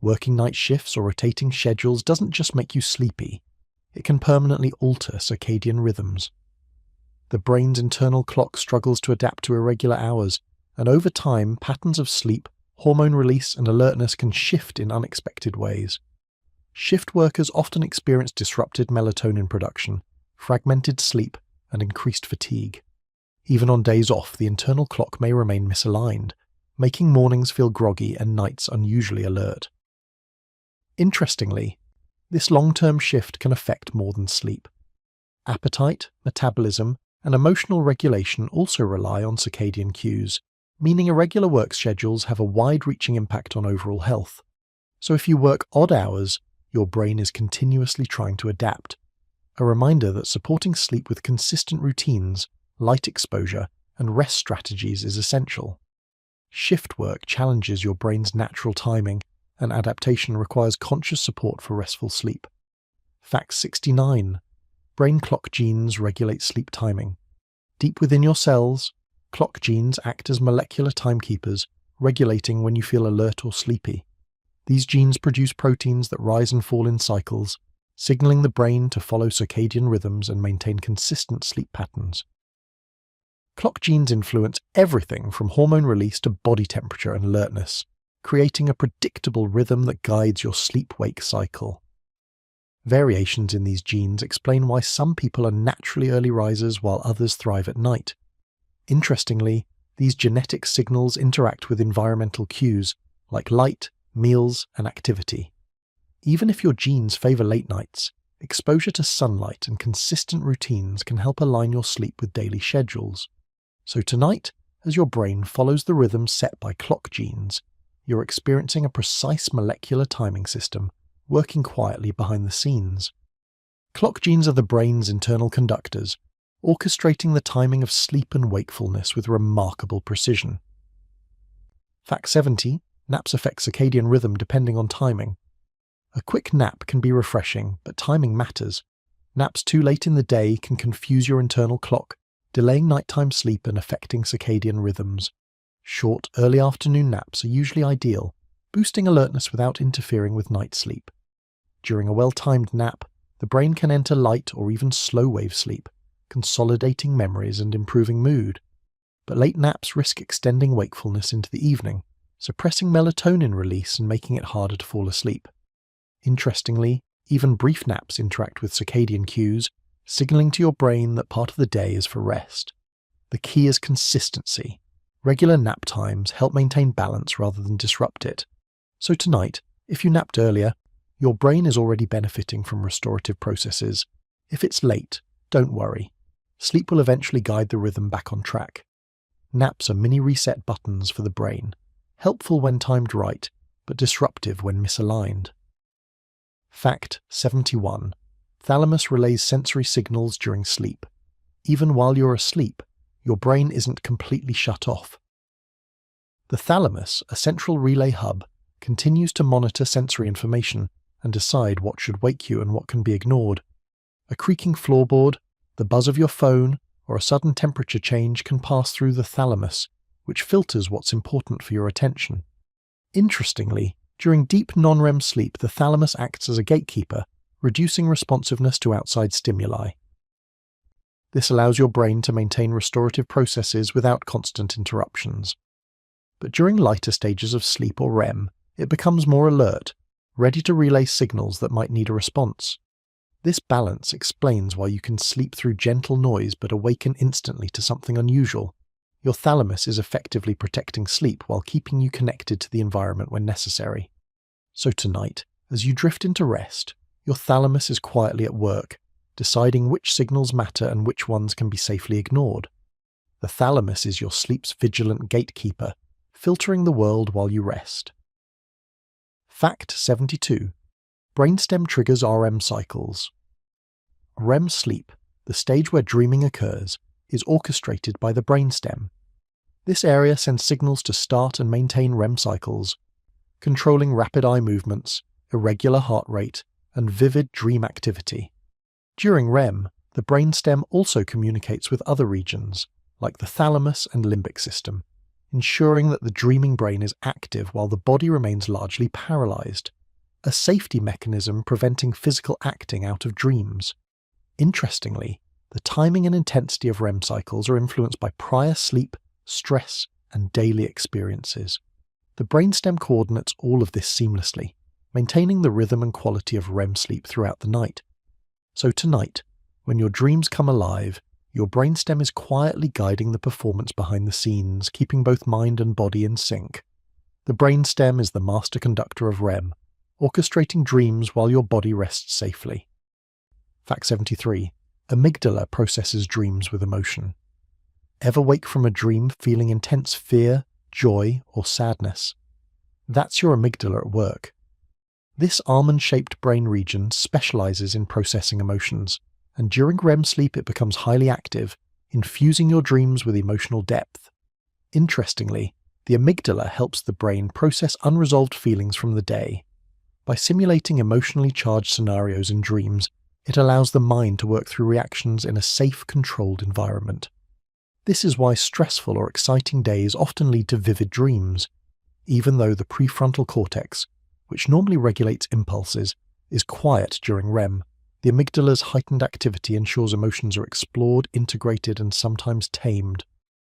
Working night shifts or rotating schedules doesn't just make you sleepy, it can permanently alter circadian rhythms. The brain's internal clock struggles to adapt to irregular hours, and over time, patterns of sleep, hormone release, and alertness can shift in unexpected ways. Shift workers often experience disrupted melatonin production, fragmented sleep, and increased fatigue. Even on days off, the internal clock may remain misaligned, making mornings feel groggy and nights unusually alert. Interestingly, this long-term shift can affect more than sleep. Appetite, metabolism, and emotional regulation also rely on circadian cues, meaning irregular work schedules have a wide-reaching impact on overall health. So if you work odd hours, your brain is continuously trying to adapt. A reminder that supporting sleep with consistent routines, light exposure, and rest strategies is essential. Shift work challenges your brain's natural timing, and adaptation requires conscious support for restful sleep. Fact 69. Brain clock genes regulate sleep timing. Deep within your cells, clock genes act as molecular timekeepers, regulating when you feel alert or sleepy. These genes produce proteins that rise and fall in cycles, signaling the brain to follow circadian rhythms and maintain consistent sleep patterns. Clock genes influence everything from hormone release to body temperature and alertness, creating a predictable rhythm that guides your sleep-wake cycle. Variations in these genes explain why some people are naturally early risers while others thrive at night. Interestingly, these genetic signals interact with environmental cues like light, meals, and activity. Even if your genes favor late nights, exposure to sunlight and consistent routines can help align your sleep with daily schedules. So tonight, as your brain follows the rhythm set by clock genes, you're experiencing a precise molecular timing system working quietly behind the scenes. Clock genes are the brain's internal conductors, orchestrating the timing of sleep and wakefulness with remarkable precision. Fact 70. Naps affect circadian rhythm depending on timing. A quick nap can be refreshing, but timing matters. Naps too late in the day can confuse your internal clock, delaying nighttime sleep and affecting circadian rhythms. Short, early afternoon naps are usually ideal, boosting alertness without interfering with night sleep. During a well-timed nap, the brain can enter light or even slow-wave sleep, consolidating memories and improving mood. But late naps risk extending wakefulness into the evening, suppressing melatonin release and making it harder to fall asleep. Interestingly, even brief naps interact with circadian cues, signaling to your brain that part of the day is for rest. The key is consistency. Regular nap times help maintain balance rather than disrupt it. So tonight, if you napped earlier, your brain is already benefiting from restorative processes. If it's late, don't worry. Sleep will eventually guide the rhythm back on track. Naps are mini reset buttons for the brain, helpful when timed right, but disruptive when misaligned. Fact 71. Thalamus relays sensory signals during sleep. Even while you're asleep, your brain isn't completely shut off. The thalamus, a central relay hub, continues to monitor sensory information and decide what should wake you and what can be ignored. A creaking floorboard, the buzz of your phone, or a sudden temperature change can pass through the thalamus, which filters what's important for your attention. Interestingly, during deep non-REM sleep, the thalamus acts as a gatekeeper, reducing responsiveness to outside stimuli. This allows your brain to maintain restorative processes without constant interruptions. But during lighter stages of sleep or REM, it becomes more alert, ready to relay signals that might need a response. This balance explains why you can sleep through gentle noise but awaken instantly to something unusual. Your thalamus is effectively protecting sleep while keeping you connected to the environment when necessary. So tonight, as you drift into rest, your thalamus is quietly at work, deciding which signals matter and which ones can be safely ignored. The thalamus is your sleep's vigilant gatekeeper, filtering the world while you rest. Fact 72. Brainstem triggers REM cycles. REM sleep, the stage where dreaming occurs, is orchestrated by the brainstem. This area sends signals to start and maintain REM cycles. controlling rapid eye movements, irregular heart rate, and vivid dream activity. During REM, the brainstem also communicates with other regions, like the thalamus and limbic system, ensuring that the dreaming brain is active while the body remains largely paralyzed, a safety mechanism preventing physical acting out of dreams. Interestingly, the timing and intensity of REM cycles are influenced by prior sleep, stress, and daily experiences. The brainstem coordinates all of this seamlessly, maintaining the rhythm and quality of REM sleep throughout the night. So tonight, when your dreams come alive, your brainstem is quietly guiding the performance behind the scenes, keeping both mind and body in sync. The brainstem is the master conductor of REM, orchestrating dreams while your body rests safely. Fact 73. Amygdala processes dreams with emotion. Ever wake from a dream feeling intense fear, joy, or sadness? That's your amygdala at work. This almond-shaped brain region specializes in processing emotions, and during REM sleep it becomes highly active, infusing your dreams with emotional depth. Interestingly, the amygdala helps the brain process unresolved feelings from the day. By simulating emotionally charged scenarios in dreams, it allows the mind to work through reactions in a safe, controlled environment. This is why stressful or exciting days often lead to vivid dreams, even though the prefrontal cortex, which normally regulates impulses, is quiet during REM. The amygdala's heightened activity ensures emotions are explored, integrated, and sometimes tamed.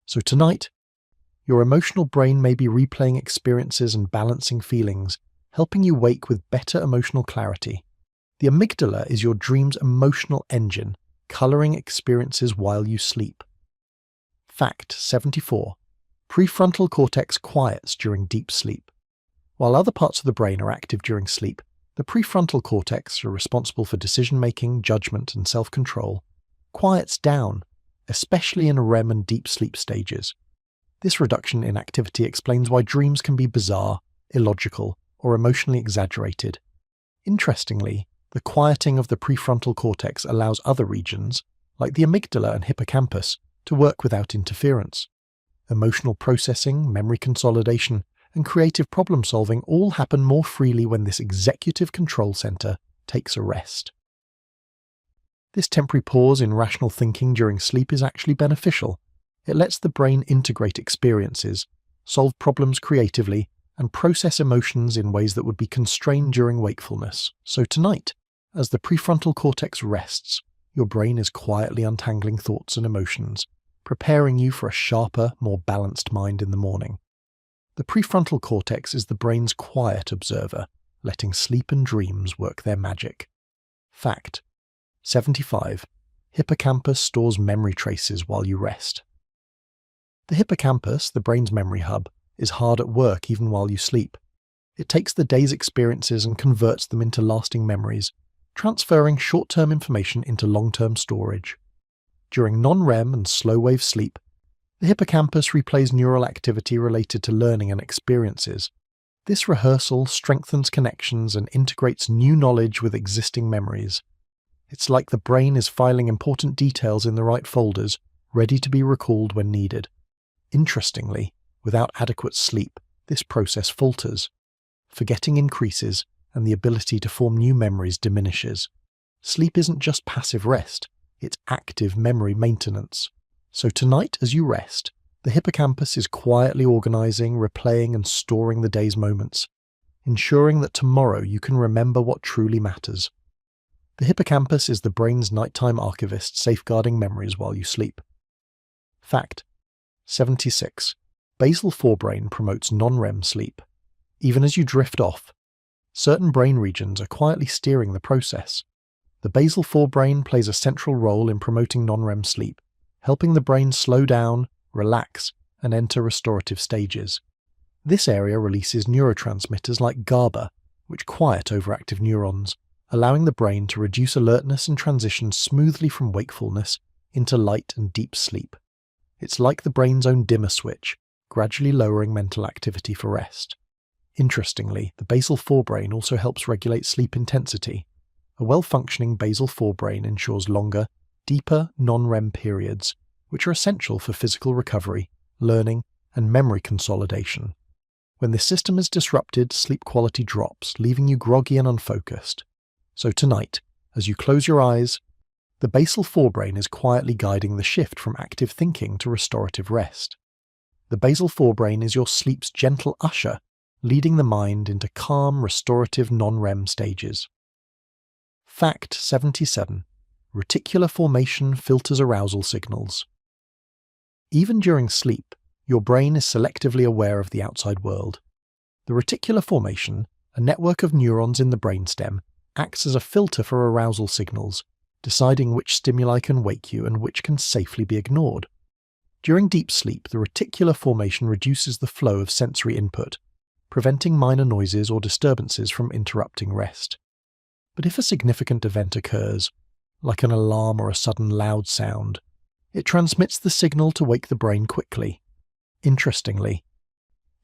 So tonight, your emotional brain may be replaying experiences and balancing feelings, helping you wake with better emotional clarity. The amygdala is your dream's emotional engine, coloring experiences while you sleep. Fact 74. Prefrontal cortex quiets during deep sleep. While other parts of the brain are active during sleep, the prefrontal cortex, responsible for decision-making, judgment, and self-control, quiets down, especially in REM and deep sleep stages. This reduction in activity explains why dreams can be bizarre, illogical, or emotionally exaggerated. Interestingly, the quieting of the prefrontal cortex allows other regions, like the amygdala and hippocampus, to work without interference. Emotional processing, memory consolidation, and creative problem-solving all happen more freely when this executive control center takes a rest. This temporary pause in rational thinking during sleep is actually beneficial. It lets the brain integrate experiences, solve problems creatively, and process emotions in ways that would be constrained during wakefulness. So tonight, as the prefrontal cortex rests, your brain is quietly untangling thoughts and emotions, preparing you for a sharper, more balanced mind in the morning. The prefrontal cortex is the brain's quiet observer, letting sleep and dreams work their magic. Fact 75. Hippocampus stores memory traces while you rest. The hippocampus, the brain's memory hub, is hard at work even while you sleep. It takes the day's experiences and converts them into lasting memories, transferring short-term information into long-term storage. During non-REM and slow-wave sleep, the hippocampus replays neural activity related to learning and experiences. This rehearsal strengthens connections and integrates new knowledge with existing memories. It's like the brain is filing important details in the right folders, ready to be recalled when needed. Interestingly, without adequate sleep, this process falters. Forgetting increases, and the ability to form new memories diminishes. Sleep isn't just passive rest, it's active memory maintenance. So tonight, as you rest, the hippocampus is quietly organizing, replaying, and storing the day's moments, ensuring that tomorrow you can remember what truly matters. The hippocampus is the brain's nighttime archivist, safeguarding memories while you sleep. Fact 76. Basal forebrain promotes non-REM sleep. Even as you drift off, certain brain regions are quietly steering the process. The basal forebrain plays a central role in promoting non-REM sleep, helping the brain slow down, relax, and enter restorative stages. This area releases neurotransmitters like GABA, which quiet overactive neurons, allowing the brain to reduce alertness and transition smoothly from wakefulness into light and deep sleep. It's like the brain's own dimmer switch, gradually lowering mental activity for rest. Interestingly, the basal forebrain also helps regulate sleep intensity. A well-functioning basal forebrain ensures longer, deeper non-REM periods, which are essential for physical recovery, learning, and memory consolidation. When this system is disrupted, sleep quality drops, leaving you groggy and unfocused. So tonight, as you close your eyes, the basal forebrain is quietly guiding the shift from active thinking to restorative rest. The basal forebrain is your sleep's gentle usher, leading the mind into calm, restorative non-REM stages. Fact 77. Reticular formation filters arousal signals. Even during sleep, your brain is selectively aware of the outside world. The reticular formation, a network of neurons in the brainstem, acts as a filter for arousal signals, deciding which stimuli can wake you and which can safely be ignored. During deep sleep, the reticular formation reduces the flow of sensory input, preventing minor noises or disturbances from interrupting rest. But if a significant event occurs, like an alarm or a sudden loud sound, it transmits the signal to wake the brain quickly. Interestingly,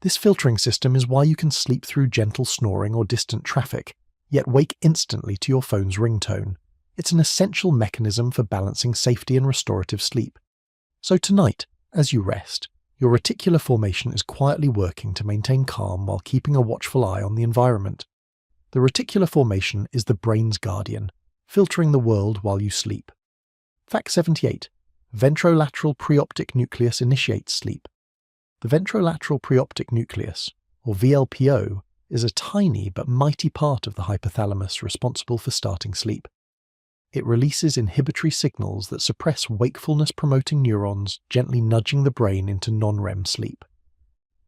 this filtering system is why you can sleep through gentle snoring or distant traffic, yet wake instantly to your phone's ringtone. It's an essential mechanism for balancing safety and restorative sleep. So tonight, as you rest, your reticular formation is quietly working to maintain calm while keeping a watchful eye on the environment. The reticular formation is the brain's guardian, filtering the world while you sleep. Fact 78. Ventrolateral preoptic nucleus initiates sleep. The ventrolateral preoptic nucleus, or VLPO, is a tiny but mighty part of the hypothalamus responsible for starting sleep. It releases inhibitory signals that suppress wakefulness-promoting neurons, gently nudging the brain into non-REM sleep.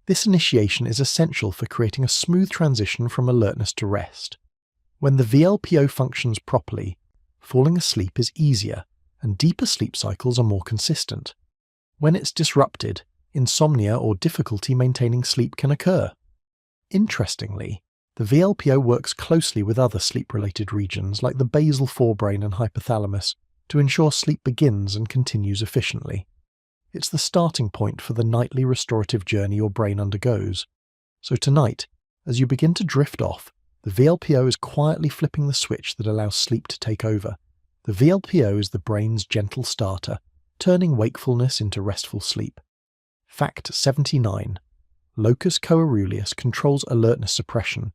This initiation is essential for creating a smooth transition from alertness to rest. When the VLPO functions properly, falling asleep is easier, and deeper sleep cycles are more consistent. When it's disrupted, insomnia or difficulty maintaining sleep can occur. Interestingly, the VLPO works closely with other sleep-related regions like the basal forebrain and hypothalamus to ensure sleep begins and continues efficiently. It's the starting point for the nightly restorative journey your brain undergoes. So tonight, as you begin to drift off, the VLPO is quietly flipping the switch that allows sleep to take over. The VLPO is the brain's gentle starter, turning wakefulness into restful sleep. Fact 79. Locus coeruleus controls alertness suppression.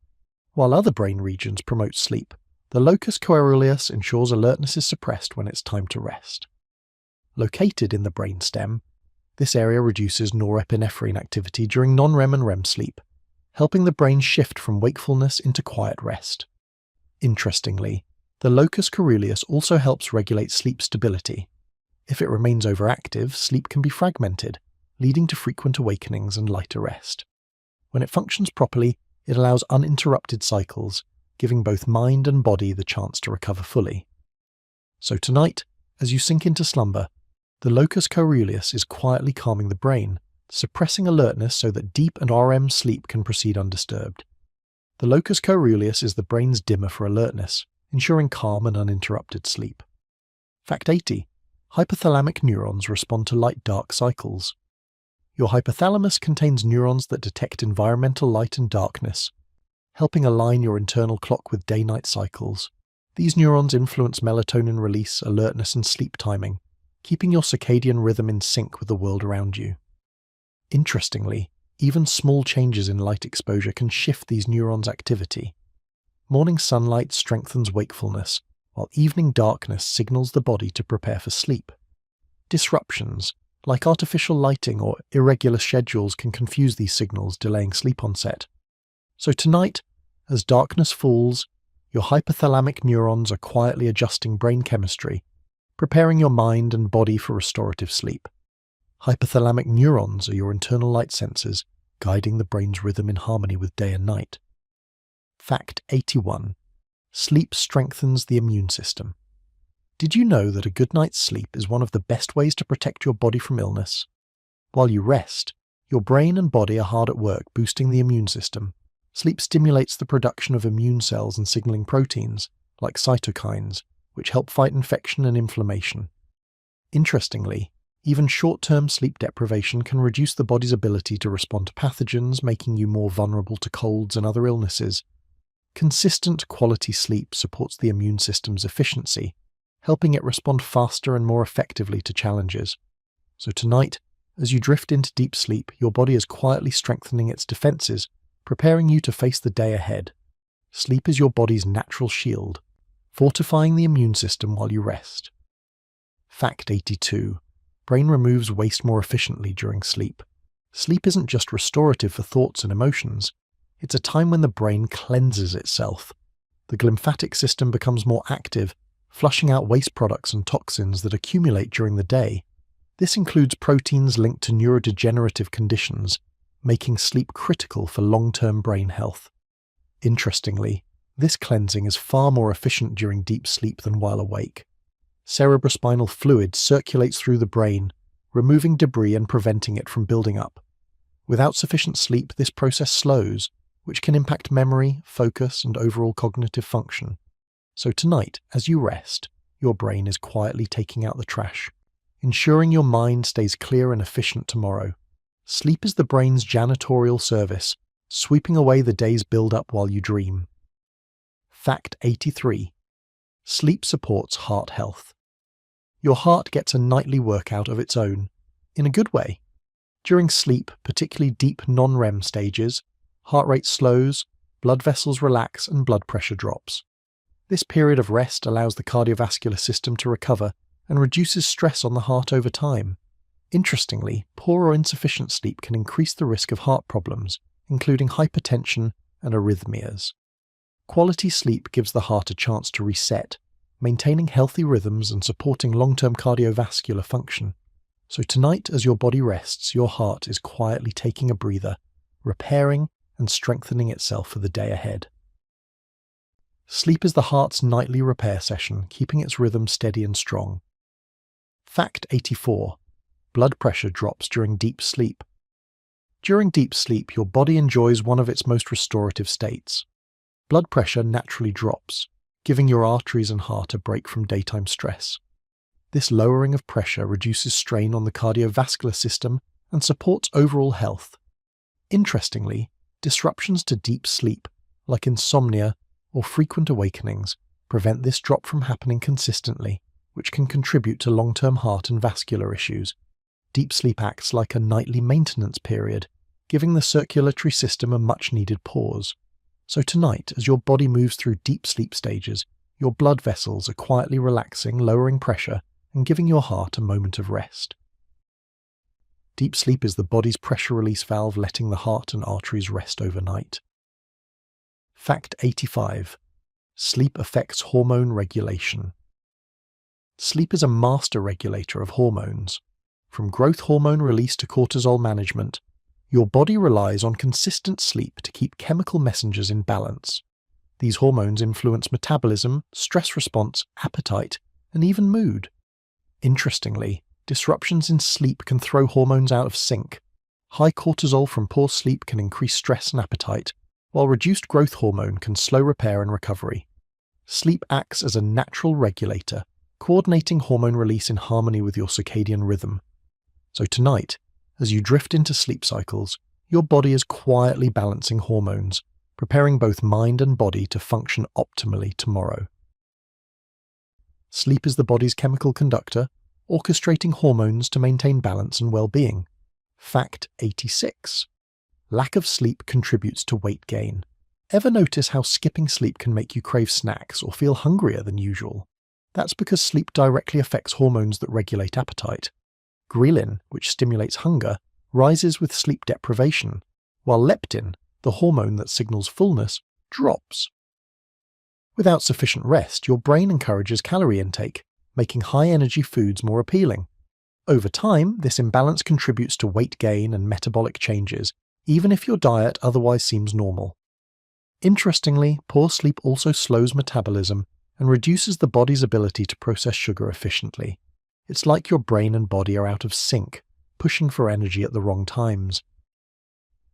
While other brain regions promote sleep, the locus coeruleus ensures alertness is suppressed when it's time to rest. Located in the brainstem, this area reduces norepinephrine activity during non-REM and REM sleep, helping the brain shift from wakefulness into quiet rest. Interestingly, the locus coeruleus also helps regulate sleep stability. If it remains overactive, sleep can be fragmented, leading to frequent awakenings and lighter rest. When it functions properly, it allows uninterrupted cycles, giving both mind and body the chance to recover fully. So tonight, as you sink into slumber, the locus coeruleus is quietly calming the brain, suppressing alertness so that deep and REM sleep can proceed undisturbed. The locus coeruleus is the brain's dimmer for alertness, ensuring calm and uninterrupted sleep. Fact 80. Hypothalamic neurons respond to light-dark cycles. Your hypothalamus contains neurons that detect environmental light and darkness, helping align your internal clock with day-night cycles. These neurons influence melatonin release, alertness, and sleep timing, keeping your circadian rhythm in sync with the world around you. Interestingly, even small changes in light exposure can shift these neurons' activity. Morning sunlight strengthens wakefulness, while evening darkness signals the body to prepare for sleep. Disruptions, like artificial lighting or irregular schedules, can confuse these signals, delaying sleep onset. So tonight, as darkness falls, your hypothalamic neurons are quietly adjusting brain chemistry, preparing your mind and body for restorative sleep. Hypothalamic neurons are your internal light sensors, guiding the brain's rhythm in harmony with day and night. Fact 81. Sleep strengthens the immune system. Did you know that a good night's sleep is one of the best ways to protect your body from illness? While you rest, your brain and body are hard at work boosting the immune system. Sleep stimulates the production of immune cells and signaling proteins, like cytokines, which help fight infection and inflammation. Interestingly, even short-term sleep deprivation can reduce the body's ability to respond to pathogens, making you more vulnerable to colds and other illnesses. Consistent quality sleep supports the immune system's efficiency, helping it respond faster and more effectively to challenges. So tonight, as you drift into deep sleep, your body is quietly strengthening its defenses, preparing you to face the day ahead. Sleep is your body's natural shield, fortifying the immune system while you rest. Fact 82. Brain removes waste more efficiently during sleep. Sleep isn't just restorative for thoughts and emotions, it's a time when the brain cleanses itself. The glymphatic system becomes more active, flushing out waste products and toxins that accumulate during the day. This includes proteins linked to neurodegenerative conditions, making sleep critical for long-term brain health. Interestingly, this cleansing is far more efficient during deep sleep than while awake. Cerebrospinal fluid circulates through the brain, removing debris and preventing it from building up. Without sufficient sleep, this process slows, which can impact memory, focus, and overall cognitive function. So tonight, as you rest, your brain is quietly taking out the trash, ensuring your mind stays clear and efficient tomorrow. Sleep is the brain's janitorial service, sweeping away the day's build-up while you dream. Fact 83. Sleep supports heart health. Your heart gets a nightly workout of its own, in a good way. During sleep, particularly deep non-REM stages, heart rate slows, blood vessels relax, and blood pressure drops. This period of rest allows the cardiovascular system to recover and reduces stress on the heart over time. Interestingly, poor or insufficient sleep can increase the risk of heart problems, including hypertension and arrhythmias. Quality sleep gives the heart a chance to reset, maintaining healthy rhythms and supporting long-term cardiovascular function. So tonight, as your body rests, your heart is quietly taking a breather, repairing and strengthening itself for the day ahead. Sleep is the heart's nightly repair session, keeping its rhythm steady and strong. Fact 84. Blood pressure drops during deep sleep. During deep sleep, your body enjoys one of its most restorative states. Blood pressure naturally drops, giving your arteries and heart a break from daytime stress. This lowering of pressure reduces strain on the cardiovascular system and supports overall health. Interestingly, disruptions to deep sleep, like insomnia or frequent awakenings, prevent this drop from happening consistently, which can contribute to long-term heart and vascular issues. Deep sleep acts like a nightly maintenance period, giving the circulatory system a much-needed pause. So tonight, as your body moves through deep sleep stages, your blood vessels are quietly relaxing, lowering pressure, and giving your heart a moment of rest. Deep sleep is the body's pressure release valve, letting the heart and arteries rest overnight. Fact 85. Sleep affects hormone regulation. Sleep is a master regulator of hormones. From growth hormone release to cortisol management, your body relies on consistent sleep to keep chemical messengers in balance. These hormones influence metabolism, stress response, appetite, and even mood. Interestingly, disruptions in sleep can throw hormones out of sync. High cortisol from poor sleep can increase stress and appetite, while reduced growth hormone can slow repair and recovery. Sleep acts as a natural regulator, coordinating hormone release in harmony with your circadian rhythm. So tonight, as you drift into sleep cycles, your body is quietly balancing hormones, preparing both mind and body to function optimally tomorrow. Sleep is the body's chemical conductor, orchestrating hormones to maintain balance and well-being. Fact 86. Lack of sleep contributes to weight gain. Ever notice how skipping sleep can make you crave snacks or feel hungrier than usual? That's because sleep directly affects hormones that regulate appetite. Ghrelin, which stimulates hunger, rises with sleep deprivation, while leptin, the hormone that signals fullness, drops. Without sufficient rest, your brain encourages calorie intake, making high-energy foods more appealing. Over time, this imbalance contributes to weight gain and metabolic changes, even if your diet otherwise seems normal. Interestingly, poor sleep also slows metabolism and reduces the body's ability to process sugar efficiently. It's like your brain and body are out of sync, pushing for energy at the wrong times.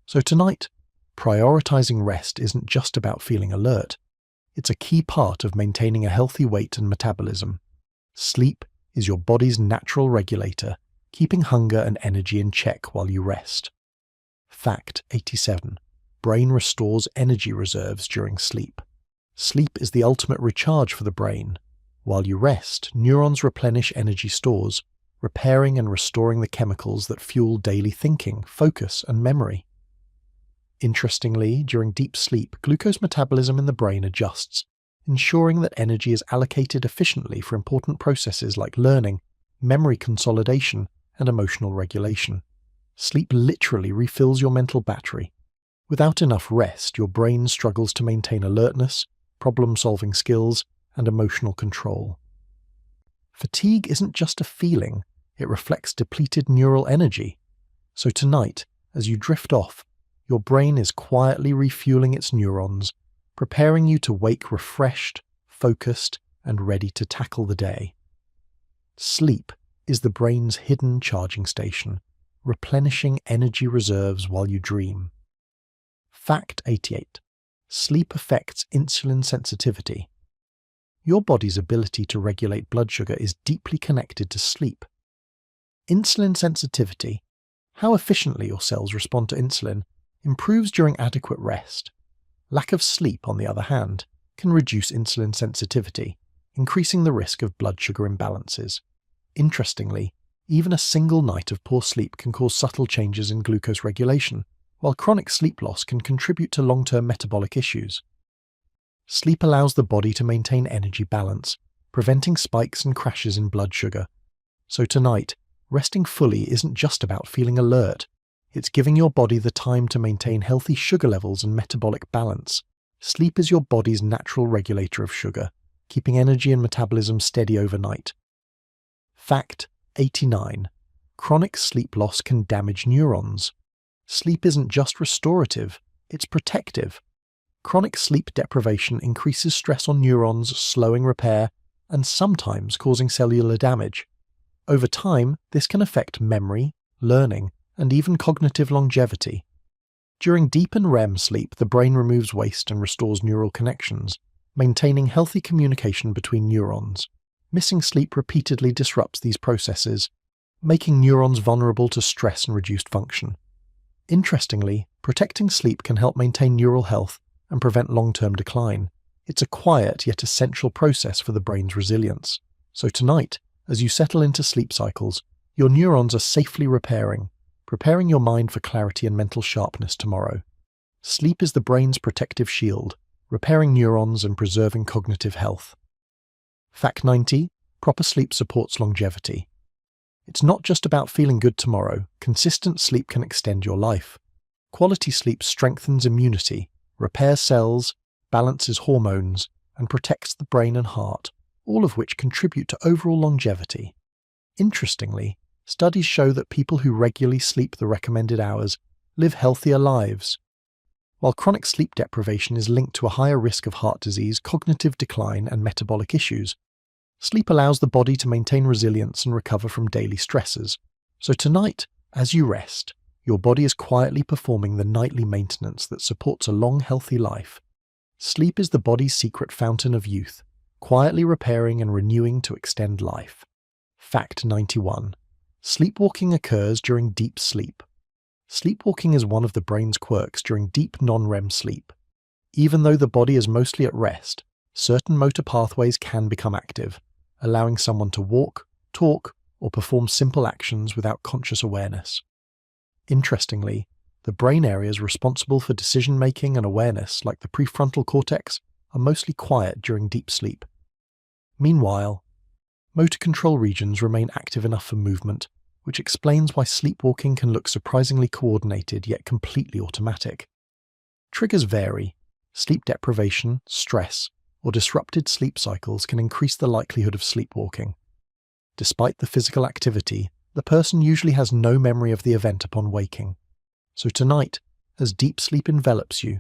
So tonight, prioritizing rest isn't just about feeling alert. It's a key part of maintaining a healthy weight and metabolism. Sleep is your body's natural regulator, keeping hunger and energy in check while you rest. Fact 87. Brain restores energy reserves during sleep. Sleep is the ultimate recharge for the brain. While you rest, neurons replenish energy stores, repairing and restoring the chemicals that fuel daily thinking, focus, and memory. Interestingly, during deep sleep, glucose metabolism in the brain adjusts, ensuring that energy is allocated efficiently for important processes like learning, memory consolidation, and emotional regulation. Sleep literally refills your mental battery. Without enough rest, your brain struggles to maintain alertness, problem-solving skills, and emotional control. Fatigue isn't just a feeling, it reflects depleted neural energy. So tonight, as you drift off, your brain is quietly refueling its neurons, preparing you to wake refreshed, focused, and ready to tackle the day. Sleep is the brain's hidden charging station, replenishing energy reserves while you dream. Fact 88. Sleep affects insulin sensitivity. Your body's ability to regulate blood sugar is deeply connected to sleep. Insulin sensitivity, how efficiently your cells respond to insulin, improves during adequate rest. Lack of sleep, on the other hand, can reduce insulin sensitivity, increasing the risk of blood sugar imbalances. Interestingly, even a single night of poor sleep can cause subtle changes in glucose regulation, while chronic sleep loss can contribute to long-term metabolic issues. Sleep allows the body to maintain energy balance, preventing spikes and crashes in blood sugar. So tonight, resting fully isn't just about feeling alert. It's giving your body the time to maintain healthy sugar levels and metabolic balance. Sleep is your body's natural regulator of sugar, keeping energy and metabolism steady overnight. Fact 89. Chronic sleep loss can damage neurons. Sleep isn't just restorative, it's protective. Chronic sleep deprivation increases stress on neurons, slowing repair, and sometimes causing cellular damage. Over time, this can affect memory, learning, and even cognitive longevity. During deep and REM sleep, the brain removes waste and restores neural connections, maintaining healthy communication between neurons. Missing sleep repeatedly disrupts these processes, making neurons vulnerable to stress and reduced function. Interestingly, protecting sleep can help maintain neural health and prevent long-term decline. It's a quiet yet essential process for the brain's resilience. So tonight, as you settle into sleep cycles, your neurons are safely repairing, preparing your mind for clarity and mental sharpness tomorrow. Sleep is the brain's protective shield, repairing neurons and preserving cognitive health. Fact 90. Proper sleep supports longevity. It's not just about feeling good tomorrow. Consistent sleep can extend your life. Quality sleep strengthens immunity, repairs cells, balances hormones, and protects the brain and heart, all of which contribute to overall longevity. Interestingly, studies show that people who regularly sleep the recommended hours live healthier lives. While chronic sleep deprivation is linked to a higher risk of heart disease, cognitive decline, and metabolic issues, sleep allows the body to maintain resilience and recover from daily stresses. So tonight, as you rest, your body is quietly performing the nightly maintenance that supports a long, healthy life. Sleep is the body's secret fountain of youth, quietly repairing and renewing to extend life. Fact 91. Sleepwalking occurs during deep sleep. Sleepwalking is one of the brain's quirks during deep non-REM sleep. Even though the body is mostly at rest, certain motor pathways can become active, allowing someone to walk, talk, or perform simple actions without conscious awareness. Interestingly, the brain areas responsible for decision-making and awareness, like the prefrontal cortex, are mostly quiet during deep sleep. Meanwhile, motor control regions remain active enough for movement, which explains why sleepwalking can look surprisingly coordinated yet completely automatic. Triggers vary. Sleep deprivation, stress, or disrupted sleep cycles can increase the likelihood of sleepwalking. Despite the physical activity, the person usually has no memory of the event upon waking. So tonight, as deep sleep envelops you,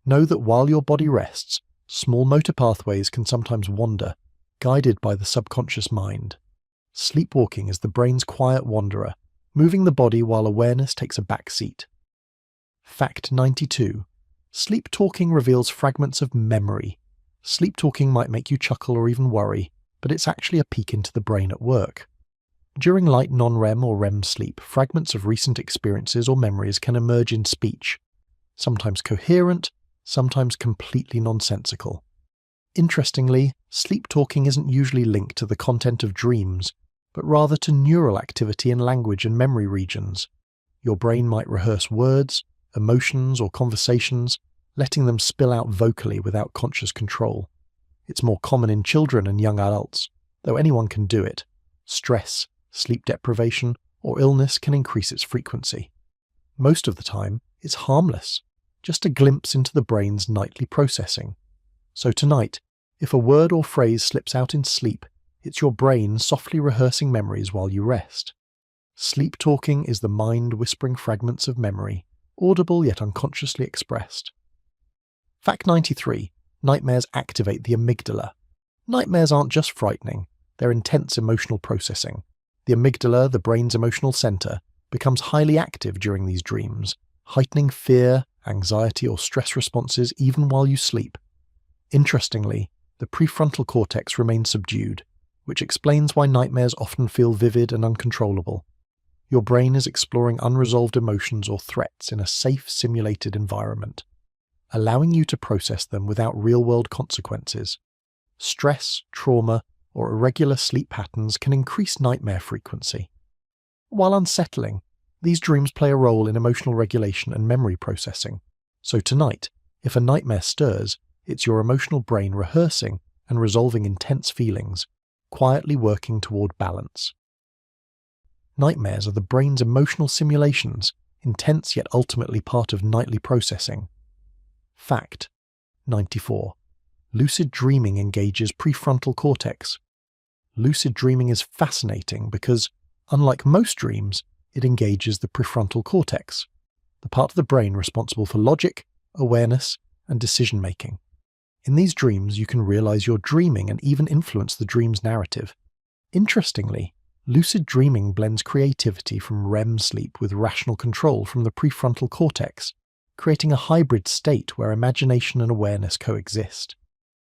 know that while your body rests, small motor pathways can sometimes wander, guided by the subconscious mind. Sleepwalking is the brain's quiet wanderer, moving the body while awareness takes a back seat. Fact 92. Sleep talking reveals fragments of memory. Sleep talking might make you chuckle or even worry, but it's actually a peek into the brain at work. During light non-REM or REM sleep, fragments of recent experiences or memories can emerge in speech, sometimes coherent, sometimes completely nonsensical. Interestingly, sleep talking isn't usually linked to the content of dreams, but rather to neural activity in language and memory regions. Your brain might rehearse words, emotions, or conversations, letting them spill out vocally without conscious control. It's more common in children and young adults, though anyone can do it. Stress, sleep deprivation, or illness can increase its frequency. Most of the time, it's harmless, just a glimpse into the brain's nightly processing. So tonight, if a word or phrase slips out in sleep, it's your brain softly rehearsing memories while you rest. Sleep talking is the mind whispering fragments of memory, audible yet unconsciously expressed. Fact 93. Nightmares activate the amygdala. Nightmares aren't just frightening, they're intense emotional processing. The amygdala, the brain's emotional center, becomes highly active during these dreams, heightening fear, anxiety, or stress responses even while you sleep. Interestingly, the prefrontal cortex remains subdued, which explains why nightmares often feel vivid and uncontrollable. Your brain is exploring unresolved emotions or threats in a safe, simulated environment, allowing you to process them without real-world consequences. Stress, trauma, or irregular sleep patterns can increase nightmare frequency. While unsettling, these dreams play a role in emotional regulation and memory processing. So tonight, if a nightmare stirs, it's your emotional brain rehearsing and resolving intense feelings, quietly working toward balance. Nightmares are the brain's emotional simulations, intense yet ultimately part of nightly processing. Fact 94. Lucid dreaming engages prefrontal cortex. Lucid dreaming is fascinating because, unlike most dreams, it engages the prefrontal cortex, the part of the brain responsible for logic, awareness, and decision-making. In these dreams, you can realize you're dreaming and even influence the dream's narrative. Interestingly, lucid dreaming blends creativity from REM sleep with rational control from the prefrontal cortex, creating a hybrid state where imagination and awareness coexist.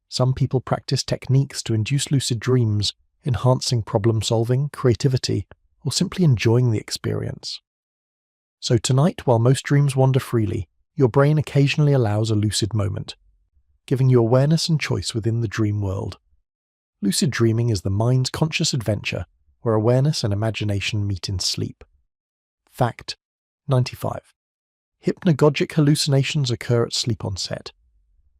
Some people practice techniques to induce lucid dreams, enhancing problem-solving, creativity, or simply enjoying the experience. So tonight, while most dreams wander freely, your brain occasionally allows a lucid moment, giving you awareness and choice within the dream world. Lucid dreaming is the mind's conscious adventure where awareness and imagination meet in sleep. Fact 95. Hypnagogic hallucinations occur at sleep onset.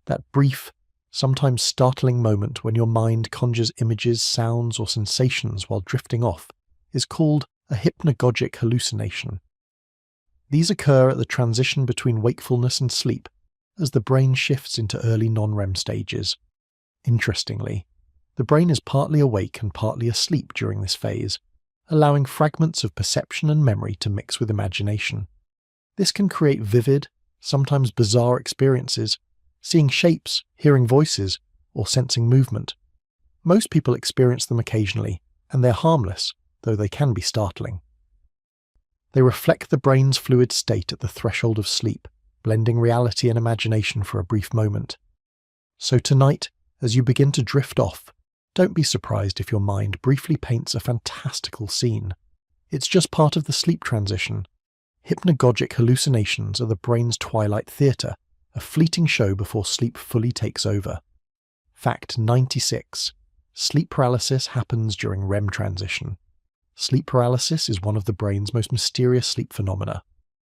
That brief, sometimes startling moment when your mind conjures images, sounds, or sensations while drifting off is called a hypnagogic hallucination. These occur at the transition between wakefulness and sleep, as the brain shifts into early non-REM stages. Interestingly, the brain is partly awake and partly asleep during this phase, allowing fragments of perception and memory to mix with imagination. This can create vivid, sometimes bizarre experiences, seeing shapes, hearing voices, or sensing movement. Most people experience them occasionally, and they're harmless, though they can be startling. They reflect the brain's fluid state at the threshold of sleep, blending reality and imagination for a brief moment. So tonight, as you begin to drift off, don't be surprised if your mind briefly paints a fantastical scene. It's just part of the sleep transition. Hypnagogic hallucinations are the brain's twilight theatre, a fleeting show before sleep fully takes over. Fact 96. Sleep paralysis happens during REM transition. Sleep paralysis is one of the brain's most mysterious sleep phenomena.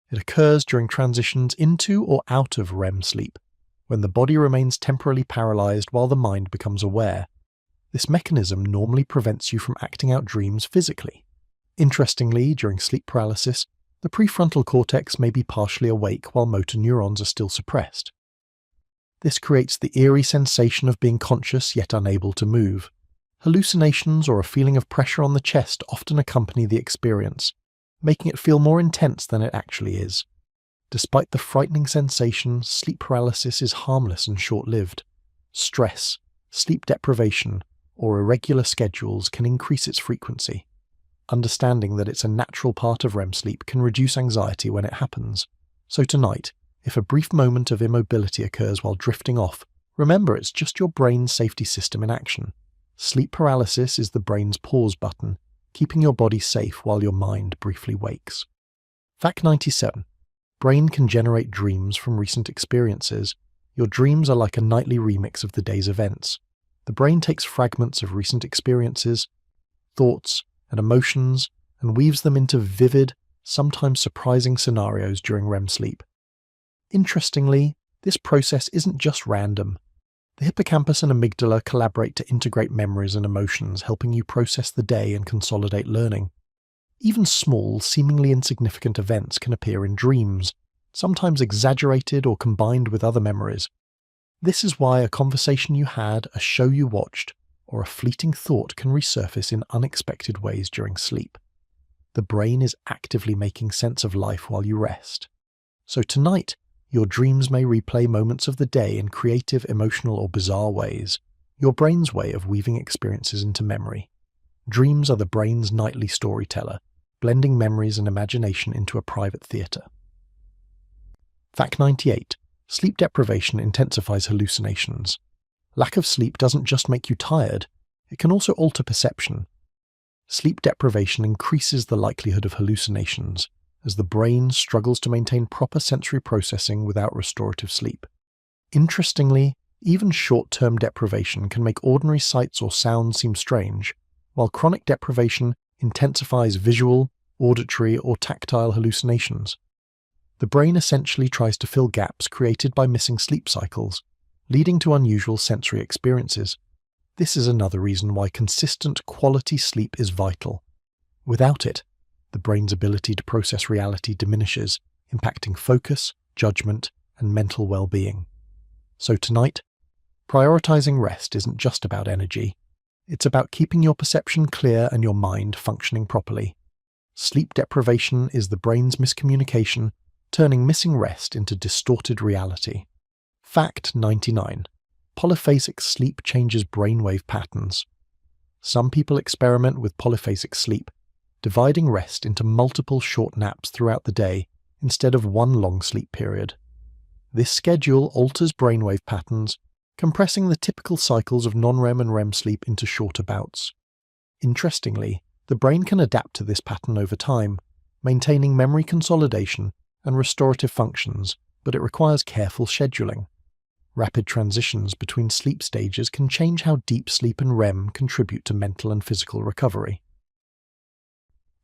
It occurs during transitions into or out of REM sleep, when the body remains temporarily paralyzed while the mind becomes aware. This mechanism normally prevents you from acting out dreams physically. Interestingly, during sleep paralysis, the prefrontal cortex may be partially awake while motor neurons are still suppressed. This creates the eerie sensation of being conscious yet unable to move. Hallucinations or a feeling of pressure on the chest often accompany the experience, making it feel more intense than it actually is. Despite the frightening sensation, sleep paralysis is harmless and short-lived. Stress, sleep deprivation, or irregular schedules can increase its frequency. Understanding that it's a natural part of REM sleep can reduce anxiety when it happens. So tonight, if a brief moment of immobility occurs while drifting off, remember it's just your brain's safety system in action. Sleep paralysis is the brain's pause button, keeping your body safe while your mind briefly wakes. Fact 97. Brain can generate dreams from recent experiences. Your dreams are like a nightly remix of the day's events. The brain takes fragments of recent experiences, thoughts, and emotions, and weaves them into vivid, sometimes surprising scenarios during REM sleep. Interestingly, this process isn't just random. The hippocampus and amygdala collaborate to integrate memories and emotions, helping you process the day and consolidate learning. Even small, seemingly insignificant events can appear in dreams, sometimes exaggerated or combined with other memories. This is why a conversation you had, a show you watched, or a fleeting thought can resurface in unexpected ways during sleep. The brain is actively making sense of life while you rest. So tonight, your dreams may replay moments of the day in creative, emotional, or bizarre ways, your brain's way of weaving experiences into memory. Dreams are the brain's nightly storyteller, blending memories and imagination into a private theatre. Fact 98. Sleep deprivation intensifies hallucinations. Lack of sleep doesn't just make you tired, it can also alter perception. Sleep deprivation increases the likelihood of hallucinations, as the brain struggles to maintain proper sensory processing without restorative sleep. Interestingly, even short-term deprivation can make ordinary sights or sounds seem strange, while chronic deprivation intensifies visual, auditory, or tactile hallucinations. The brain essentially tries to fill gaps created by missing sleep cycles, leading to unusual sensory experiences. This is another reason why consistent, quality sleep is vital. Without it, the brain's ability to process reality diminishes, impacting focus, judgment, and mental well-being. So tonight, prioritizing rest isn't just about energy. It's about keeping your perception clear and your mind functioning properly. Sleep deprivation is the brain's miscommunication, turning missing rest into distorted reality. Fact 99. Polyphasic sleep changes brainwave patterns. Some people experiment with polyphasic sleep, dividing rest into multiple short naps throughout the day instead of one long sleep period. This schedule alters brainwave patterns, compressing the typical cycles of non-REM and REM sleep into shorter bouts. Interestingly, the brain can adapt to this pattern over time, maintaining memory consolidation and restorative functions, but it requires careful scheduling. Rapid transitions between sleep stages can change how deep sleep and REM contribute to mental and physical recovery.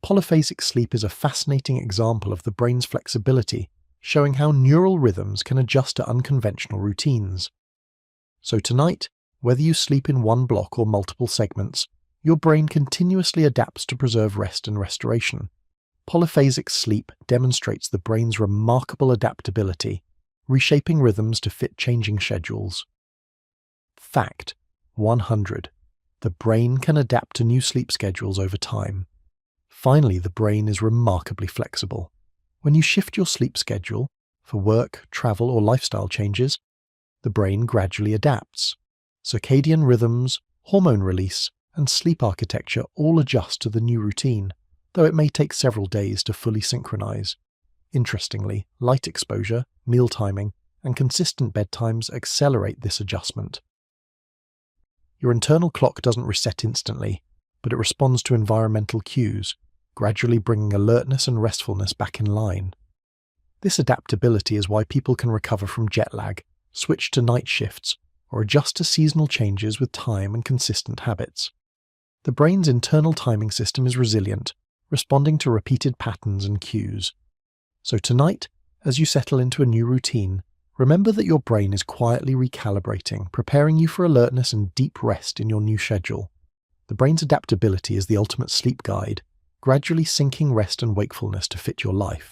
Polyphasic sleep is a fascinating example of the brain's flexibility, showing how neural rhythms can adjust to unconventional routines. So tonight, whether you sleep in one block or multiple segments, your brain continuously adapts to preserve rest and restoration. Polyphasic sleep demonstrates the brain's remarkable adaptability, reshaping rhythms to fit changing schedules. Fact 100. The brain can adapt to new sleep schedules over time. Finally, the brain is remarkably flexible. When you shift your sleep schedule for work, travel, or lifestyle changes, the brain gradually adapts. Circadian rhythms, hormone release, and sleep architecture all adjust to the new routine, though it may take several days to fully synchronize. Interestingly, light exposure, meal timing, and consistent bedtimes accelerate this adjustment. Your internal clock doesn't reset instantly, but it responds to environmental cues, gradually bringing alertness and restfulness back in line. This adaptability is why people can recover from jet lag, switch to night shifts, or adjust to seasonal changes with time and consistent habits. The brain's internal timing system is resilient, responding to repeated patterns and cues. So tonight, as you settle into a new routine, remember that your brain is quietly recalibrating, preparing you for alertness and deep rest in your new schedule. The brain's adaptability is the ultimate sleep guide, gradually syncing rest and wakefulness to fit your life.